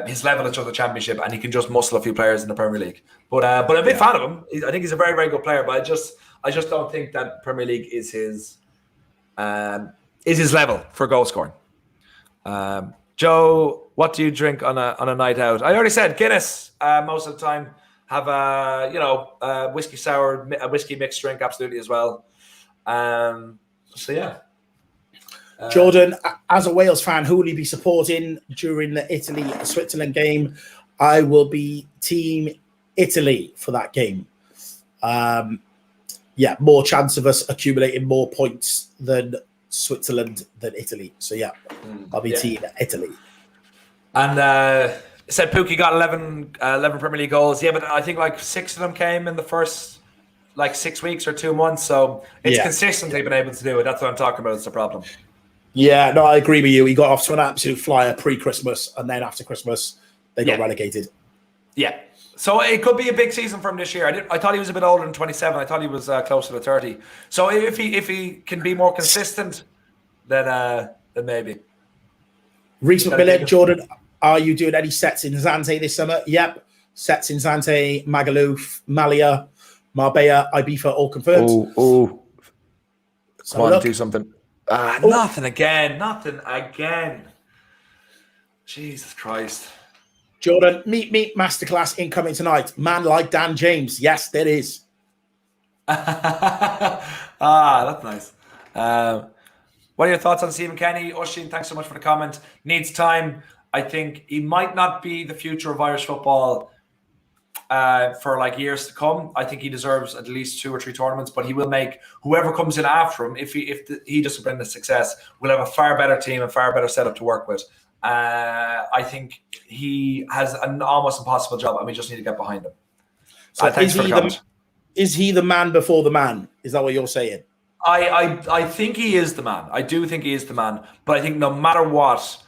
his level at the Championship, and he can just muscle a few players in the Premier League. But I'm a big fan of him. I think he's a very, very good player, but I just don't think that Premier League is his level for goal scoring. Joe, what do you drink on a night out? I already said Guinness most of the time. Have a whiskey sour, a whiskey mixed drink, absolutely as well. So yeah. Jordan, as a Wales fan, who will you be supporting during the Italy-Switzerland game? I will be Team Italy for that game. More chance of us accumulating more points than Switzerland than Italy. So I'll be Team Italy. And said Pukki got 11 Premier League goals. Yeah, but I think 6 of them came in the first like 6 weeks or 2 months. So it's Yeah. consistently been able to do it. That's what I'm talking about. It's the problem. Yeah, no, I agree with you. He got off to an absolute flyer pre-Christmas, and then after Christmas, they got relegated. Yeah. So it could be a big season from this year. I thought he was a bit older than 27. I thought he was closer to 30. So if he can be more consistent, then maybe. Reece McMillan, Jordan, are you doing any sets in Zante this summer? Yep. Sets in Zante, Magaluf, Malia, Marbella, Ibiza, all confirmed. Oh. So Come on, look, do something. Nothing again. Jesus Christ. Jordan, meet masterclass incoming tonight. Man like Dan James. Yes, there is. That's nice. What are your thoughts on Stephen Kenny? Oshin, thanks so much for the comment. Needs time. I think he might not be the future of Irish football for like years to come. I think he deserves at least 2 or 3 tournaments, but he will make whoever comes in after him, if he doesn't bring the success, will have a far better team and far better setup to work with. I think he has an almost impossible job, and we just need to get behind him. So thanks for the comment. Is he the man before the man? Is that what you're saying? I think he is the man. I do think he is the man. But I think no matter what,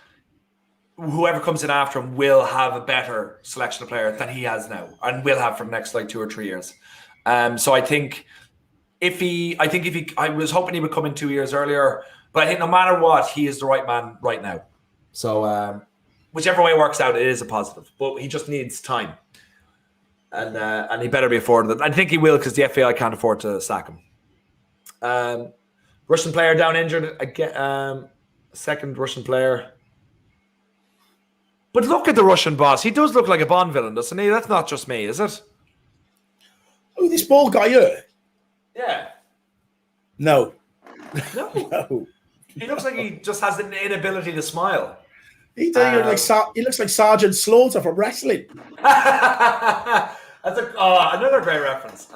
whoever comes in after him will have a better selection of players than he has now, and will have for the next like 2 or 3 years. So I think I was hoping he would come in 2 years earlier, but I think no matter what, he is the right man right now. So whichever way it works out, it is a positive. But he just needs time, and he better be afforded it. I think he will, because the FAI can't afford to sack him. Russian player down injured again. Second Russian player. But look at the Russian boss. He does look like a Bond villain, doesn't he? That's not just me, is it? Oh, this bald guy here? Yeah. No. No. He looks like he just has an inability to smile. He looks like Sergeant Slaughter from wrestling. That's another great reference.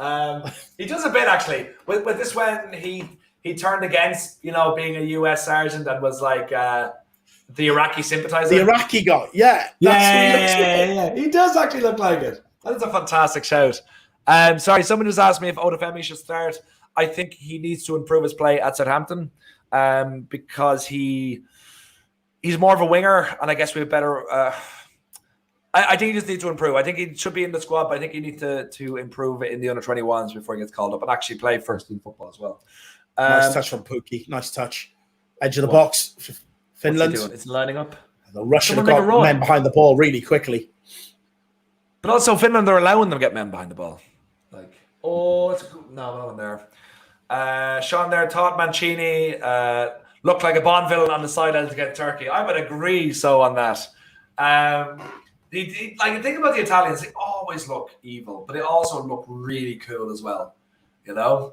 He does a bit actually. With this, when he turned against being a US sergeant and was like the Iraqi sympathizer. The Iraqi guy, yeah. Yeah. He does actually look like it. That is a fantastic shout. Sorry, someone just asked me if Odafemi should start. I think he needs to improve his play at Southampton because he's more of a winger, and I guess we have better. I think he just needs to improve. I think he should be in the squad, but I think he needs to improve in the under-21s before he gets called up and actually play first team football as well. Nice touch from Pookie. Nice touch. Edge of the box. Finland. What's he doing? It's lining up. The Russian have got men behind the ball really quickly. But also Finland, they're allowing them to get men behind the ball. No one there. Sean there thought Mancini looked like a Bond villain on the sideline to get Turkey. I would agree on that. The thing about the Italians, they always look evil, but they also look really cool as well. Yeah.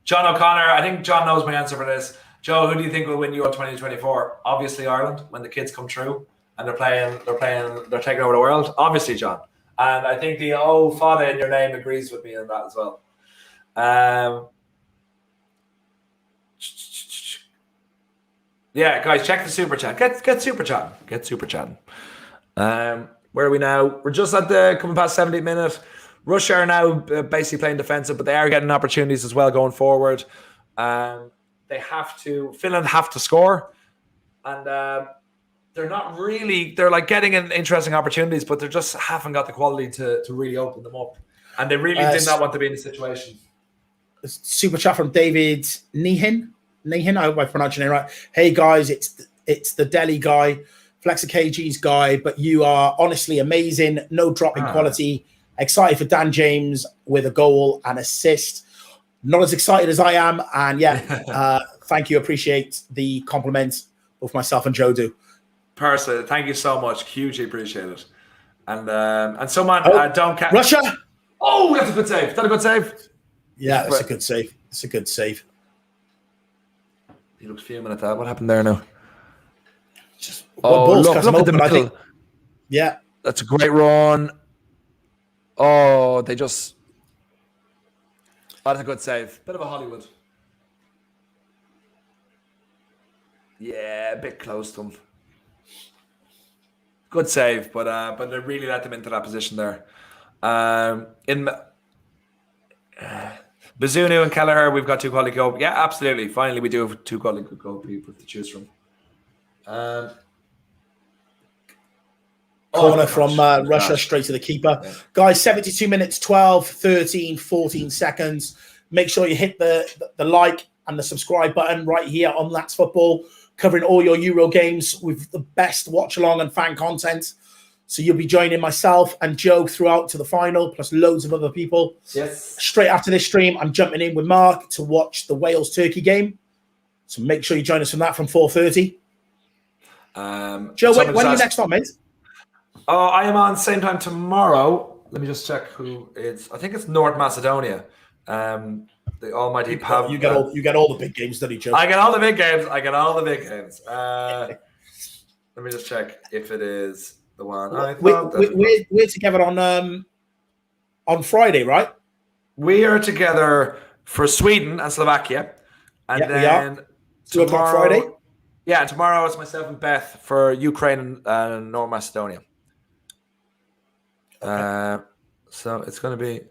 John O'Connor, I think John knows my answer for this. Joe, who do you think will win Euro 2024? Obviously Ireland, when the kids come through and they're taking over the world. Obviously, John. And I think the father in your name agrees with me on that as well. Yeah, guys, check the super chat. Get super chatting. Get super chatting. Where are we now? We're just at the coming past 70 minutes. Russia are now basically playing defensive, but they are getting opportunities as well going forward. Finland have to score, and they're not really. They're like getting in interesting opportunities, but they just haven't got the quality to really open them up, and they really did not want to be in the situation. Super chat from David Nehin. I hope I'm pronouncing it right. Hey guys, it's the Delhi guy, Flexa KG's guy, but you are honestly amazing. No drop in quality. Excited for Dan James with a goal and assist. Not as excited as I am, and thank you. Appreciate the compliment. Both myself and Joe do. Personally, thank you so much. Hugely appreciate it. And someone don't catch Russia. Oh, that's a good save. Is that a good save? Yeah, that's a good save. It's a good save. He looks fuming at that. What happened there now? Look at the middle. Yeah. That's a great run. Oh, they just... That's a good save. Bit of a Hollywood. Yeah, a bit close to him. Good save, but they really let them into that position there. Bazunu and Kelleher, we've got 2 quality goal. Yeah, absolutely. Finally, we do have 2 quality goal people to choose from. Corner from Russia, straight to the keeper. Yeah. Guys, 72 minutes, 12, 13, 14 seconds. Make sure you hit the like and the subscribe button right here on That's Football, covering all your Euro games with the best watch-along and fan content. So you'll be joining myself and Joe throughout to the final, plus loads of other people. Yes. Straight after this stream, I'm jumping in with Mark to watch the Wales-Turkey game. So make sure you join us from that from 4:30. Joe, when are you next on, mate? Oh, I am on same time tomorrow. Let me just check who it's. I think it's North Macedonia. The almighty Pav. You get all the big games, don't you, Joe? I get all the big games. Let me just check if it is the one. We're together on Friday, right? We are together for Sweden and Slovakia, and then 2 o'clock Friday. Yeah, tomorrow it's myself and Beth for Ukraine and North Macedonia. Okay. So it's going to be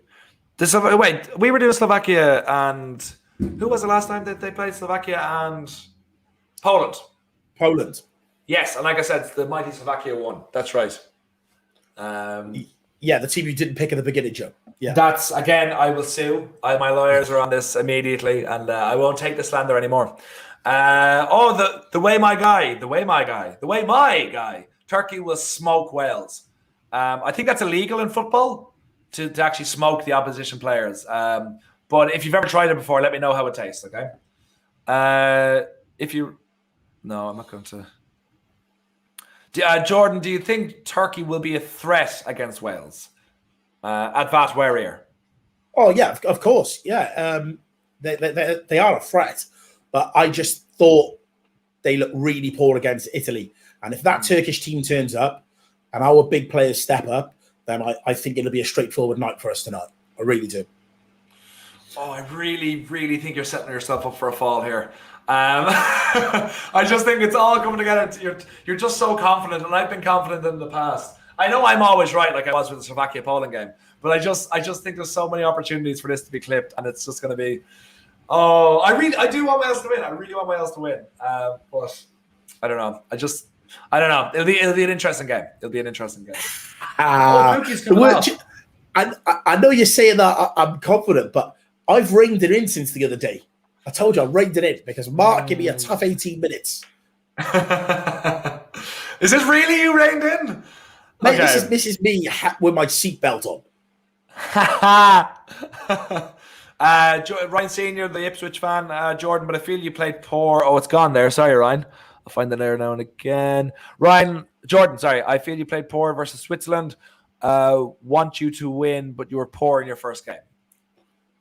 this. Wait, we were doing Slovakia and who was the last time that they played? Slovakia and Poland. Poland. Yes, and like I said, the mighty Slovakia won. That's right. Yeah, the team you didn't pick at the beginning, Joe. Yeah, that's again. I will sue. My lawyers are on this immediately, and I won't take the slander anymore. The way my guy. Turkey will smoke Wales. I think that's illegal in football to actually smoke the opposition players. But if you've ever tried it before, let me know how it tastes. Okay. No, I'm not going to. Jordan, do you think Turkey will be a threat against Wales at that warrior? Oh yeah, of course. Yeah, they are a threat, but I just thought they look really poor against Italy. And if that Turkish team turns up and our big players step up, then I think it'll be a straightforward night for us tonight. I really do. Oh, I really, really think you're setting yourself up for a fall here. I just think it's all coming together. You're just so confident, and I've been confident in the past. I know I'm always right, like I was with the Slovakia-Poland game, but I just think there's so many opportunities for this to be clipped, and it's just going to be. Oh, I do want Wales to win. I really want Wales to win, but I don't know. I don't know. It'll be an interesting game. I know you're saying that I'm confident, but I've reined it in since the other day. I told you I reined it in because Mark gave me a tough 18 minutes. Is this really you reined in? Mate, okay. This is me with my seatbelt on. Ryan Senior, the Ipswich fan, Jordan, but I feel you played poor. Oh, it's gone there. Sorry, Ryan. I'll find it there now and again. Jordan, sorry. I feel you played poor versus Switzerland. Want you to win, but you were poor in your first game.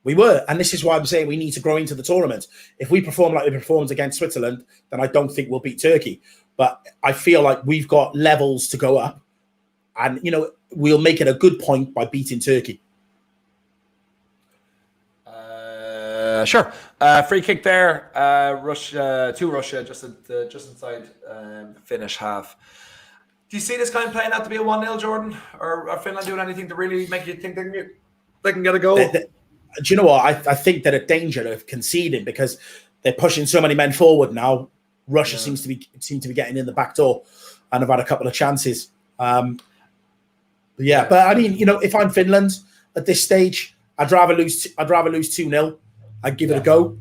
We were, and this is why I'm saying we need to grow into the tournament. If we perform like we performed against Switzerland, then I don't think we'll beat Turkey. But I feel like we've got levels to go up, and we'll make it a good point by beating Turkey. Sure. Free kick there. Russia, just inside finish half. Do you see this kind of playing out to be a 1-0, Jordan? Or are Finland doing anything to really make you think they can get a goal? Do you know what? I think they're at danger of conceding because they're pushing so many men forward now. Russia seem to be getting in the back door, and have had a couple of chances. But I mean, if I'm Finland at this stage, I'd rather lose 2-0. I'd give it a go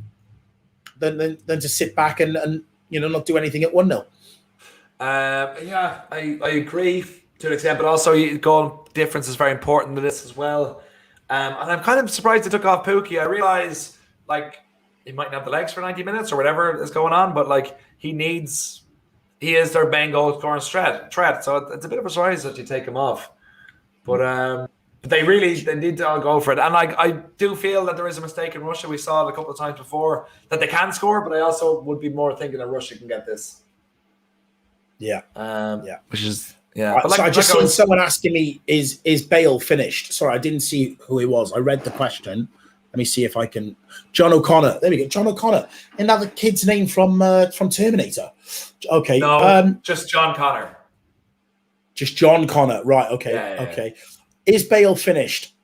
than to sit back and not do anything at 1-0. I agree to an extent, but also goal difference is very important to this as well. And I'm kind of surprised they took off Pukki. I realize he might not have the legs for 90 minutes or whatever is going on, but he is their main goal scoring threat. So it's a bit of a surprise that you take him off. But they need to all go for it. And I do feel that there is a mistake in Russia. We saw it a couple of times before that they can score, but I also would be more thinking that Russia can get this. Yeah. Which is But I just seen someone asking me, is Bale finished? Sorry, I didn't see who he was. I read the question. Let me see if I can. John O'Connor. There we go. John O'Connor. Isn't that the kid's name from Terminator? Okay. No, just John Connor. Just John Connor. Right. Okay. Yeah. Okay. Is Bale finished?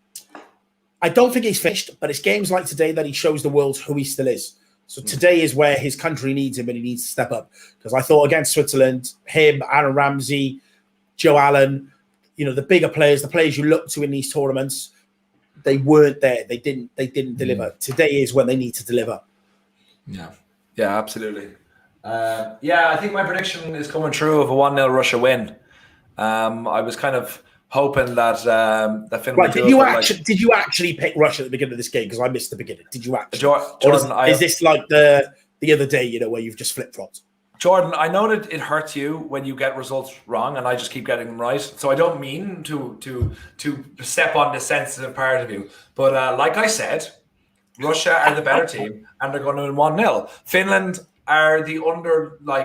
I don't think he's finished, but it's games like today that he shows the world who he still is. So today is where his country needs him, and he needs to step up. Because I thought against Switzerland, him, Aaron Ramsey, Joe Allen, the bigger players, the players you look to in these tournaments, they weren't there. They didn't deliver. Today is when they need to deliver. Yeah, absolutely. I think my prediction is coming true of a 1-0 Russia win. I was kind of hoping that Finland. Right, did you actually pick Russia at the beginning of this game? Because I missed the beginning. Did you actually? Jordan, is this like the other day? Where you've just flip flopped? Jordan, I know that it hurts you when you get results wrong, and I just keep getting them right. So I don't mean to step on the sensitive part of you, but like I said, Russia are the better team, and they're going to win 1-0. Finland are the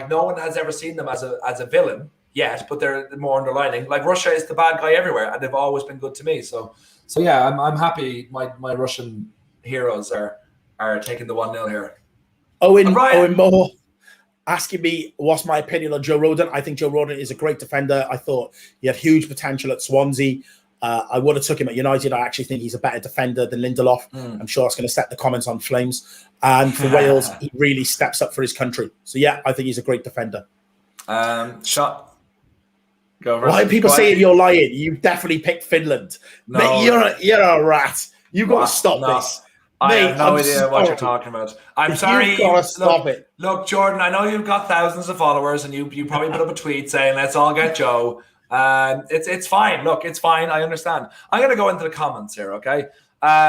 no one has ever seen them as a villain yet, but they're more underlining. Like Russia is the bad guy everywhere, and they've always been good to me. So yeah, I'm happy. My Russian heroes are taking the 1-0 here. Owen Moore asking me what's my opinion on Joe Rodon. I think Joe Rodon is a great defender. I thought he had huge potential at Swansea. I would have took him at United. I actually think he's a better defender than Lindelof. I'm sure that's going to set the comments on flames. And for Wales, he really steps up for his country. So yeah, I think he's a great defender. Shot. Why are people saying you're lying? You definitely picked Finland. No. Mate, you're a rat. You've got to stop this. I have no idea what you're talking about. I'm sorry. You've got to stop it. Look, Jordan, I know you've got thousands of followers, and you probably put up a tweet saying, let's all get Joe. It's fine. Look, it's fine. I understand. I'm going to go into the comments here, okay?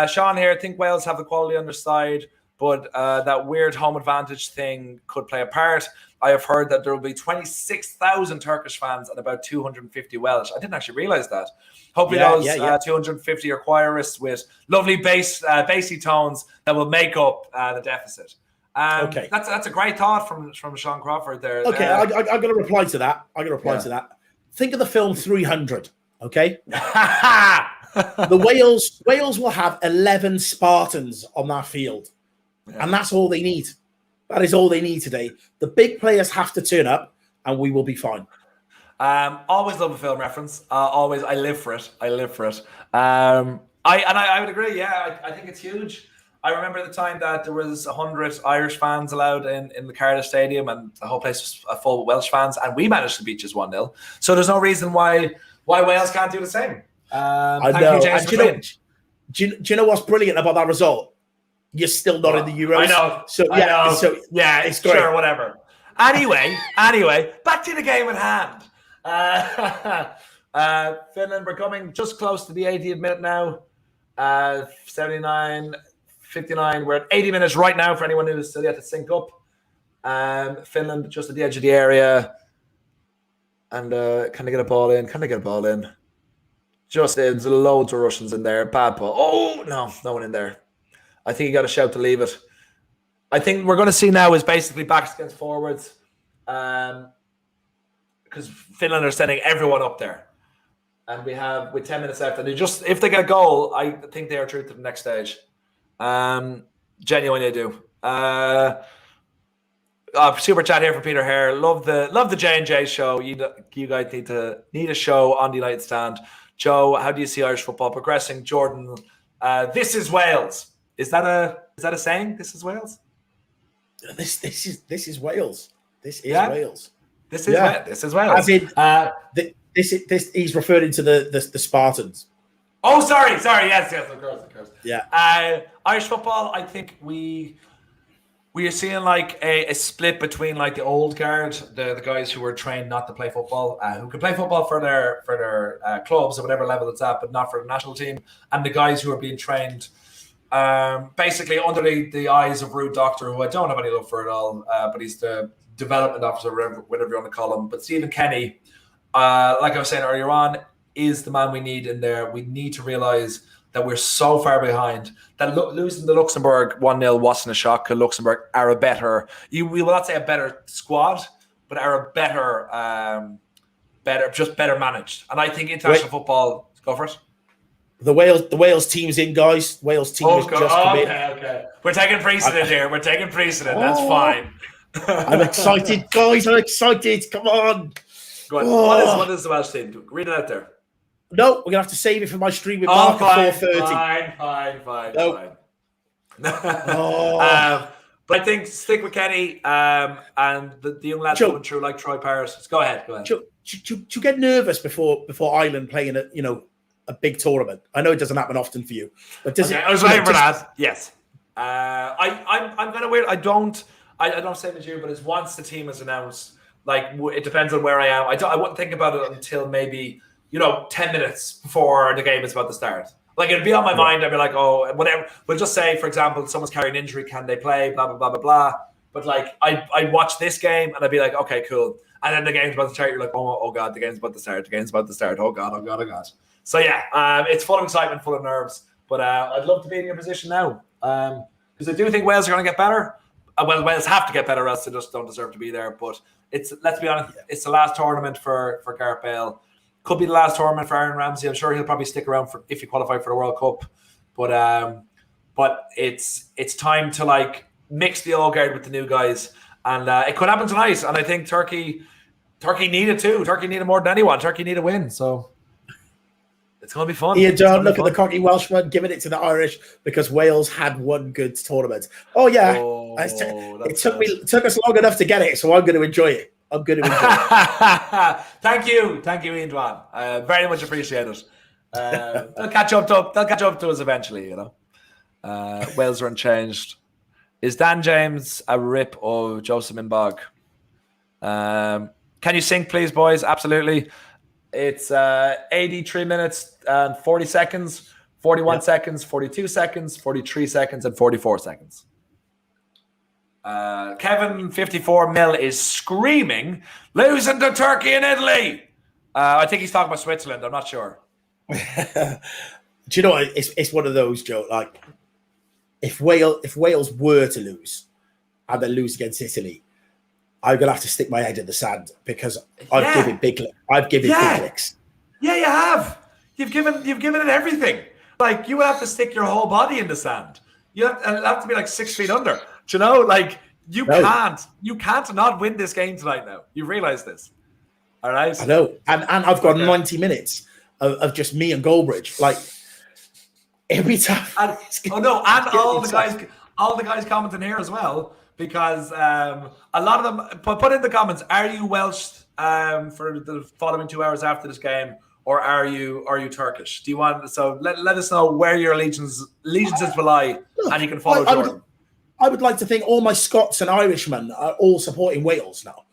Sean here, I think Wales have the quality on their side, but that weird home advantage thing could play a part. I have heard that there will be 26,000 Turkish fans and about 250 Welsh. I didn't actually realize that. Hopefully those 250 are choirists with lovely bassy tones that will make up the deficit. Okay, that's a great thought from Sean Crawford there. Okay, I'm going to reply to that. To that. Think of the film 300. Okay, the Wales will have 11 Spartans on that field, and that's all they need. That is all they need today. The big players have to turn up, and we will be fine. Always love a film reference. Always, I live for it. I would agree. Yeah, I think it's huge. I remember the time that there was 100 Irish fans allowed in the Cardiff Stadium, and the whole place was full of Welsh fans, and we managed to beat just 1-0. So there's no reason why Wales can't do the same. I know. Do you know what's brilliant about that result? You're still not in the Euros. I know. So yeah, it's great. Sure, whatever. Anyway, back to the game at hand. Finland, we're coming just close to the 80th minute now. 79, 59. We're at 80 minutes right now for anyone who's still yet to sync up. Finland just at the edge of the area. And can they get a ball in? Just in. There's loads of Russians in there. Bad ball. Oh, no one in there. I think you got a shout to leave it. I think we're going to see now is basically backs against forwards, because Finland are sending everyone up there, and with 10 minutes left, and if they get a goal, I think they are through to the next stage. Genuinely, I do. Super chat here for Peter Hare. Love the J&J show. You guys need a show on the United Stand. Joe, how do you see Irish football progressing? Jordan, this is Wales. Is that a saying? This is Wales. This is Wales. This is Wales. This is Wales. As in, this he's referring to the Spartans. Oh, sorry. Yes, of course. Yeah. Irish football. I think we are seeing like a split between like the old guard, the guys who were trained not to play football, who can play football for their clubs at whatever level it's at, but not for the national team, and the guys who are being trained. Basically under the eyes of Rude Doctor, who I don't have any love for at all, but he's the development officer, whatever you want to call him. But Stephen Kenny, like I was saying earlier on, is the man we need in there. We need to realise that we're so far behind that losing the Luxembourg 1-0 wasn't a shock. Luxembourg are a better, we will not say a better squad, but are a better managed. And I think international football, go for it. The Wales team's in, guys. Wales team has just come in. Okay. We're taking precedent here. That's fine. I'm excited, guys. I'm excited. Come on. Go on. What is the Welsh team? Read it out there. No, we're gonna have to save it for my stream with Oh, Mark at fine, 4:30. fine. No. But I think stick with Kenny and the young lads Joe, coming through like Troy Paris. Go ahead. Do you get nervous before Ireland playing a big tournament? I know it doesn't happen often for you, but does it? I was waiting for that. Yes. I'm kind of weird. I don't say it as you, but it's once the team is announced. Like it depends on where I am. I wouldn't think about it until maybe 10 minutes before the game is about to start. Like it'd be on my mind. I'd be like, oh, whatever. We'll just say, for example, someone's carrying an injury. Can they play? Blah blah blah blah blah. But like I watch this game and I'd be like, okay, cool. And then the game's about to start. You're like, oh god, the game's about to start. The game's about to start. Oh god. So yeah, it's full of excitement, full of nerves. But I'd love to be in your position now because I do think Wales are going to get better. Well, Wales have to get better, else they just don't deserve to be there. But let's be honest, it's the last tournament for Gareth Bale. Could be the last tournament for Aaron Ramsey. I'm sure he'll probably stick around if he qualified for the World Cup. But it's time to like mix the old guard with the new guys, and it could happen tonight. And I think Turkey needed too. Turkey needed more than anyone. Turkey need a win, so it's going to be fun. Ian John, look at the cocky Welshman giving it to the Irish because Wales had one good tournament. Oh yeah, it took us long enough to get it, so I'm going to enjoy it. Thank you, Ian Dwan. Very much appreciated. They'll catch up to us eventually. Wales are unchanged. Is Dan James a rip of Joseph Mbog? Can you sync, please, boys? Absolutely. It's 83 minutes and 40 seconds, 41 seconds, 42 seconds, 43 seconds, and 44 seconds. Kevin 54 mil is screaming, losing to Turkey and Italy. I think he's talking about Switzerland. I'm not sure. Do you know what? It's one of those, Joe. Like if Wales were to lose and they lose against Italy, I'm gonna have to stick my head in the sand because I've given big licks. Yeah, you have. You've given it everything. Like you would have to stick your whole body in the sand. It'll have to be like 6 feet under. Do you know? Like you can't not win this game tonight. Now you realize this. All right. I know, and I've got 90 minutes of just me and Goldbridge. Like every time. And all the guys commenting here as well. Because a lot of them put in the comments, are you Welsh for the following 2 hours after this game, or are you Turkish? Do you want let us know where your allegiances will lie, and you can follow Jordan. I would like to think all my Scots and Irishmen are all supporting Wales now.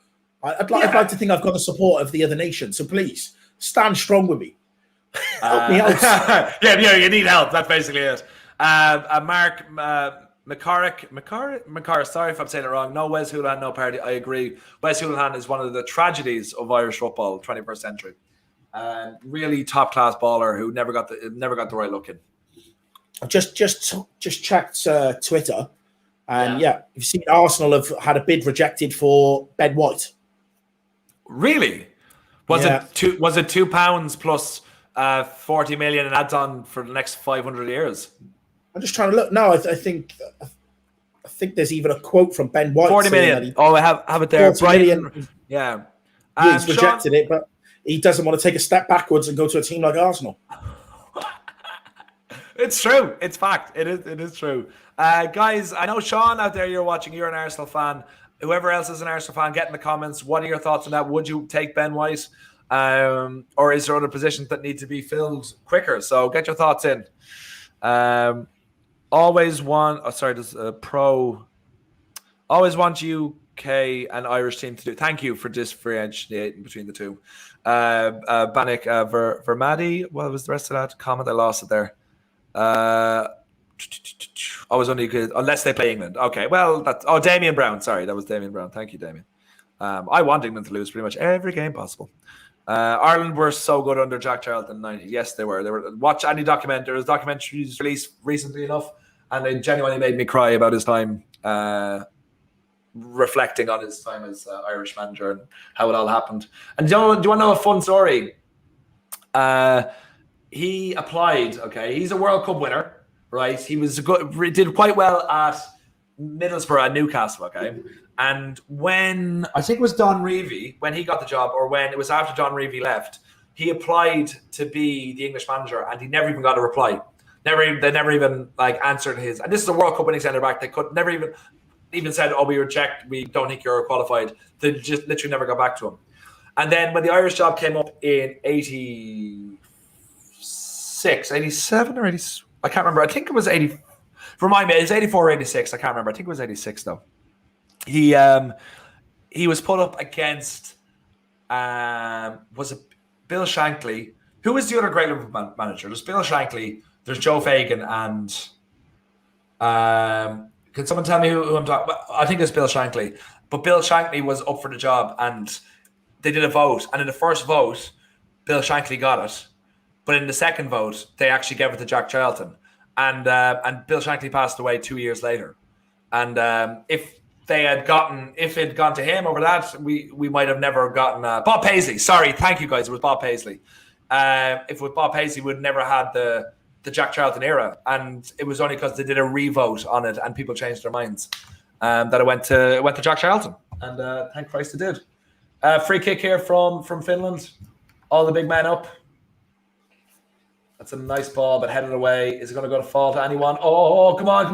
I'd like to think I've got the support of the other nations. So please stand strong with me. Help me out. yeah, you need help. That's basically it. Mark. McCarrick, sorry if I'm saying it wrong. No Wes Hoolahan, no party. I agree. Wes Hoolahan is one of the tragedies of Irish football, 21st century. Really top class baller who never got the right look in. I've just checked Twitter, and you've seen Arsenal have had a bid rejected for Ben White. Really? Was it £2 plus 40 million and adds on for the next 500 years? I'm just trying to look. No, I think there's even a quote from Ben White. 40 million. I have it there. Brighton. Yeah. He's rejected it, but he doesn't want to take a step backwards and go to a team like Arsenal. It's true. It's fact. It is true. Guys, I know Sean out there, you're watching. You're an Arsenal fan. Whoever else is an Arsenal fan, get in the comments. What are your thoughts on that? Would you take Ben White? Or is there other positions that need to be filled quicker? So get your thoughts in. Always want UK and Irish team to do. Thank you for differentiating between the two. Banik Vermadi. What was the rest of that comment? I lost it there. Always only good unless they play England. Okay, well Damien Brown. Sorry, that was Damien Brown. Thank you, Damien. I want England to lose pretty much every game possible. Ireland were so good under Jack Charlton in '90. Yes, they were. Watch any documentary. There was documentaries released recently enough, and they genuinely made me cry about his time, reflecting on his time as Irish manager and how it all happened. And do you want to know a fun story? He applied. Okay, he's a World Cup winner, right? He did quite well at Middlesbrough and Newcastle. Okay. And when I think it was Don Revie, when he got the job, or when it was after Don Revie left, he applied to be the English manager, and he never even got a reply. They never even like answered his. And this is a World Cup winning centre back. They could never even said, "Oh, we reject. We don't think you're qualified." They just literally never got back to him. And then when the Irish job came up in 86, 87 or 80, I can't remember. I think it was 80. Remind me, it was 84 or 86. I can't remember. I think it was 86 though. He was put up against was it Bill Shankly? Who was the other great Liverpool manager? There's Bill Shankly. There's Joe Fagan, and can someone tell me who I'm talking about? I think it's Bill Shankly. But Bill Shankly was up for the job, and they did a vote. And in the first vote, Bill Shankly got it. But in the second vote, they actually gave it to Jack Charlton. And Bill Shankly passed away 2 years later. And if it had gone to him over that, we might have never gotten Bob Paisley. Sorry, thank you guys. It was Bob Paisley. If it was Bob Paisley, we'd never had the Jack Charlton era, and it was only because they did a revote on it and people changed their minds that it went to Jack Charlton, and thank Christ it did. Free kick here from Finland. All the big men up. That's a nice ball, but headed away. Is it going to go to fall to anyone? Oh, come on.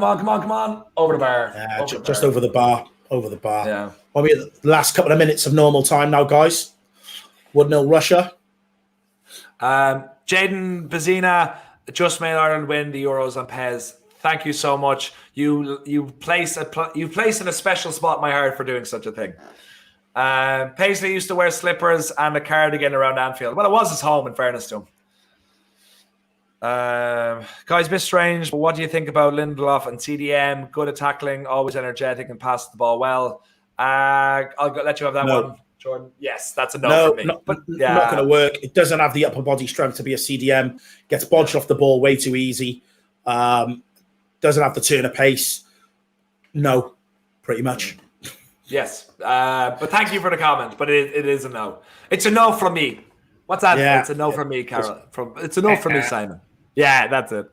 Over the bar. Just over the bar. Over the bar. Yeah. Well, we had the last couple of minutes of normal time now, guys. 1-0 Russia. Jaden Bazina just made Ireland win the Euros on Pez. Thank you so much. You place in a special spot in my heart for doing such a thing. Paisley used to wear slippers and a cardigan around Anfield. Well, it was his home, in fairness to him. Guys, a bit strange, but what do you think about Lindelof and CDM? Good at tackling, always energetic, and passes the ball well. Let you have that one, Jordan. Yes, that's a no for me. Not going to work. It doesn't have the upper body strength to be a CDM. Gets bodged off the ball way too easy. Doesn't have the turn of pace. No, pretty much. Yes, but thank you for the comment. But it is a no. It's a no from me. What's that? Yeah, it's a no from me, Carol. It's a no from me, Simon. Yeah, that's it.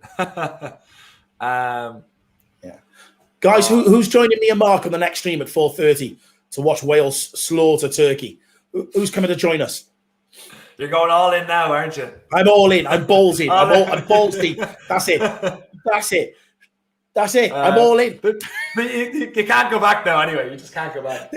Guys, who's joining me and Mark on the next stream at 4:30 to watch Wales slaughter Turkey? Who's coming to join us? You're going all in now, aren't you? I'm all in. I'm balls in. I'm balls deep. That's it. I'm all in. You can't go back now anyway. You just can't go back.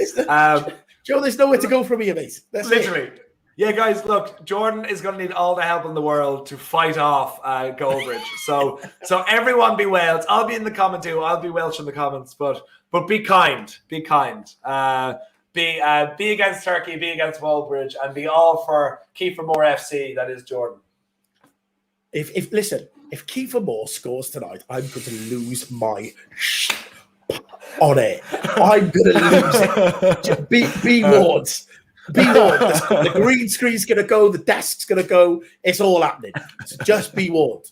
Joe, there's nowhere to go from here, mate. That's literally. It. Yeah, guys, look, Jordan is going to need all the help in the world to fight off Goldbridge. So everyone be Wales. I'll be in the comment too. I'll be Welsh in the comments, but be kind. Be kind. Be against Turkey, be against Goldbridge, and be all for Kiefer Moore FC. That is Jordan. If Kiefer Moore scores tonight, I'm going to lose my shit on it. I'm going to lose it. Be warned. Be warned. The green screen's going to go. The desk's going to go. It's all happening. So just be warned.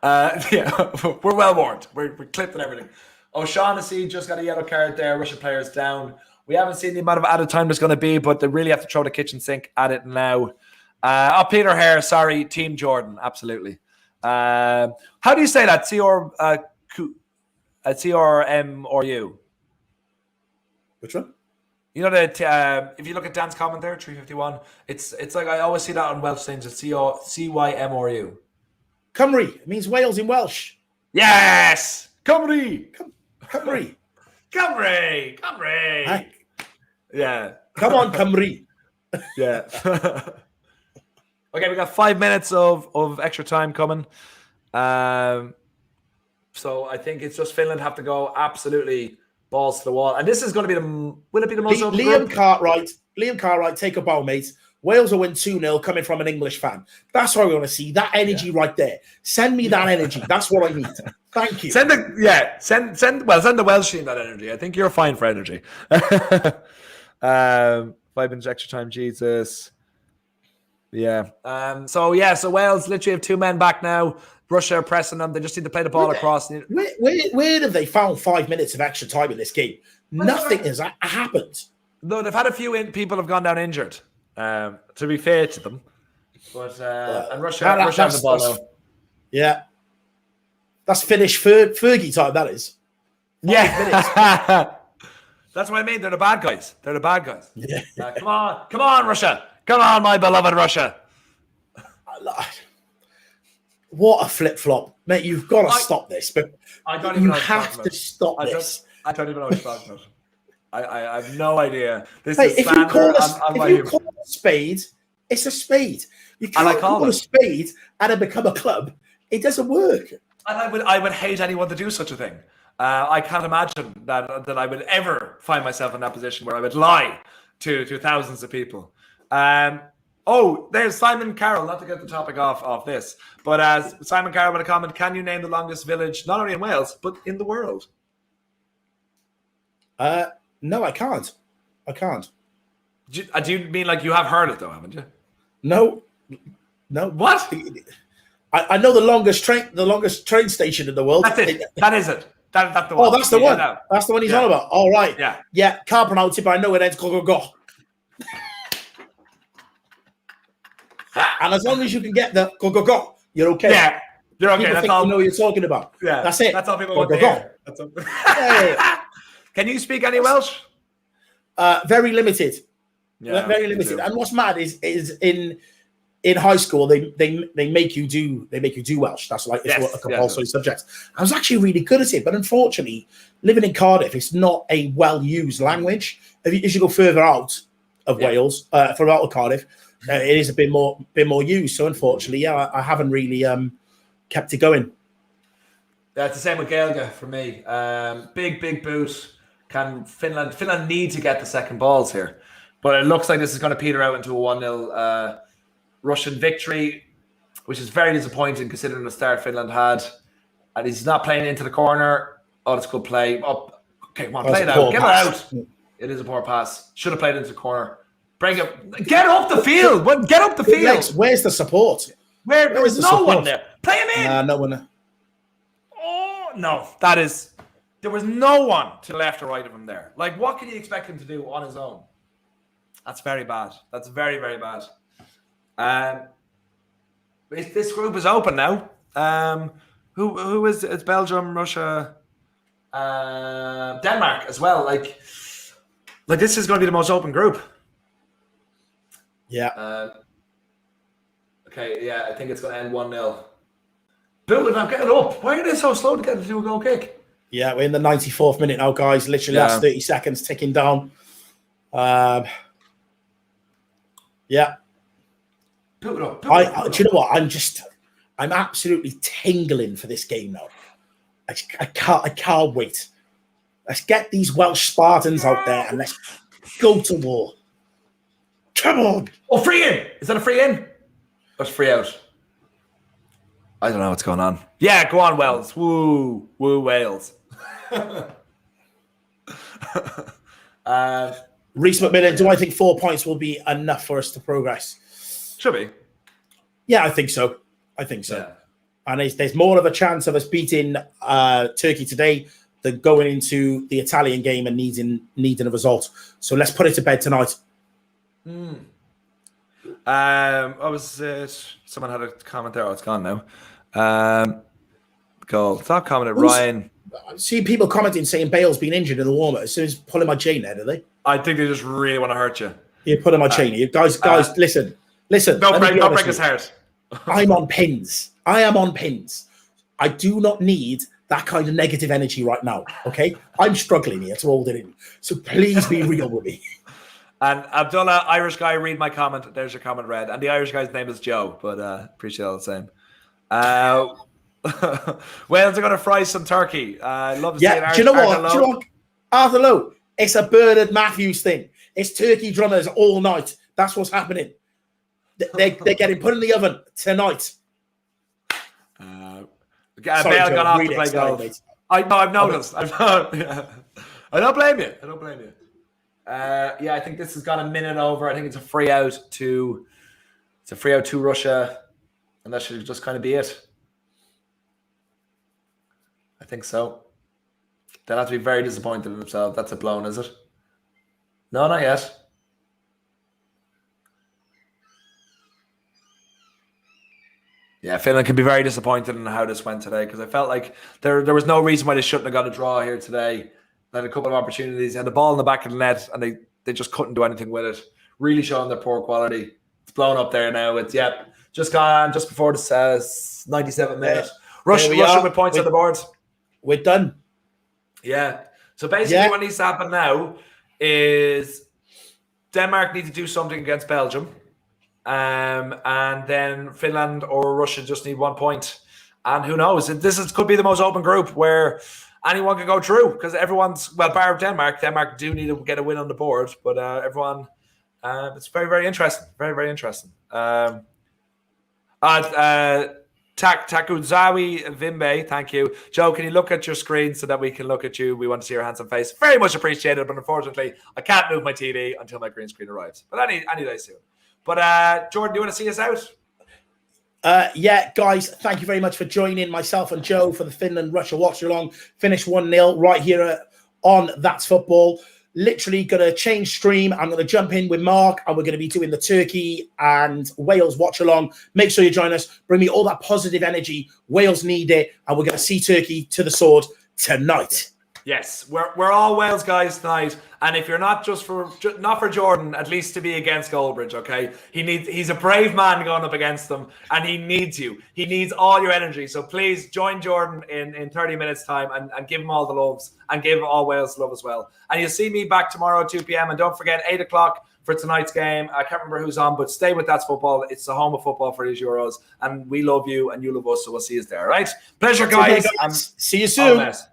Yeah, we're well warned. We're clipped and everything. O'Shaughnessy just got a yellow card there. Russian players down. We haven't seen the amount of added time there's going to be, but they really have to throw the kitchen sink at it now. Peter Hare, sorry, Team Jordan, absolutely. How do you say that? C-R-M or U? Which one? You know that if you look at Dan's comment there, 351, it's like I always see that on Welsh things. It's C-Y-M-R-U. Cymru. It means Wales in Welsh. Yes! Cymru! Cymru. Cymru! Hi. Yeah. Come on, Cymru. Yeah. Okay, we got 5 minutes of extra time coming. So I think it's just Finland have to go absolutely balls to the wall. And this is going to be will it be the most open Liam group? Cartwright, take a bow, mate. Wales will win 2-0 coming from an English fan. That's what I want to see. That energy right there. Send me that energy. That's what I need. Thank you. Send the Welsh team that energy. I think you're fine for energy. 5 minutes extra time, Jesus. Yeah. So Wales literally have 2 men back now. Russia are pressing them. They just need to play the ball across. Where have they found 5 minutes of extra time in this game? Nothing has happened. No, they've had a few people have gone down injured. To be fair to them, but and Russia have the ball now. Yeah, that's finished Fergie time. That is. Yeah, that's what I mean. They're the bad guys. Yeah. Come on, Russia. Come on, my beloved Russia. What a flip flop, mate! You've got to stop this, but I don't even you know what you're have talking to about. stop this. I don't even know what you're talking about. I have no idea. This Hey, is if you slander call on my a human. spade, it's a spade. You And I can't called call a it. spade and then become a club. It doesn't work. And I would hate anyone to do such a thing. I can't imagine that I would ever find myself in that position where I would lie to thousands of people. There's Simon Carroll, not to get the topic off this, but Simon Carroll with a comment, can you name the longest village, not only in Wales, but in the world? No, I can't. Do you mean like you have heard it though, haven't you? No. What? I know the longest train station in the world. That's it. That is it. That's the one. Oh, that's the one. Know. That's the one he's on about. All right. Yeah. Can't pronounce it, but I know it ends go. And as long as you can get the go, you're okay. Yeah, you're okay. People That's think all. You know what you're talking about. Yeah, that's it. That's all people want to hear. That's all. Can you speak any Welsh? Very limited. Yeah, very limited. And what's mad is in high school they make you do Welsh. That's like it's a compulsory subject. I was actually really good at it, but unfortunately, living in Cardiff, it's not a well-used language. As you go further out of Wales, further out of Cardiff, it is a bit more used. So unfortunately, I haven't really kept it going. Yeah, it's the same with Gaeilge for me. Big boot. Can Finland need to get the second balls here? But it looks like this is going to peter out into a 1-0 Russian victory, which is very disappointing considering the start Finland had. And he's not playing into the corner. Oh, that's a good play. Oh, okay, come on, play it out. Get it out. It is a poor pass. Should have played into the corner. Bring it. Get up the field. Get up the field. Legs. Where's the support? There was no one there. Play him in. No one there. Oh, no. There was no one to the left or right of him there. Like, what can you expect him to do on his own? That's very bad. That's very, very bad. This group is open now. Who is it's Belgium, Russia, Denmark as well. Like this is going to be the most open group. Yeah. Okay. Yeah, I think it's going to end 1-0. Bill, now get it up. Why are they so slow to get to do a goal kick? Yeah, we're in the 94th minute now, guys. Literally last 30 seconds ticking down. Yeah. Put it up. Do you know what? I'm absolutely tingling for this game now. I can't wait. Let's get these Welsh Spartans out there and let's go to war. Come on. Oh, free in. Is that a free in? Or free out? I don't know what's going on. Yeah, go on, Wales. Woo Wales. Reece McMillan, do I think 4 points will be enough for us to progress? Should be. Yeah, I think so. Yeah. And there's more of a chance of us beating Turkey today than going into the Italian game and needing a result. So let's put it to bed tonight. Someone had a comment there. Oh, it's gone now. Goal. Stop commenting, Ryan. I see people commenting saying Bale's been injured in the warm-up. As soon as pulling my chain there, do they? I think they just really want to hurt you. You're pulling my chain. You guys, listen. Don't break his heart. I'm on pins. I am on pins. I do not need that kind of negative energy right now. Okay, I'm struggling here to hold it in. So please be real with me. And Abdullah, Irish guy, read my comment. There's your comment read. And the Irish guy's name is Joe, but appreciate all the same. Wales are going to fry some turkey. Love to see it. Do you know what? Arthur Lowe, it's a Bernard Matthews thing. It's turkey drummers all night. That's what's happening. They're getting put in the oven tonight. Bale got off to play golf. I've noticed. I don't blame you. I think this has gone a minute over. I think it's a free out to Russia, and that should just kind of be it. I think so. They'll have to be very disappointed in themselves. That's a blown, is it? No, not yet. Yeah, Finland can be very disappointed in how this went today because I felt like there was no reason why they shouldn't have got a draw here today. They had a couple of opportunities, had the ball in the back of the net, and they just couldn't do anything with it. Really showing their poor quality. It's blown up there now. just gone just before the 97th minute. There we Russia are. with points on the board. We're done. Yeah. So basically what needs to happen now is Denmark need to do something against Belgium. And then Finland or Russia just need 1 point. And who knows? Could be the most open group where anyone can go through because everyone's, bar Denmark. Denmark do need to get a win on the board, but everyone, it's very, very interesting. Very, very interesting. Takuzawi Vimbe, thank you. Joe, can you look at your screen so that we can look at you? We want to see your handsome face. Very much appreciated, but unfortunately, I can't move my TV until my green screen arrives. But any day soon. But Jordan, do you want to see us out? Yeah, guys, thank you very much for joining myself and Joe for the Finland-Russia watch-along. Finished 1-0 right here on That's Football. Literally going to change stream. I'm going to jump in with Mark, and we're going to be doing the Turkey and Wales watch-along. Make sure you join us. Bring me all that positive energy. Wales need it, and we're going to see Turkey to the sword tonight. Yes, we're all Wales guys tonight, and if you're not not for Jordan, at least to be against Goldbridge, okay? He's a brave man going up against them, and he needs you. He needs all your energy. So please join Jordan in 30 minutes time and give him all the loves and give all Wales love as well. And you'll see me back tomorrow at 2 p.m. and don't forget 8 o'clock for tonight's game. I can't remember who's on, but stay with That's Football. It's the home of football for these Euros, and we love you and you love us, so we'll see you there, right? Pleasure, guys. See you soon.